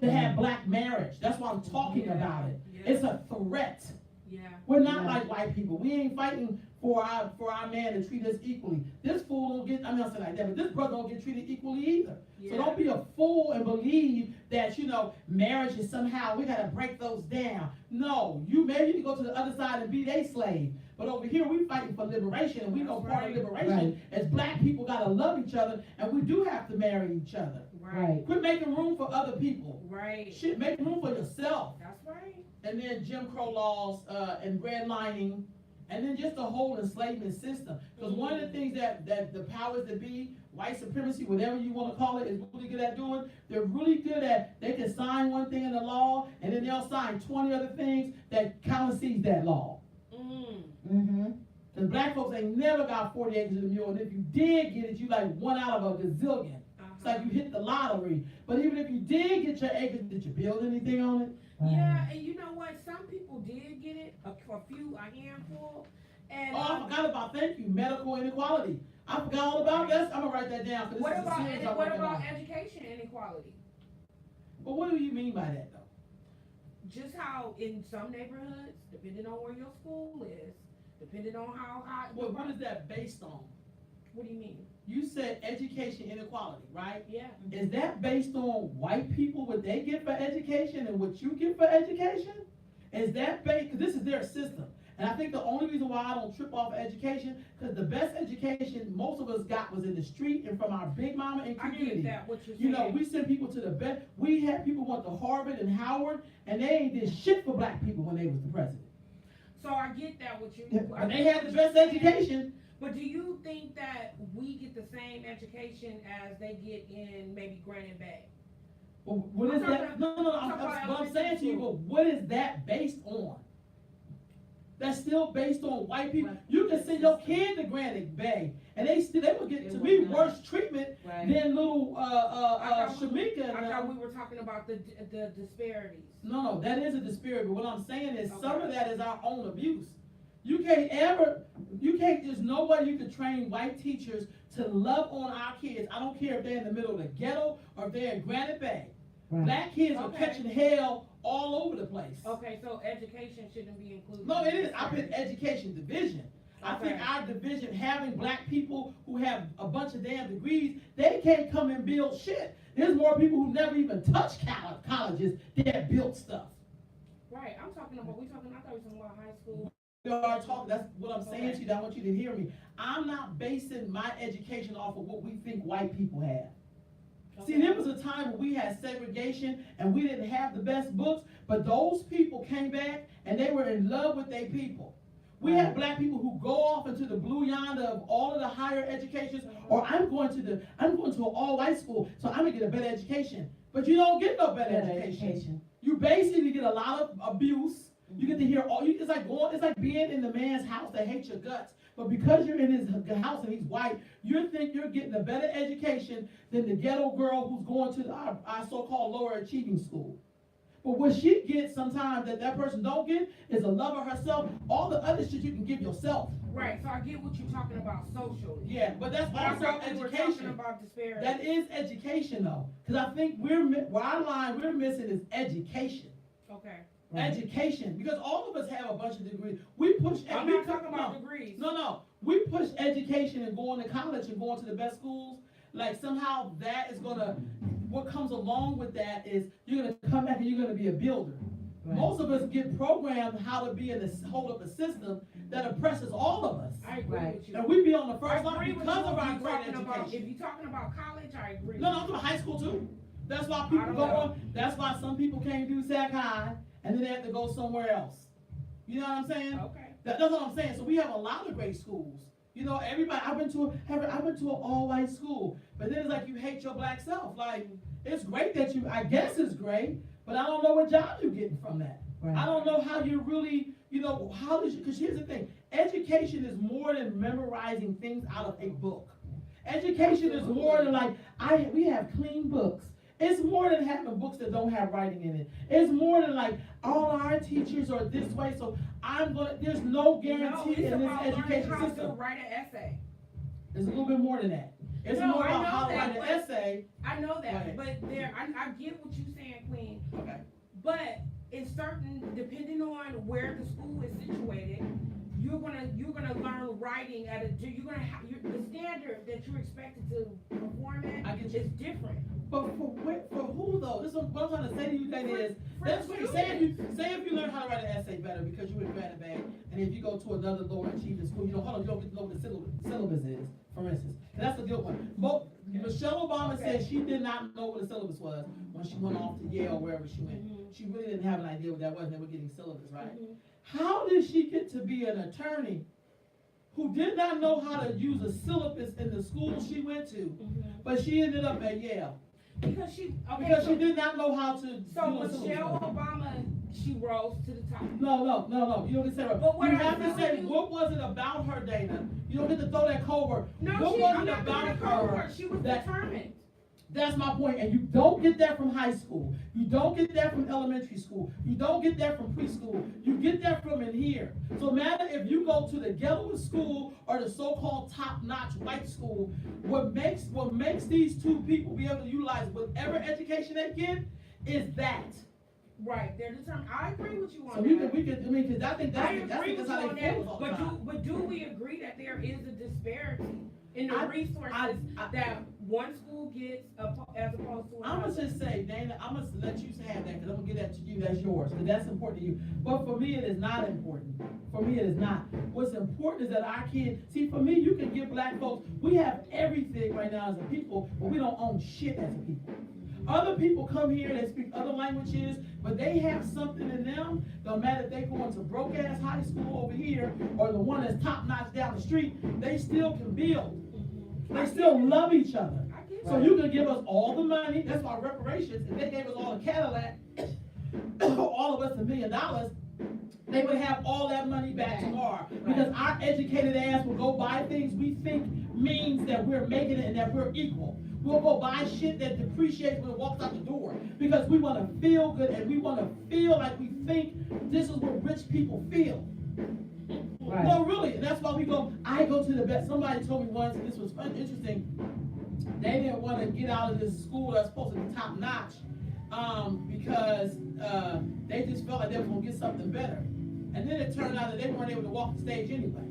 To have black marriage, that's why I'm talking about it. It's a threat. We're not like white people. We ain't fighting for our man to treat us equally. This fool don't get, I'm not saying like that, but this brother don't get treated equally either. So don't be a fool and believe that, marriage is somehow, we gotta break those down. No, you maybe need to go to the other side and be their slave. But over here, we fighting for liberation, and we know part of liberation as black people gotta love each other, and we do have to marry each other. Quit making room for other people. Shit, make room for yourself. That's right. And then Jim Crow laws and redlining, and then just the whole enslavement system. Because one of the things that the powers that be, white supremacy, whatever you want to call it, is really good at doing, they're really good at, they can sign one thing in the law, and then they'll sign 20 other things that countersees that law. Because black folks ain't never got 40 acres of the mule, and if you did get it, you like one out of a gazillion. It's like you hit the lottery. But even if you did get your acres, did you build anything on it? Yeah, and you know what? Some people did get it, a handful. And I forgot about, thank you, medical inequality. I forgot all about that. I'm gonna write that down. What about education inequality? But what do you mean by that, though? just how in some neighborhoods, depending on where your school is, depending on how high. Well, what is that based on? What do you mean? You said education inequality, right? Yeah. Is that based on white people, what they get for education and what you get for education? Is that based, cause this is their system. And I think the only reason why I don't trip off education, cause the best education most of us got was in the street and from our big mama and I community. get that, what you're You know, saying. we send people to the best, we had people went to Harvard and Howard, and they ain't did shit for black people when they was the president. So I get that, what you. I And they get had what the you're best saying. education. But do you think that we get the same education as they get in maybe Granite Bay? Well, what is I'm that? talking No, I'm talking about what I'm saying to you, but what is that based on? That's still based on white people. Right. You can send your kid to Granite Bay, and they will get, It to will me, not. worse treatment Right. than little, Shamika. I and, thought we were talking about the disparities. No, that is a disparity, but what I'm saying is, some Okay. of that is our own abuse. There's no way you could train white teachers to love on our kids. I don't care if they're in the middle of the ghetto or if they're in Granite Bay. Right. Black kids are Okay. catching hell all over the place. Okay, so education shouldn't be included. No, in it is. this I put area. education division. I think Okay. our division, having black people who have a bunch of damn degrees, they can't come and build shit. There's more people who never even touched colleges that built stuff. Right, I thought we were talking about high school. We are talking, that's what I'm saying to you, I want you to hear me. I'm not basing my education off of what we think white people have. See, Okay. there was a time when we had segregation and we didn't have the best books, but those people came back and they were in love with their people. We have black people who go off into the blue yonder of all of the higher educations, or I'm going to an all-white school, so I'm gonna get a better education. But you don't get no better education. You basically get a lot of abuse. You get to hear it's like being in the man's house that hates your guts. But because you're in his house and he's white, you think you're getting a better education than the ghetto girl who's going to our so-called lower achieving school. But what she gets sometimes that person don't get is a love of herself. All the other shit you can give yourself. Right, so I get what you're talking about socially. Yeah, but that's But I also thought we were talking education. about disparities. That is education though. Because I think our line we're missing is education. Okay. Education, because all of us have a bunch of degrees. We push. I'm we not co- talking about no, degrees. No. We push education and going to college and going to the best schools. Like somehow that is gonna. What comes along with that is you're gonna come back and you're gonna be a builder. Right. Most of us get programmed how to be in this hold up a system that oppresses all of us, I agree Right. with you. and we be on the I first line agree with because you of if our you're great talking about, if education. you're talking about college, I agree. No, I'm talking about high school too. That's why I people don't go know. on. That's why some people can't do Sac High, and then they have to go somewhere else. You know what I'm saying? Okay. That's what I'm saying. So we have a lot of great schools. You know, everybody. I went to an all-white school, but then it's like you hate your black self. Like it's great that you. I guess it's great, but I don't know what job you're getting from that. Right. I don't know how you're really. You know, how did you? Because here's the thing: education is more than memorizing things out of a book. Education is more than like we have clean books. It's more than having books that don't have writing in it. It's more than like all our teachers are this way, so there's no guarantee it's in this about learning education how to system. write an essay. It's a little bit more than that. It's No, more I about know how to that, write an but- essay. I know that, Right. but I get what you're saying, Queen. Okay. But it's certain, depending on where the school is situated, you're gonna learn writing the standard that you're expected to perform I at get you. is different. But for who though? This is what I'm trying to say to you, that is, For that's the what, say if you learn how to write an essay better because you in Granite Bay, and if you go to another lower achieving school, you don't get to know what the syllabus is, for instance. And that's the good one. Michelle Obama said she did not know what the syllabus was when she went off to Yale or wherever she went. Mhm. She really didn't have an idea what that was, and they were getting syllabus, right? Mhm. How did she get to be an attorney who did not know how to use a syllabus in the school she went to, Mhm. but she ended up at Yale? Because she Did not know how to so do a syllabus. Michelle Obama, she rose to the top. No. You don't get to say that. But what You I'm have to telling say, you- what was it about her, Dana? You don't get to throw that covert. No, What I'm was not it doing about a her cover. She was that- determined. That's my point, and you don't get that from high school. You don't get that from elementary school. You don't get that from preschool. You get that from in here. So matter if you go to the ghetto school or the so-called top-notch white school, what makes these two people be able to utilize whatever education they get is that. Right, they're determined, I agree with you on So that. we could, I mean, cause I think I that's agree with you how on they that, feel all the time. but do we agree that there is a disparity in the I- resources that one school gets as opposed to I'm another? gonna just say, Dana, I'm gonna let you have that, cause I'm gonna give that to you, that's yours, cause that's important to you. But for me, it is not important. For me, it is not. What's important is that our kids, see, for me, you can give black folks, we have everything right now as a people, but we don't own shit as a people. Other people come here, they speak other languages, but they have something in them, no matter if they going to broke-ass high school over here, or the one that's top-notch down the street, they still can build. They still love each other. I get So it. you can give us all the money, that's why reparations, if they gave us all a Cadillac, all of us $1 million, they would have all that money back tomorrow. Because our educated ass will go buy things we think means that we're making it and that we're equal. We'll go buy shit that depreciates when it walks out the door. Because we wanna feel good and we wanna feel like we think this is what rich people feel. Right. No, really, and that's why I go to the best. Somebody told me once, and this was interesting, they didn't want to get out of this school that's supposed to be top notch, because they just felt like they were going to get something better. And then it turned out that they weren't able to walk the stage anyway.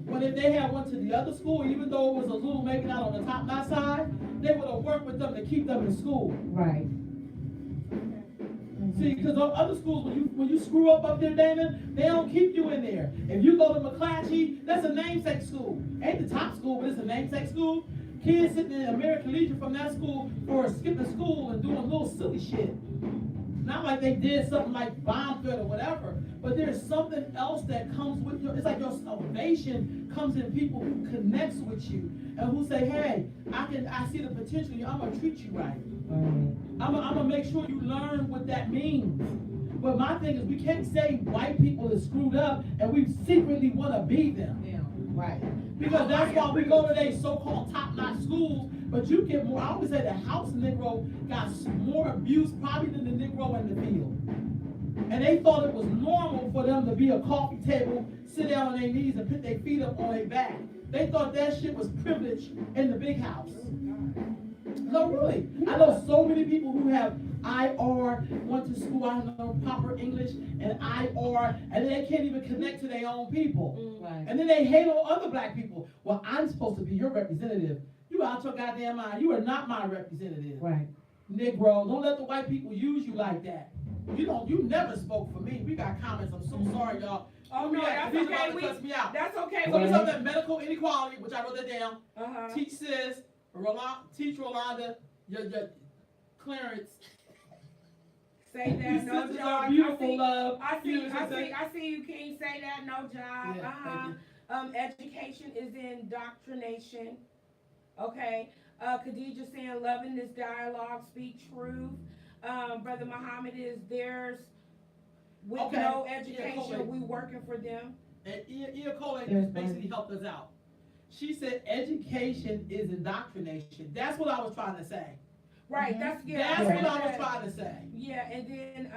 But if they had went to the other school, even though it was a little maybe not on the top notch side, they would have worked with them to keep them in school. Right. See, because those other schools, when you screw up there, Damon, they don't keep you in there. If you go to McClatchy, that's a namesake school. Ain't the top school, but it's a namesake school. Kids sitting in American Legion from that school for skipping school and doing little silly shit. Not like they did something like bomb threat or whatever, but there's something else that comes with it's like your salvation comes in people who connects with you and who say, hey, I see the potential in you, I'm gonna treat you right. I'm gonna make sure you learn what that means. But my thing is, we can't say white people is screwed up and we secretly wanna be them. Right. Because that's why we go to these so-called top-notch schools, but you get more, I always say the house Negro got more abuse probably than the Negro in the field. And they thought it was normal for them to be a coffee table, sit down on their knees and put their feet up on their back. They thought that shit was privilege in the big house. No, really. I know so many people who have IR, went to school, I know proper English, and IR, and they can't even connect to their own people. Right. And then they hate on other black people. Well, I'm supposed to be your representative. You out your goddamn mind. You are not my representative. Right. Negro, don't let the white people use you like that. You never spoke for me. We got comments. I'm so sorry, y'all. Oh, no, that's These okay. about to cuss me out. That's okay. So Right. something medical inequality, which I wrote that down. Uh-huh. Teach sis, teach Rolanda, your Clarence. Say You that, no sisters job. are beautiful, love. I You know see, what I'm saying? I see you, King. Say that, no job. Yeah, Uh-huh. thank you. Education is indoctrination. Okay. Khadija saying, loving this dialogue, speak truth. Brother Muhammad is theirs. With Okay. no Yeah, education, Kobe. we working for them. And Ia Cole There's basically one. helped us out. She said education is indoctrination. That's what I was trying to say. Right, Mhm. that's, yeah. That's Right. what I was trying to say. Yeah, and then,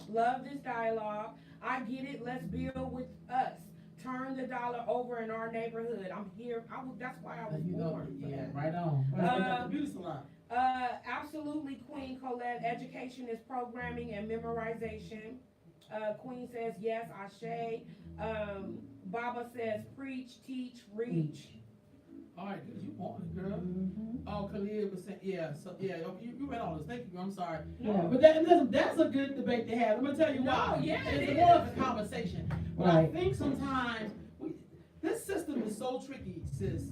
love this dialogue. I get it, let's build with us. Turn the dollar over in our neighborhood. I'm here, that's why I was born for that. right on. Uh, The beauty salon. Absolutely, Queen Colette. Education is programming and memorization. Queen says yes, Ashe. Baba says preach, teach, reach. All right, good. You want it, girl. Mm-hmm. Oh, Khalid was saying, yeah, so, yeah, you read all this. Thank you, girl. I'm sorry. Yeah. But listen, that's a good debate to have. I'm gonna tell you No, why. yeah, it It's more of is. a conversation. But I Right. think sometimes this system is so tricky, sis,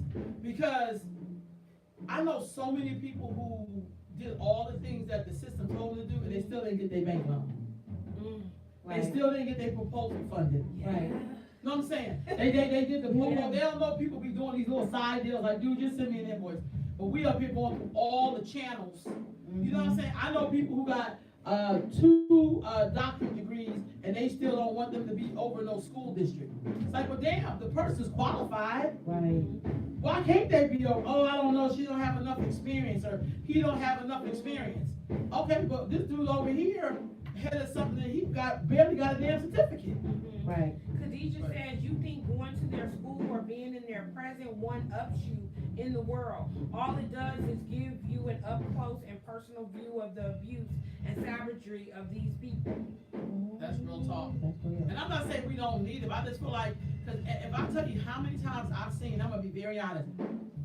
because I know so many people who did all the things that the system told them to do, and they still didn't get their bank loan. Right. They still didn't get their proposal funded. Right. You know what I'm saying? They did the promo. They don't know people be doing these little side deals like, dude, just send me an invoice. But we up here going through all the channels. You know what I'm saying? I know people who got 2 doctorate degrees and they still don't want them to be over no school district. It's like, well, damn, the person's qualified. Right. Why can't they be over? Oh, I don't know, she don't have enough experience or he don't have enough experience. Okay, but this dude over here had something that he barely got a damn certificate. Right. Khadija says, you think going to their school or being in their present one-ups you in the world. All it does is give you an up close and personal view of the abuse and savagery of these people. That's real talk. That's real. And I'm not saying we don't need it, but I just feel like, because if I tell you how many times I've seen, I'm gonna be very honest,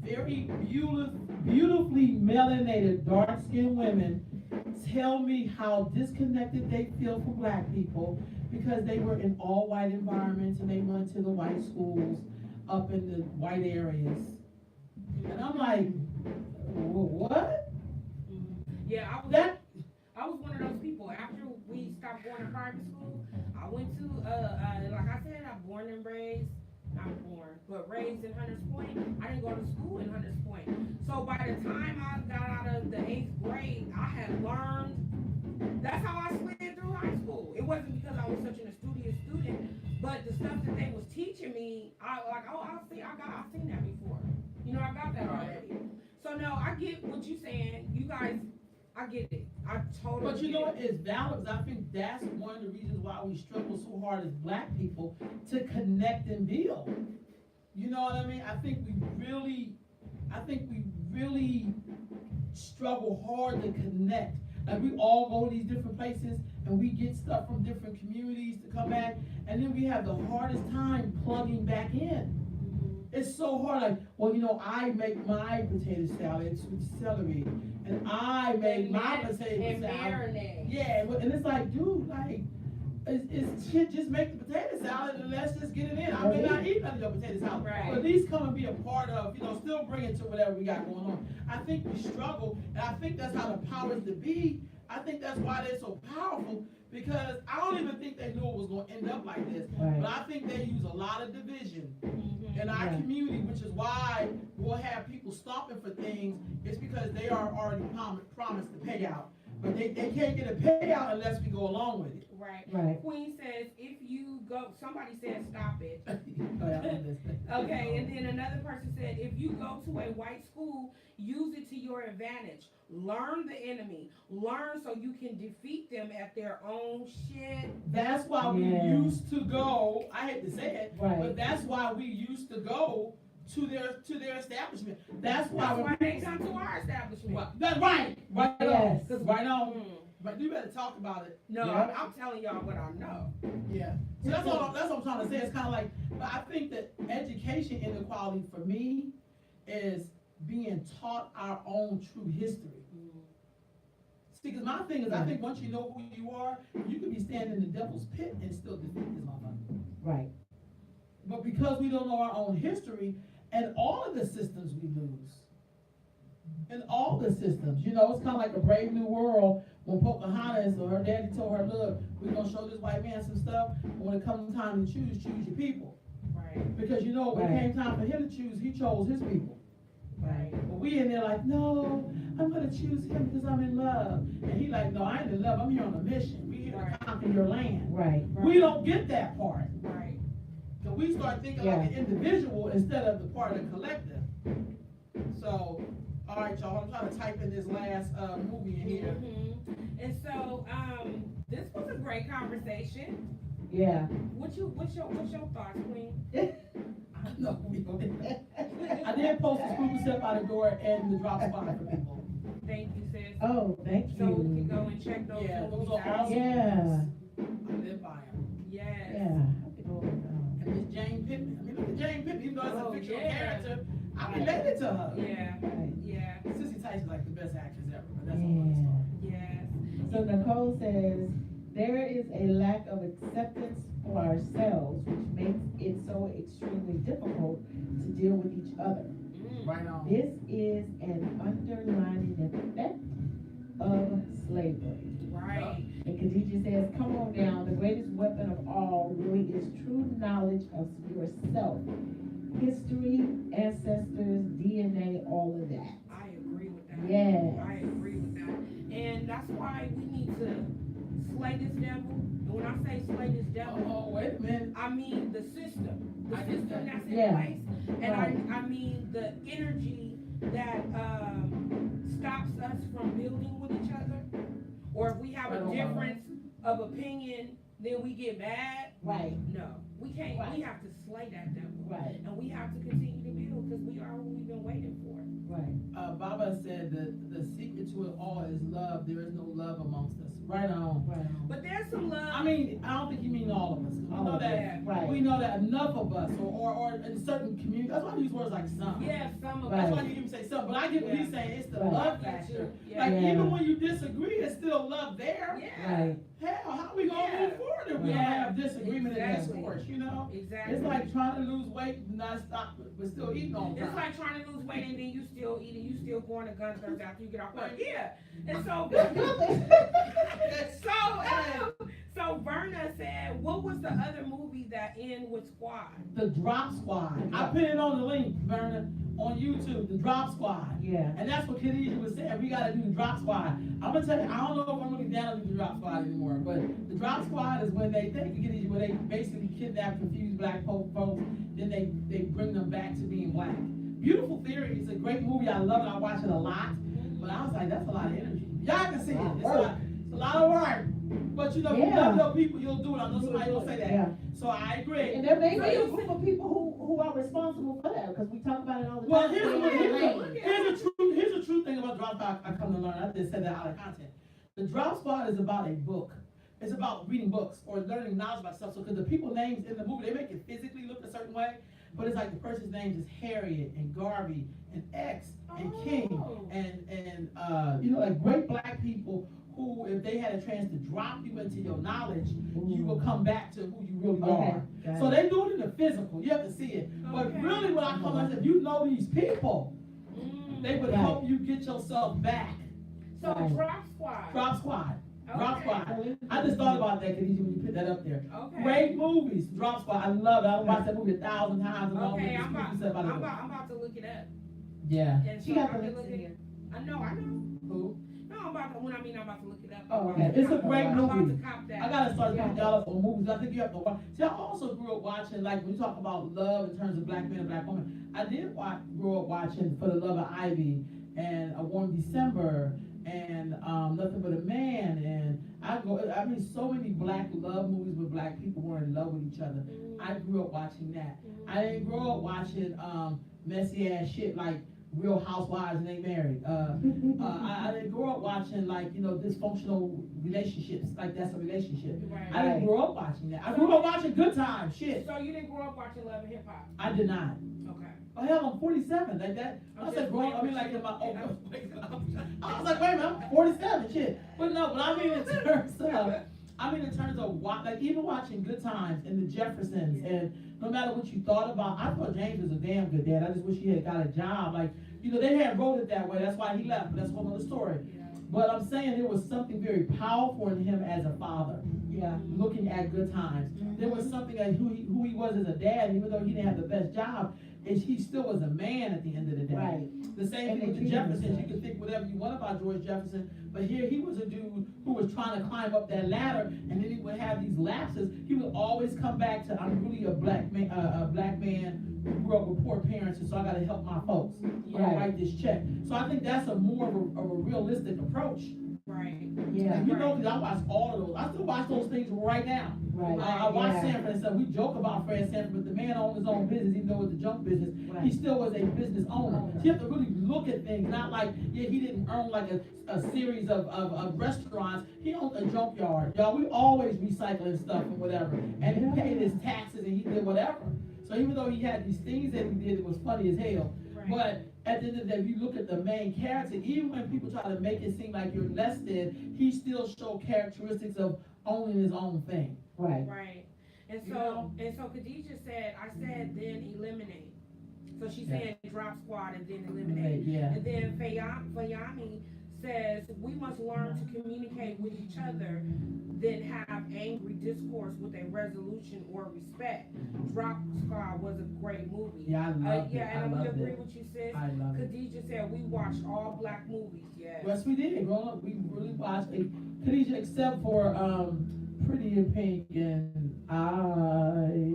very beautifully melanated, dark-skinned women tell me how disconnected they feel from black people because they were in all white environments and they went to the white schools up in the white areas. And I'm like, what? Yeah, That, I was one of those people. After we stopped going to private school, I went to, like I said, I'm born and raised, not born, but raised in Hunters Point. I didn't go to school in Hunters Point. So by the time I got out of the 8th grade, I had learned, that's how I slid through high school. It wasn't because I was such an studious student, but the stuff that they was teaching me, I've seen that before. You know, I got that already. So no, I get what you're saying. You guys, I get it. I totally but you get know it. what is valid, because I think that's one of the reasons why we struggle so hard as black people to connect and build. You know what I mean? I think we really struggle hard to connect. Like we all go to these different places and we get stuff from different communities to come back, and then we have the hardest time plugging back in. It's so hard, like, well, you know, I make my potato salad with celery, and I make my potato and salad. marinade. Yeah, and it's like, dude, like, it's shit, just make the potato salad and let's just get it in. I may not eat none of your potato salad, Right. but at least come and be a part of, you know, still bring it to whatever we got going on. I think we struggle, and I think that's how the powers that be, I think that's why they're so powerful, because I don't even think they knew it was gonna end up like this. Right. But I think they use a lot of division Mhm. in our Yeah. community, which is why we'll have people stopping for things. It's because they are already promised the payout, but they can't get a payout unless we go along with it. Right. Right. Queen says, if you go, somebody said stop it. Oh, yeah, I'm listening. Okay, and then another person said, if you go to a white school, use it to your advantage. Learn the enemy. Learn so you can defeat them at their own shit. That's why we Yeah. used to go, I hate to say it, Right. but that's why we used to go to their establishment. That's why. That's why they come to our establishment. That's right, right Yes. on, right on. Mm. But you better talk about it. No, Yeah. I'm telling y'all what I know. Yeah, so that's what I'm trying to say. It's kind of like, but I think that education inequality for me is being taught our own true history. See, because my thing is, I think once you know who you are, you could be standing in the devil's pit and still defeat this motherfucker. Right. But because we don't know our own history and all of the systems we lose, in all the systems, you know, it's kind of like a Brave New World when Pocahontas or her daddy told her, look, we're gonna show this white man some stuff, but when it comes time to choose your people. Right. Because you know, when Right. it came time for him to choose, he chose his people. Right. But we in there like, no, I'm gonna choose him because I'm in love. And he like, no, I ain't in love, I'm here on a mission. We here Right. to conquer your land. Right. We don't get that part. Right. So we start thinking Yeah. like an individual instead of the part of the collective. So, all right, y'all, I'm trying to type in this last movie in here. Mhm. And so, this was a great conversation. Yeah. What's your thoughts, Queen? I know we don't. I did post the screw step out the door and the drop spot for people. Thank you, sis. Oh, thank So we can you. go and check those Yeah, those movies are out. awesome. Yeah. I live by him. Yes. Yeah. I have to go And Miss Jane Pittman. I mean, look at Jane Pittman, even though it's Oh, a fictional yeah. character, I related to her. Yeah. Right. Yeah. Sissy Tyson's like the best actress ever, but that's a whole other story. Yes. So Nicole says, there is a lack of acceptance for ourselves, which makes it so extremely difficult to deal with each other. Mm. Right on. This is an underlying effect of slavery. Right. And Khadija says, come on down, the greatest weapon of all really is true knowledge of yourself. History, ancestors, DNA, all of that. I agree with that. Yes. I agree with that. And that's why we need to slay this devil. And when I say slay this devil, Oh, wait a minute. I mean the system. The I get system that. that's in Yeah. place. And Right. I mean the energy that stops us from building with each other. Or if we have Right a on. difference of opinion, then we get mad. Right. No, we can't. Right. We have to slay that devil. Right. And we have to continue to build because we are who we've been waiting for. Baba said that the secret to it all is love. There is no love amongst us. Right on. Right on. But there's some love. I mean, I don't think you mean all of us. We All know of that. us, right. We know that enough of us, or in certain communities. That's why I use words like some. Yeah, some of Right. That's us. why you even say some. But I get what he's saying. It's the Right. love Yeah, factor. too. Yeah. Like Yeah. even when you disagree, it's still love there. Yeah. Right. Hell, how are we gonna Yeah. move forward if we Yeah. don't have disagreement in Exactly. discourse? You know. Exactly. It's like trying to lose weight and not stop, but still eating all the It's time. like trying to lose weight and then you still eating, you still going to Gunther's after you get off work. Yeah. And so, so Verna said, what was the other movie that ended with Squad? The Drop Squad. I put it on the link, Verna, on YouTube. The Drop Squad. Yeah. And that's what Khadijah was saying. We gotta do the Drop Squad. I'm gonna tell you, I don't know if I'm really down to do the Drop Squad anymore, but the Drop Squad is when they where they basically kidnap confused black folks, then they bring them back to being black. Beautiful Theory. It's a great movie. I love it. I watch it a lot. But I was like, that's a lot of energy. Y'all can see it. It's a lot of work. But you know, if you Yeah. love your people, you'll do it. I know somebody will say that. Yeah. So I agree. And there may be a group of people who are responsible for that, because we talk about it all the Well, time. here's a true thing about Drop Squad I come to learn. I just said that out of content. The Drop Squad is about a book. It's about reading books or learning knowledge about stuff. So, because the people names in the movie, they make it physically look a certain way, but it's like the person's names is Harriet and Garvey and X and King and you know, like great black people who, if they had a chance to drop you into your knowledge, you will come back to who you really are. Got So it. they do it in the physical. You have to see it. But Okay. really, what I come and if you know these people, they would Right. help you get yourself back. So Right. Drop Squad. Drop Squad. Drop Okay. Squad. I just thought about that, Khadijah, when you put that up there. Okay. Great movies. Drop Squad. I love it. I watched that movie 1,000 times. And all Okay, the I'm people said about, about I'm it. about to look it up. Yeah. And She so got I the can links look in it. here. I know. Who? No, I'm about to, when I mean I'm about to look it up. Oh, I'm okay. about to It's a cop great that. I'm about movie. to cop that. I gotta start Yeah. putting y'all up on movies. I think you have to watch. See, I also grew up watching, like, when you talk about love in terms of black men and black women, I did grow up watching For the Love of Ivy and A Warm December and Nothing But a Man, and I mean, so many black love movies where black people were in love with each other. I grew up watching that. I didn't grow up watching messy ass shit like Real Housewives and They Married. I didn't grow up watching, like, you know, dysfunctional relationships, like that's a relationship. Right. I didn't grow up watching that. I grew up watching Good Times, shit. So you didn't grow up watching Love and Hip Hop? I did not. Okay. Oh hell, I'm 47, like that. I I'm said just grow up, I mean waiting like in my, for you oh, I was like, wait a minute, I'm 47, shit. But no, but I mean in terms of what, like even watching Good Times and the Jeffersons, and no matter what you thought about, I thought James was a damn good dad. I just wish he had got a job. Like, you know, they had wrote it that way. That's why he left. But that's a whole other story. Yeah. But I'm saying there was something very powerful in him as a father. Yeah. Looking at Good Times, there was something like who he was as a dad, even though he didn't have the best job, is he still was a man at the end of the day. Right. The same And thing with they the treated him Jeffersons. as You can think whatever you want about George Jefferson, but here he was a dude who was trying to climb up that ladder, and then he would have these lapses. He would always come back to, I'm really a black man who grew up with poor parents, and so I got to help my folks. I'm gonna Right. write this check. So I think that's a more of a realistic approach. Right. Yeah. And you know, because I watch all of those. I still watch those things right now. Right. I watch Yeah. Sanford and stuff. We joke about Fred Sanford, but the man owned his own business, even though it was a junk business. Right. He still was a business owner. So you have to really look at things, not like, yeah, he didn't own like a series of restaurants. He owned a junkyard. Y'all, we always recycling stuff and whatever. And he paid his taxes and he did whatever. So even though he had these things that he did, it was funny as hell. Right. But at the end of the day, if you look at the main character, even when people try to make it seem like you're less than, he still showed characteristics of owning his own thing. Right. Right. And You so, know? Khadijah said, I said then eliminate. So she's Yeah. saying drop squad and then eliminate. Yeah. And then Fayami says we must learn to communicate with each other, then have angry discourse with a resolution or respect. Drop Squad was a great movie. Yeah, I loved it. Yeah, I and we loved agree it. with you, sis. I love it. Khadijah said we watched all black movies. Yes. Yes, we did. Growing up, we really watched a Khadijah, except for Pretty in Pink and I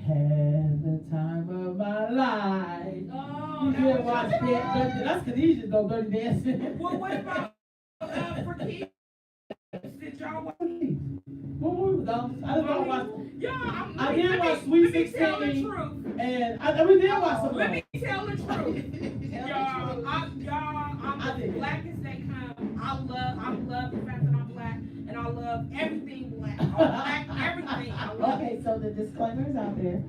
had the time of my life. Oh, You that did was watch your that? song? That's Khadijah though, Dirty Dancing. Well, what about for kids? Did y'all watch? What movie was that? I didn't watch. Yeah, I did watch Sweet Let me tell the 16. truth. And we did watch some. Let me tell the truth. Tell the Y'all, truth. y'all, out there.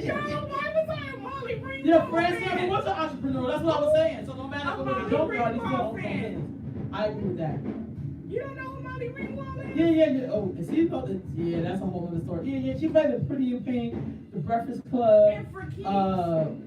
Yo, why was I a Molly Ringwald? Your friend never was an entrepreneur. That's what I was saying. So no matter I'm what Molly the joke are, these Ringwald people own fan. business. I agree with that. You don't know who Molly Ringwald is? Yeah. Oh, and she thought that. Yeah, that's a whole other story. Yeah. She played the Pretty in Pink, the Breakfast Club. And for Keith. Oh.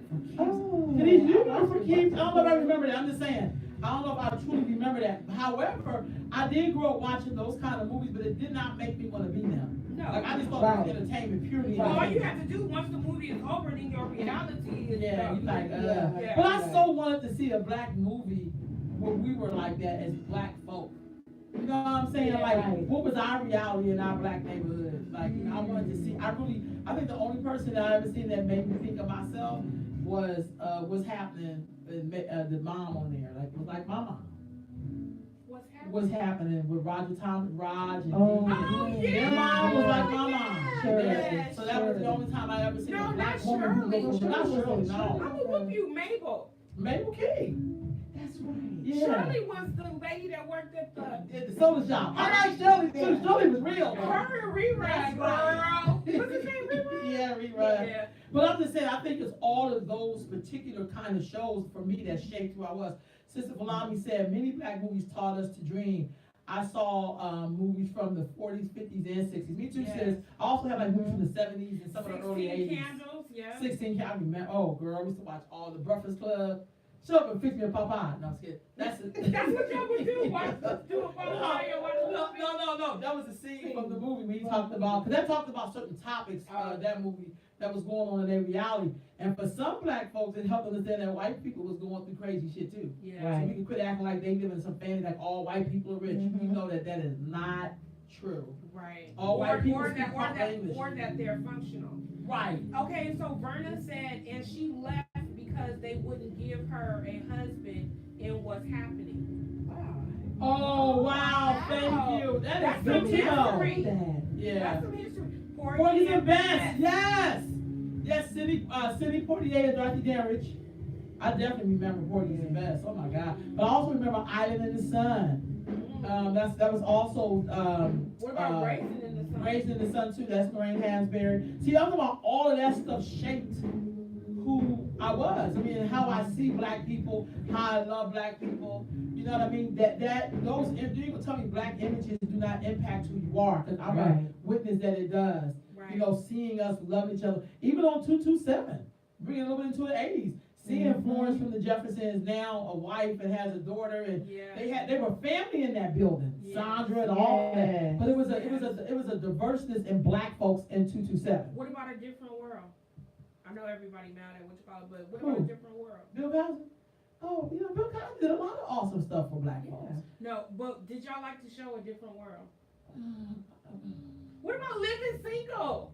Denise, you remember for Keith? I don't know if I remember that. I'm just saying. I don't know if I truly remember that. However, I did grow up watching those kind of movies, but it did not make me want to be them. No. Like I just thought Right. it was entertainment, purely Well, all you entertainment. have to do once the movie is over, then your reality is. Yeah, you like, Yeah. But I so wanted to see a black movie where we were like that as black folk. You know what I'm saying? Yeah, Like, right. what was our reality in our black neighborhood? Like, I wanted to see. I think the only person that I ever seen that made me think of myself was what's happening. The mom on there, like, it was like my mom. What's happening with Raj and Oh. Dee. Oh, Their yeah. mom was like my mom. Sure. Yeah. So that was the only time I ever seen No, a black not woman who Shirley. looked not Shirley, I'm no. gonna whoop you, Mabel. Mabel King. That's right. Yeah. Shirley was the lady that worked at the. At the soda shop. I like Shirley too. Shirley was real. Though. Her and Rerun, girl. What's his name, Rerun? Yeah, rerun. Yeah. But I'm just saying, I think it's all of those particular kind of shows for me that shaped who I was. Sister Falami said, many black movies taught us to dream. I saw movies from the 40s, 50s, and 60s. Me too, Yes. sis. I also have like movies from the 70s and some of the early 16 80s. Candles, yeah. 16 I remember. Oh, girl, we used to watch all the Breakfast Club. Shut up and fix me a Popeye. No, I'm scared. That's it. That's what y'all would do. Watch, do a Popeye and watch a movie. No. That was a scene from the movie when he talked about, because that talked about certain topics, that movie, that was going on in their reality. And for some black folks, it helped understand that white people was going through crazy shit too. Yeah. So Right. we can quit acting like they live in some family like all white people are rich. Mhm. You know that is not true. Right. All white people or speak that, or proper that, English. or that they're functional. Right. Okay, so Verna said, and she left because they wouldn't give her a husband in what's happening. Oh, wow. Thank you. That That's is good some to know. history. That. Yeah. That's some history. Porgy and Bess, yes! Yes, Sidney Portier and Dorothy Dandridge. I definitely remember Porgy and Bess, oh my God. But I also remember Island in the Sun. That was also, What about Raisin in the Sun? Raised in the Sun too, that's Lorraine Hansberry. See, I'm talking about all of that stuff shaped who I was. I mean, how I see black people, how I love black people. You know what I mean? Those, if you can tell me black images do not impact who you are, because I'm a Right. witness that it does. Right. You know, seeing us love each other, even on 227, bringing a little bit into the 80s. Seeing Mhm. Florence from the Jeffersons now a wife and has a daughter, and Yeah. they were family in that building. Yes. Sandra and all that. Yes. But it was a diverseness in black folks in 227. What about A Different World? I know everybody mad at what you call it, but what about Who? A Different World? Bill Cosby. Oh, you know, Bill Cosby did a lot of awesome stuff for black folks. No, but did y'all like to show A Different World? What about Living Single?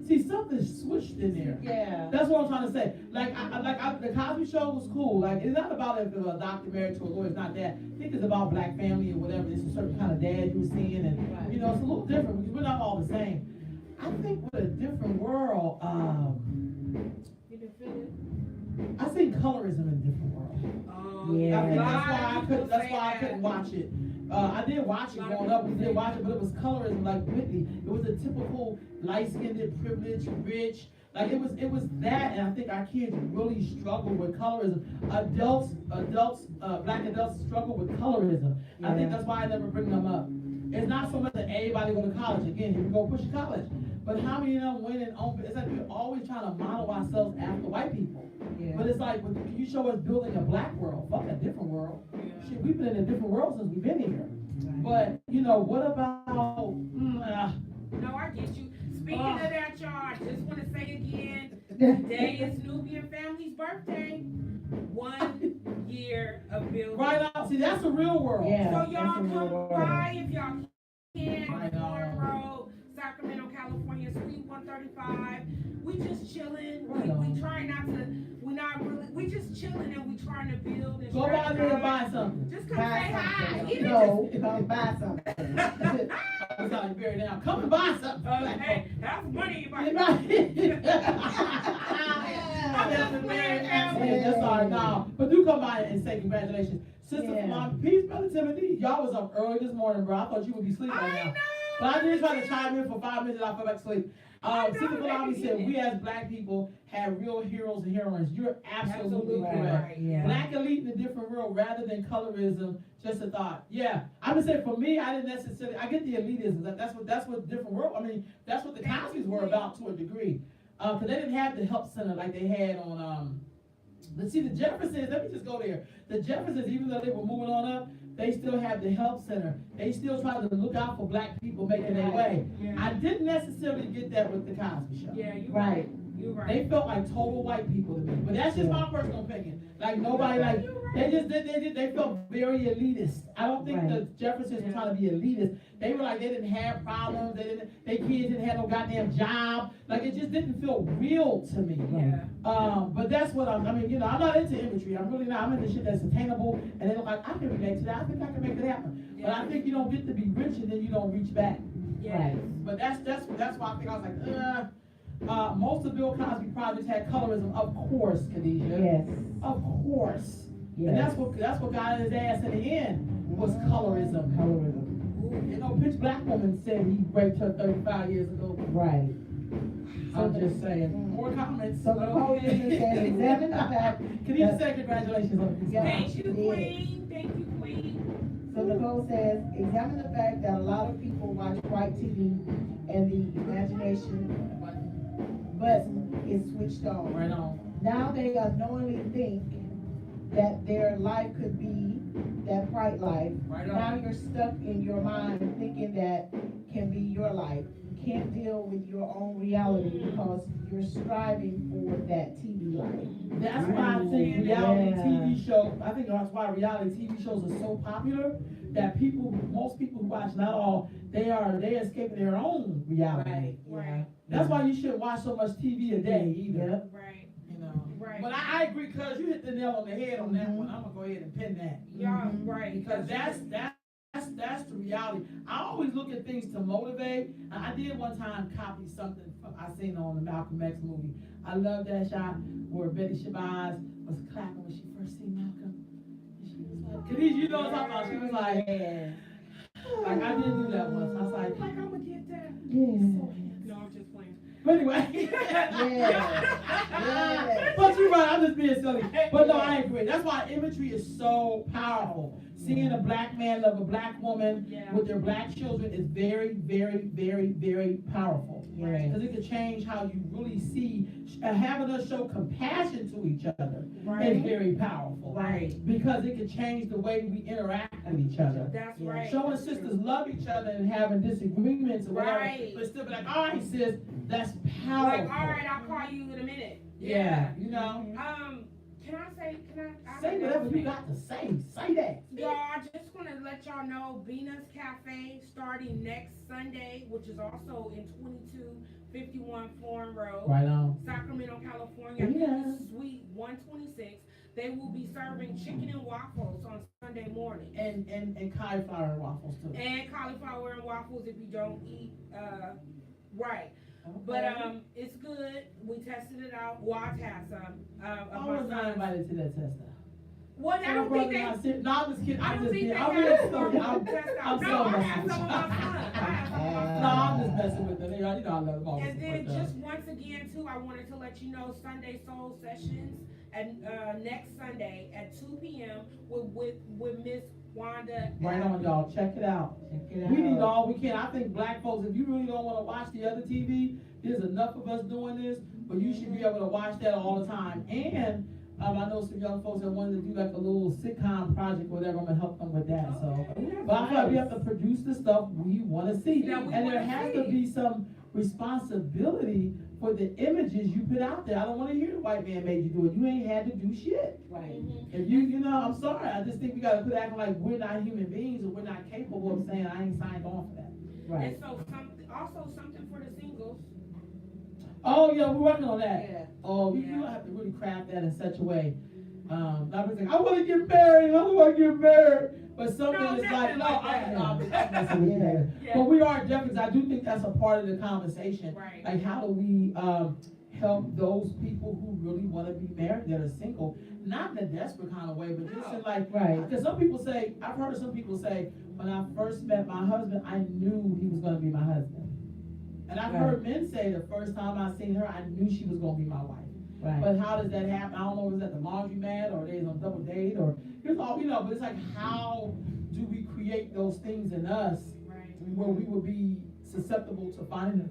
See, something switched in there. Yeah. That's what I'm trying to say. The Cosby Show was cool. Like, it's not about if a doctor married to a lawyer. It's not that. I think it's about black family and whatever. It's a certain kind of dad you were seeing, and Right. you know, it's a little different because we're not all the same. I think with A Different World, You can feel it. I see colorism in A Different World. Yeah. I think A lot of people that's say why I that. couldn't watch it. I did watch it A lot of growing up. We people did say watch it, but it was colorism like Whitney. It was a typical light-skinned, privileged, rich. Like it was that, and I think our kids really struggle with colorism. Black adults struggle with colorism. I think Yeah. that's why I never bring them up. It's not so much that everybody go to college. Again, here we go push college. But how many of them went and own? It's like we're always trying to model ourselves after white people. Yeah. But it's like, can you show us building a black world? Fuck a different world. Shit, we've been in a different world since we've been here. But, you know, what about, No, I get you. Speaking of that, y'all, I just want to say again, Yeah. today is Nubian family's birthday. 1 year of building. right out, see, that's a real world. Yeah. So that's y'all a come real world. by if y'all can. Right on. Warren Road, Sacramento, California, Suite 135. We just chilling. Right We on. try not to. We just chilling and we trying to build and Go by there and strategize. buy something. Just come Buy say hi. something. Even No, come buy something. I'm sorry, bury down. Come and buy something. just, hey, that's money. Right. I'm just playing, family. That's all right now. But do come by and say congratulations. Sister Yeah. Mom, peace, Brother Timothy. Y'all was up early this morning, bro. I thought you would be asleep right I now. know. But I did try to chime in for 5 minutes and I fell back asleep. Sister Kalami said, we as black people have real heroes and heroines. You're absolutely Absolutely correct. right, yeah. Black elite in a different world rather than colorism, just a thought. Yeah, I would say for me, I didn't necessarily, I get the elitism. That's what different world, I mean, that's what the Cosby's were about to a degree. Cause they didn't have the help center like they had on, let's see, the Jeffersons, let me just go there. The Jeffersons, even though they were moving on up, they still have the help center. They still try to look out for black people making their way. Yeah. I didn't necessarily get that with the Cosby Show. Yeah, you're Right. right. You're right. They felt like total white people to me, but that's just my personal opinion. Like nobody, like they felt very elitist. I don't think the Jeffersons were trying to be elitist. They were like they didn't have problems. Their kids didn't have no goddamn job. Like it just didn't feel real to me. Yeah. But that's what I mean. You know, I'm not into imagery. I'm really not. I'm into shit that's attainable. And they look like I can relate to that. I think I can make it happen. But I think you don't get to be rich and then you don't reach back. Yeah. But that's why I think I was like, most of Bill Cosby projects had colorism, of course, Khadijah. Yes. Of course. Yes. And that's what got his ass in the end was colorism. Colorism. You know, Pitch Black woman said he raped her 35 years ago. Right. I'm just saying. More comments. So the whole thing says examine the fact. Khadijah said congratulations on the Yeah. Thank you, Queen. Thank you, Queen. So Nicole says, examine the fact that a lot of people watch white TV and the imagination button is switched on. Right on. Now they unknowingly think that their life could be that white life. Right Now on. you're stuck in your mind thinking that can be your life. You can't deal with your own reality because you're striving for that TV life. That's why I think reality Yeah. TV show, I think that's why reality TV shows are so popular, that most people who watch, not all, they're escaping their own reality. Right. That's why you shouldn't watch so much TV a day either. Yep. Right. You know. Right. But I agree, cuz you hit the nail on the head on that one. I'm gonna go ahead and pin that. Y'all, right. Because that's the reality. I always look at things to motivate. I did one time copy something I seen on the Malcolm X movie. I love that shot where Betty Shabazz was clapping when she first seen Malcolm. And she was like, Khadijah, you know what I'm talking about? She was like, like I did do that once. I was like I'm gonna get that. Yeah. No, I'm just playing. But anyway. Yeah. But you're right, I'm just being silly. But no, I agree. That's why imagery is so powerful. Seeing a black man love a black woman with their black children is very, very, very, very powerful. Right. Because it can change how you really see, having us show compassion to each other is very powerful. Right. Because it can change the way we interact with each other. That's right. Showing sisters love each other and having disagreements or whatever, Right. but still be like, all right, sis, that's powerful. Like, all right, I'll call you in a minute. Yeah, you know. Can I Say whatever you got to say. Say that. Y'all, I just want to let y'all know Venus Cafe starting next Sunday, which is also in 2251 Foreign Road, Right on. Sacramento, California. Yeah. This is Suite 126. They will be serving chicken and waffles on Sunday morning. And cauliflower and waffles too. And cauliflower and waffles if you don't eat right. But it's good. We tested it out. Well, I tested some. I was not invited to that test though. Well, I don't think they. No, I'm just kidding. I I'm don't just think kidding. they I'm got being it silly. for test out. I'm No, so I messing had with some of you. my fun. I had some of my fun. No, I'm just messing with them. You know I love them all. And then just once again too, I wanted to let you know Sunday Soul Sessions and next Sunday at 2 p.m. with Miss Wanda. Right on, y'all. Check it out. Check it out. We need all we can. I think black folks, if you really don't want to watch the other TV, there's enough of us doing this, but you should be able to watch that all the time. And I know some young folks that wanted to do like a little sitcom project or whatever. I'm gonna help them with that. So, but I feel like we have to produce the stuff we want to see, Yeah, we and there wanna has see. to be some responsibility for the images you put out there. I don't want to hear the white man made you do it. You ain't had to do shit. Right. If you know, I'm sorry. I just think we gotta quit acting like we're not human beings or we're not capable of saying I ain't signed on for that. Right. And so something for the singles. Oh yeah, we're working on that. Yeah. Oh, we Yeah. have to really craft that in such a way. Not like, I want to get married. I don't want to get married. But something No, is like, nothing no, like I'm that. not messing with you. Yeah. Yeah. But we are definitely. I do think that's a part of the conversation. Right. Like, how do we help those people who really want to be married that are single, not in a desperate kind of way, but just in like, Right. because some people say, I've heard some people say, when I first met my husband, I knew he was going to be my husband. And I've heard men say the first time I seen her, I knew she was gonna be my wife. Right. But how does that happen? I don't know, is that the laundromat, or they on double date, or, here's all, but it's like, how do we create those things in us Right. where we will be susceptible to finding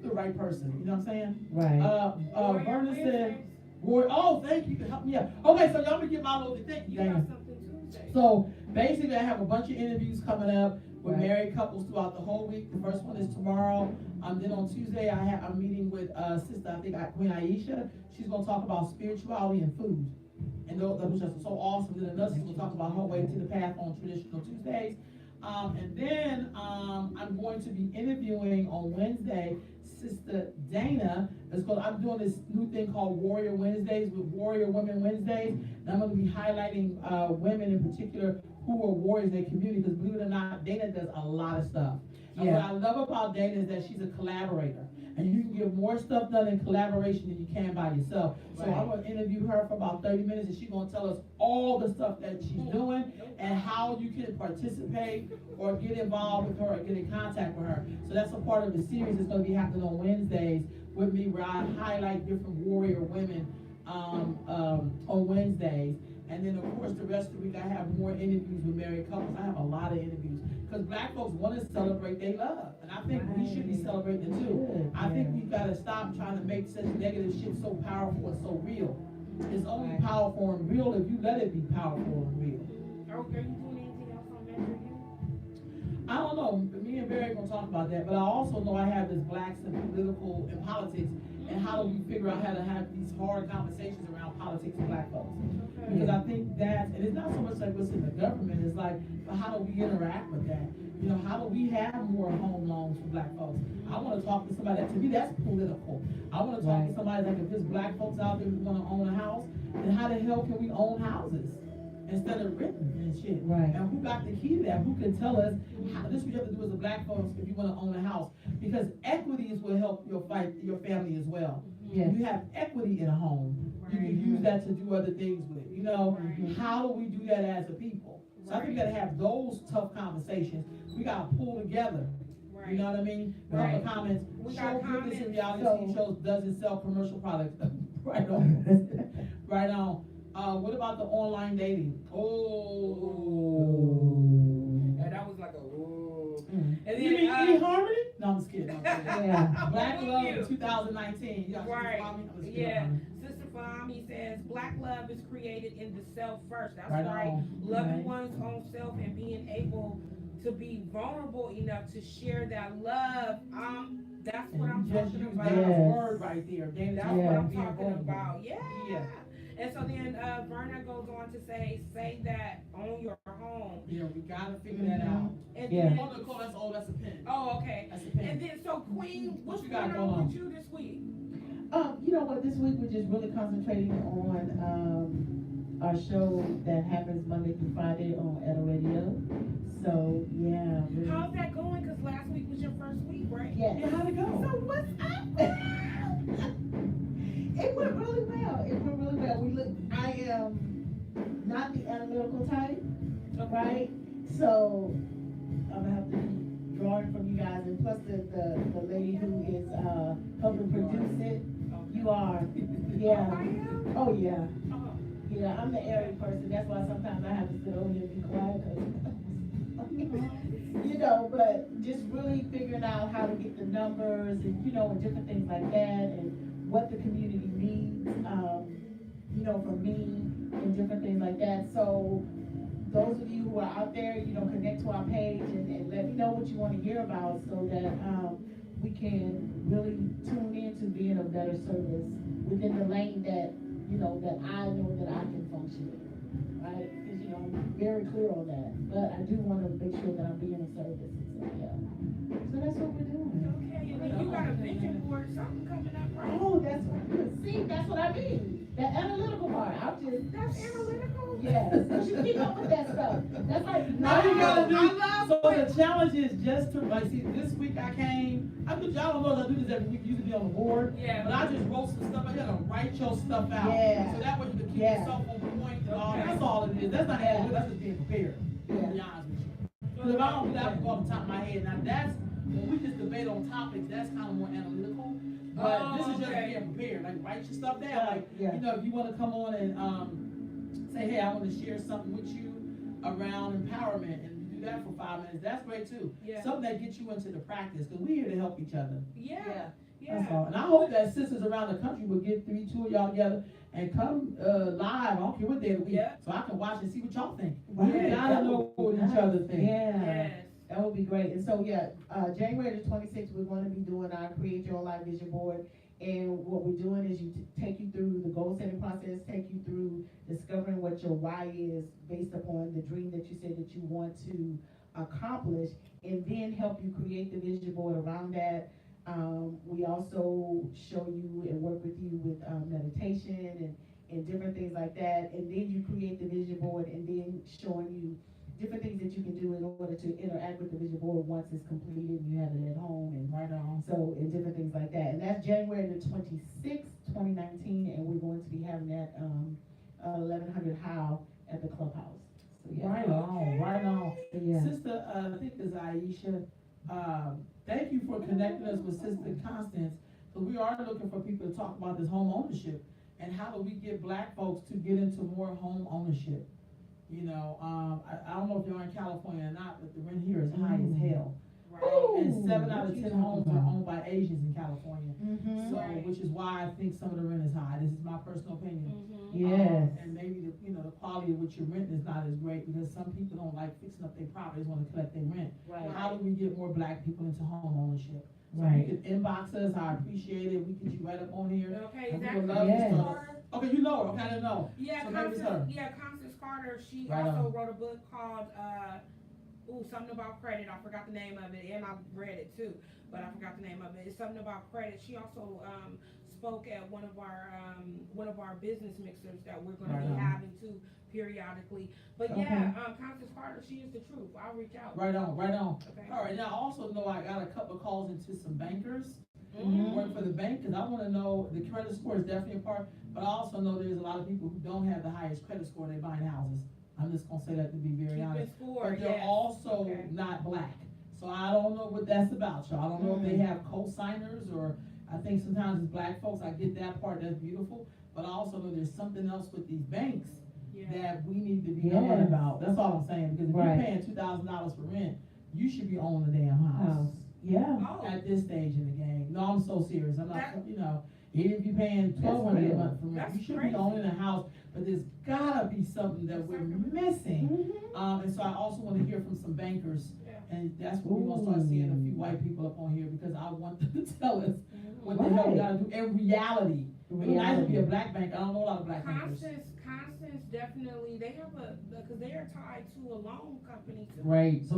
the right person, you know what I'm saying? Right. Vernon said, oh, thank you, help me out. Okay, so y'all gonna get my little thing. You got something Tuesday. So basically, I have a bunch of interviews coming up with Right. married couples throughout the whole week. The first one is tomorrow. Then on Tuesday, I'm meeting with sister, Queen Aisha. She's gonna talk about spirituality and food. And that was just so awesome. Then another sister will talk about her way to the path on traditional Tuesdays. And then I'm going to be interviewing on Wednesday Sister Dana. I'm doing this new thing called Warrior Wednesdays with Warrior Women Wednesdays. And I'm going to be highlighting women in particular who are warriors in their community, because believe it or not, Dana does a lot of stuff. And what I love about Dana is that she's a collaborator. And you can get more stuff done in collaboration than you can by yourself. So I'm going to interview her for about 30 minutes, and she's going to tell us all the stuff that she's doing and how you can participate or get involved with her or get in contact with her. So that's a part of the series that's going to be happening on Wednesdays with me, where I highlight different warrior women on Wednesdays. And then, of course, the rest of the week, I have more interviews with married couples. I have a lot of interviews, because Black folks want to celebrate their love. And I think we should be celebrating it too. I think we've got to stop trying to make such negative shit so powerful and so real. It's only powerful and real if you let it be powerful and real. Okay, you doing anything else on Metro U? I don't know, me and Barry are gonna talk about that, but I also know I have this blacks in political and politics, and how do we figure out how to have these hard conversations around politics and Black folks? Because I think that, and it's not so much like what's in the government, it's like, but how do we interact with that? How do we have more home loans for Black folks? I wanna talk to somebody, to me, that's political. I wanna talk to somebody, like, if there's Black folks out there who wanna own a house, then how the hell can we own houses instead of renting and shit? Right. And who got the key to that? Who can tell us, this is what you have to do as a Black folks if you wanna own a house? Because equities will help your family as well. Yes. You have equity in a home, you can use that to do other things with. How do we do that as a people? So I think we gotta have those tough conversations. We gotta pull together. You know what I mean? Right. Couple comments. We Show got goodness in comments. reality TV shows doesn't sell commercial products. Right on. Right on. What about the online dating? And that was like a ooh. And And you then, mean eHarmony? No, I'm just kidding. No, I'm kidding. Yeah. Black Love you. in 2019. You got Right. I'm just kidding. Yeah. Sister Fahmy says Black love is created in the self first. That's Right right. on. Loving Right. one's own self and being able to be vulnerable enough to share that love. That's what I'm And you just talking used about. Dana's Yes. word right there. Dana's That's Yeah. what I'm being talking vulnerable. about. Yeah. Yeah. And so then Verna goes on to say that own your home. Yeah, we gotta figure that out. And Yeah. then, Oh, Nicole, that's a pen. oh, okay. That's a pen. And then, so Queen, what's you got going going on on? with you this week? You know what, this week we're just really concentrating on, our show that happens Monday through Friday on Etta Radio. So, yeah. How's that going? Because last week was your first week, right? Yes. Yeah, how'd it go? So what's up? It went really well. It went really well. I am not the analytical type, right? So I'm gonna have to be drawing from you guys, and plus the lady who is helping produce it. You are, yeah. I am? Oh yeah, Oh. yeah. I'm the airy person. That's why sometimes I have to sit over here and be quiet. 'Cause but just really figuring out how to get the numbers and and different things like that, and what the community needs, from me and different things like that. So those of you who are out there, connect to our page and let me know what you want to hear about, so that we can really tune into being a better service within the lane that that I know that I can function in, right? Because I'm very clear on that, but I do want to make sure that I'm being of service. So yeah, so that's what we're doing. Okay, and then you got a vision board, something coming up, right? Oh, that's what I mean. That analytical part. That's analytical? Yes. You should keep up with that stuff. That's like All you gotta do, I love so it. the challenge is just to, this week I do, y'all don't know I do this every week, usually be on the board. Yeah. But I just wrote some stuff, I gotta write your stuff out. Yeah. So that way you can keep Yeah. yourself on point and all, Okay. that's all it is, that's not Yeah. analytical, that's just being prepared, to be honest with you. Cause if I don't do that, I can go off the top of my head, now that's when we just debate on topics, that's kind of more analytical. But Oh, this is just okay. being prepared, like write your stuff down, like, Yeah. you know, if you wanna come on and, say, hey, I wanna share something with you around empowerment, and you do that for 5 minutes, that's great too. Yeah. Something that gets you into the practice, cause we're here to help each other. Yeah, That's yeah. all. And I hope that sisters around the country will get 2 of y'all together and come, live, I don't care what day of the week, Yeah. so I can watch and see what y'all think. Right. We gotta know what each other think. Yeah. Yes. That would be great. And so, yeah, January the 26th, we're gonna be doing our Create Your Own Life Vision Board. And what we're doing is take you through the goal setting process, take you through discovering what your why is based upon the dream that you said that you want to accomplish, and then help you create the vision board around that. We also show you and work with you with meditation and different things like that. And then you create the vision board, and then showing you different things that you can do in order to interact with the vision board once it's completed and you have it at home, and Right on. so, and different things like that. And that's January the 26th, 2019, and we're going to be having that 1100 Howe at the clubhouse. So, yeah. Right on, right on. Yeah. Sister, I think it's Aisha, thank you for connecting us with Sister Constance, because we are looking for people to talk about this home ownership, and how do we get black folks to get into more home ownership? You know, I don't know if you're in California or not, but the rent here is high as hell. Right. And Ooh, 7 out what of you 10 talking homes are about? owned by Asians in California. Mm-hmm. So, Right. which is why I think some of the rent is high. This is my personal opinion. Mhm. Yes. And maybe the quality of what you're renting is not as great, because some people don't like fixing up their properties, want to collect their rent. Right. How do we get more black people into home ownership? So Right. you can inbox us, I appreciate it, we get you right up on here. Okay, And is we that would love to Yes. start. Okay, you know her, okay, I didn't know. Yeah, So maybe it's her. Constance Carter, she Right also on. wrote a book called, something about credit, I forgot the name of it, and I read it too, but I forgot the name of it, it's something about credit. She also, spoke at one of our business mixers that we're gonna Right be on. having too periodically. But yeah, Constance Carter, she is the truth, I'll reach out. Right on, right on. Okay. All right, now I also know I got a couple of calls into some bankers, Mhm. work for the bank, because I want to know, the credit score is definitely a part, but I also know there's a lot of people who don't have the highest credit score, and they buying houses. I'm just gonna say that to be very honest. Keep it score, But they're yes. also Okay. not black. So I don't know what that's about, y'all. I don't know if they have co-signers, or I think sometimes it's black folks. I get that part, that's beautiful. But I also know there's something else with these banks Yeah. that we need to be knowing Yes. about. That's all I'm saying, because if Right. you're paying $2,000 for rent, you should be owning a damn house. House. Yeah. Oh, At this stage in the game. No, I'm so serious. I'm not, That- even if you're paying $1,200 a real. month for rent, That's you should crazy. be owning a house. But there's gotta be something that we're missing. Mm-hmm. And so I also want to hear from some bankers, Yeah. and that's when we're gonna start seeing a few white people up on here, because I want them to tell us what the hell we Right. gotta do in reality. It would be nice to be a black bank. I don't know a lot of black bankers. Constance definitely, they have because they are tied to a loan company too. Great. So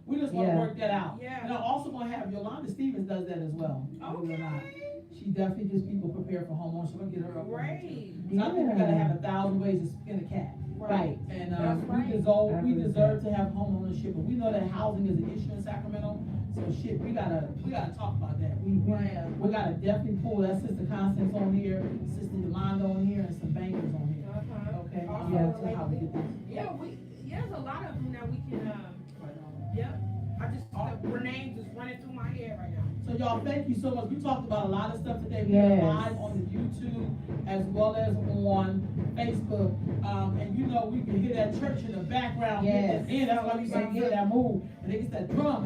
we just wanna Yeah. work that out. Yeah. And I'm also gonna have Yolanda Stevens does that as well. believe it or not. Okay, She definitely gets people prepared for homeowners. We're gonna get her up on here, too. great, So I think we gotta have 1,000 ways to skin a cat. Right. And, That's right. we deserve to have home ownership, but we know that housing is an issue in Sacramento, so shit, we gotta talk about that. We gotta definitely pull that Sister Constance on here, Sister Yolanda on here, and some bankers on here. uh-huh. Okay? Also, Yeah, to how we get this. Yeah, there's a lot of them that we can, yep, her names just running through my head right now. So y'all, thank you so much. We talked about a lot of stuff today. We Yes. are live on the YouTube as well as on Facebook. And we can hear that church in the background. Yes. And that's why we can get that move. And it gets that drum.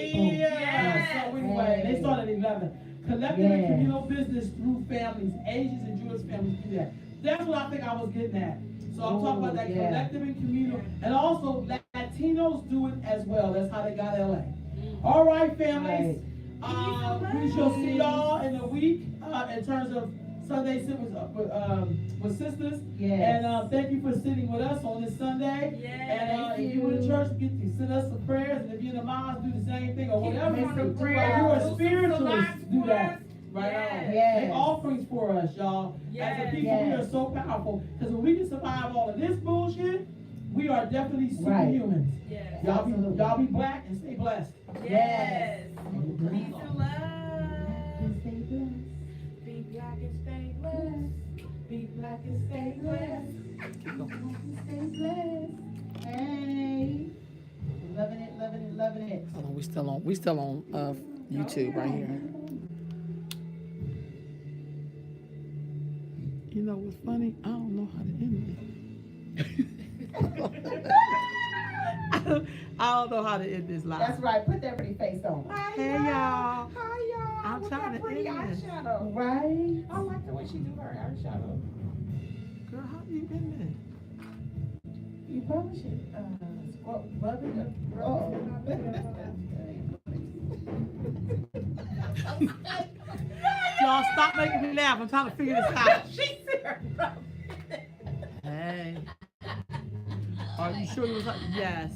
Yeah. So anyway, they started at 11. Collective and Yes. communal business through families, Asians and Jewish families do that. That's what I think I was getting at. So I'm talking about that yeah. collective and communal, and also Latinos do it as well. That's how they got LA. All right, families. We shall see y'all in a week in terms of Sunday sit with sisters. Yes. And thank you for sitting with us on this Sunday. Yeah, And if you're in the church, get to send us some prayers. And if you're in the mosque, do the same thing or whatever. Keep doing the If prayers. you're Do a some spiritualist, salats do for that. us. Right on. Yes. Make offerings for us, y'all. As a Yes. people, we are so powerful. Because when we can survive all of this bullshit, we are definitely Right. superhumans. Yes. Y'all be black and stay blessed. Yes. Yes. Peace and love. Stay blessed. Be black and stay blessed. Be black and stay blessed. Stay blessed. Hey. Loving it, loving it, loving it. Hold on, we still on YouTube right here. You know what's funny? I don't know how to end it. I don't know how to end this live. That's right, put that pretty face on. Hey y'all. Hi y'all. I'm With trying that to pretty end this. eyeshadow. Right? I like the way she do her eyeshadow. Girl, how do you end this? You probably should, rub it up. Oh. Y'all stop making me laugh. I'm trying to figure this out. She said, Hey. Are you sure you was like, yes.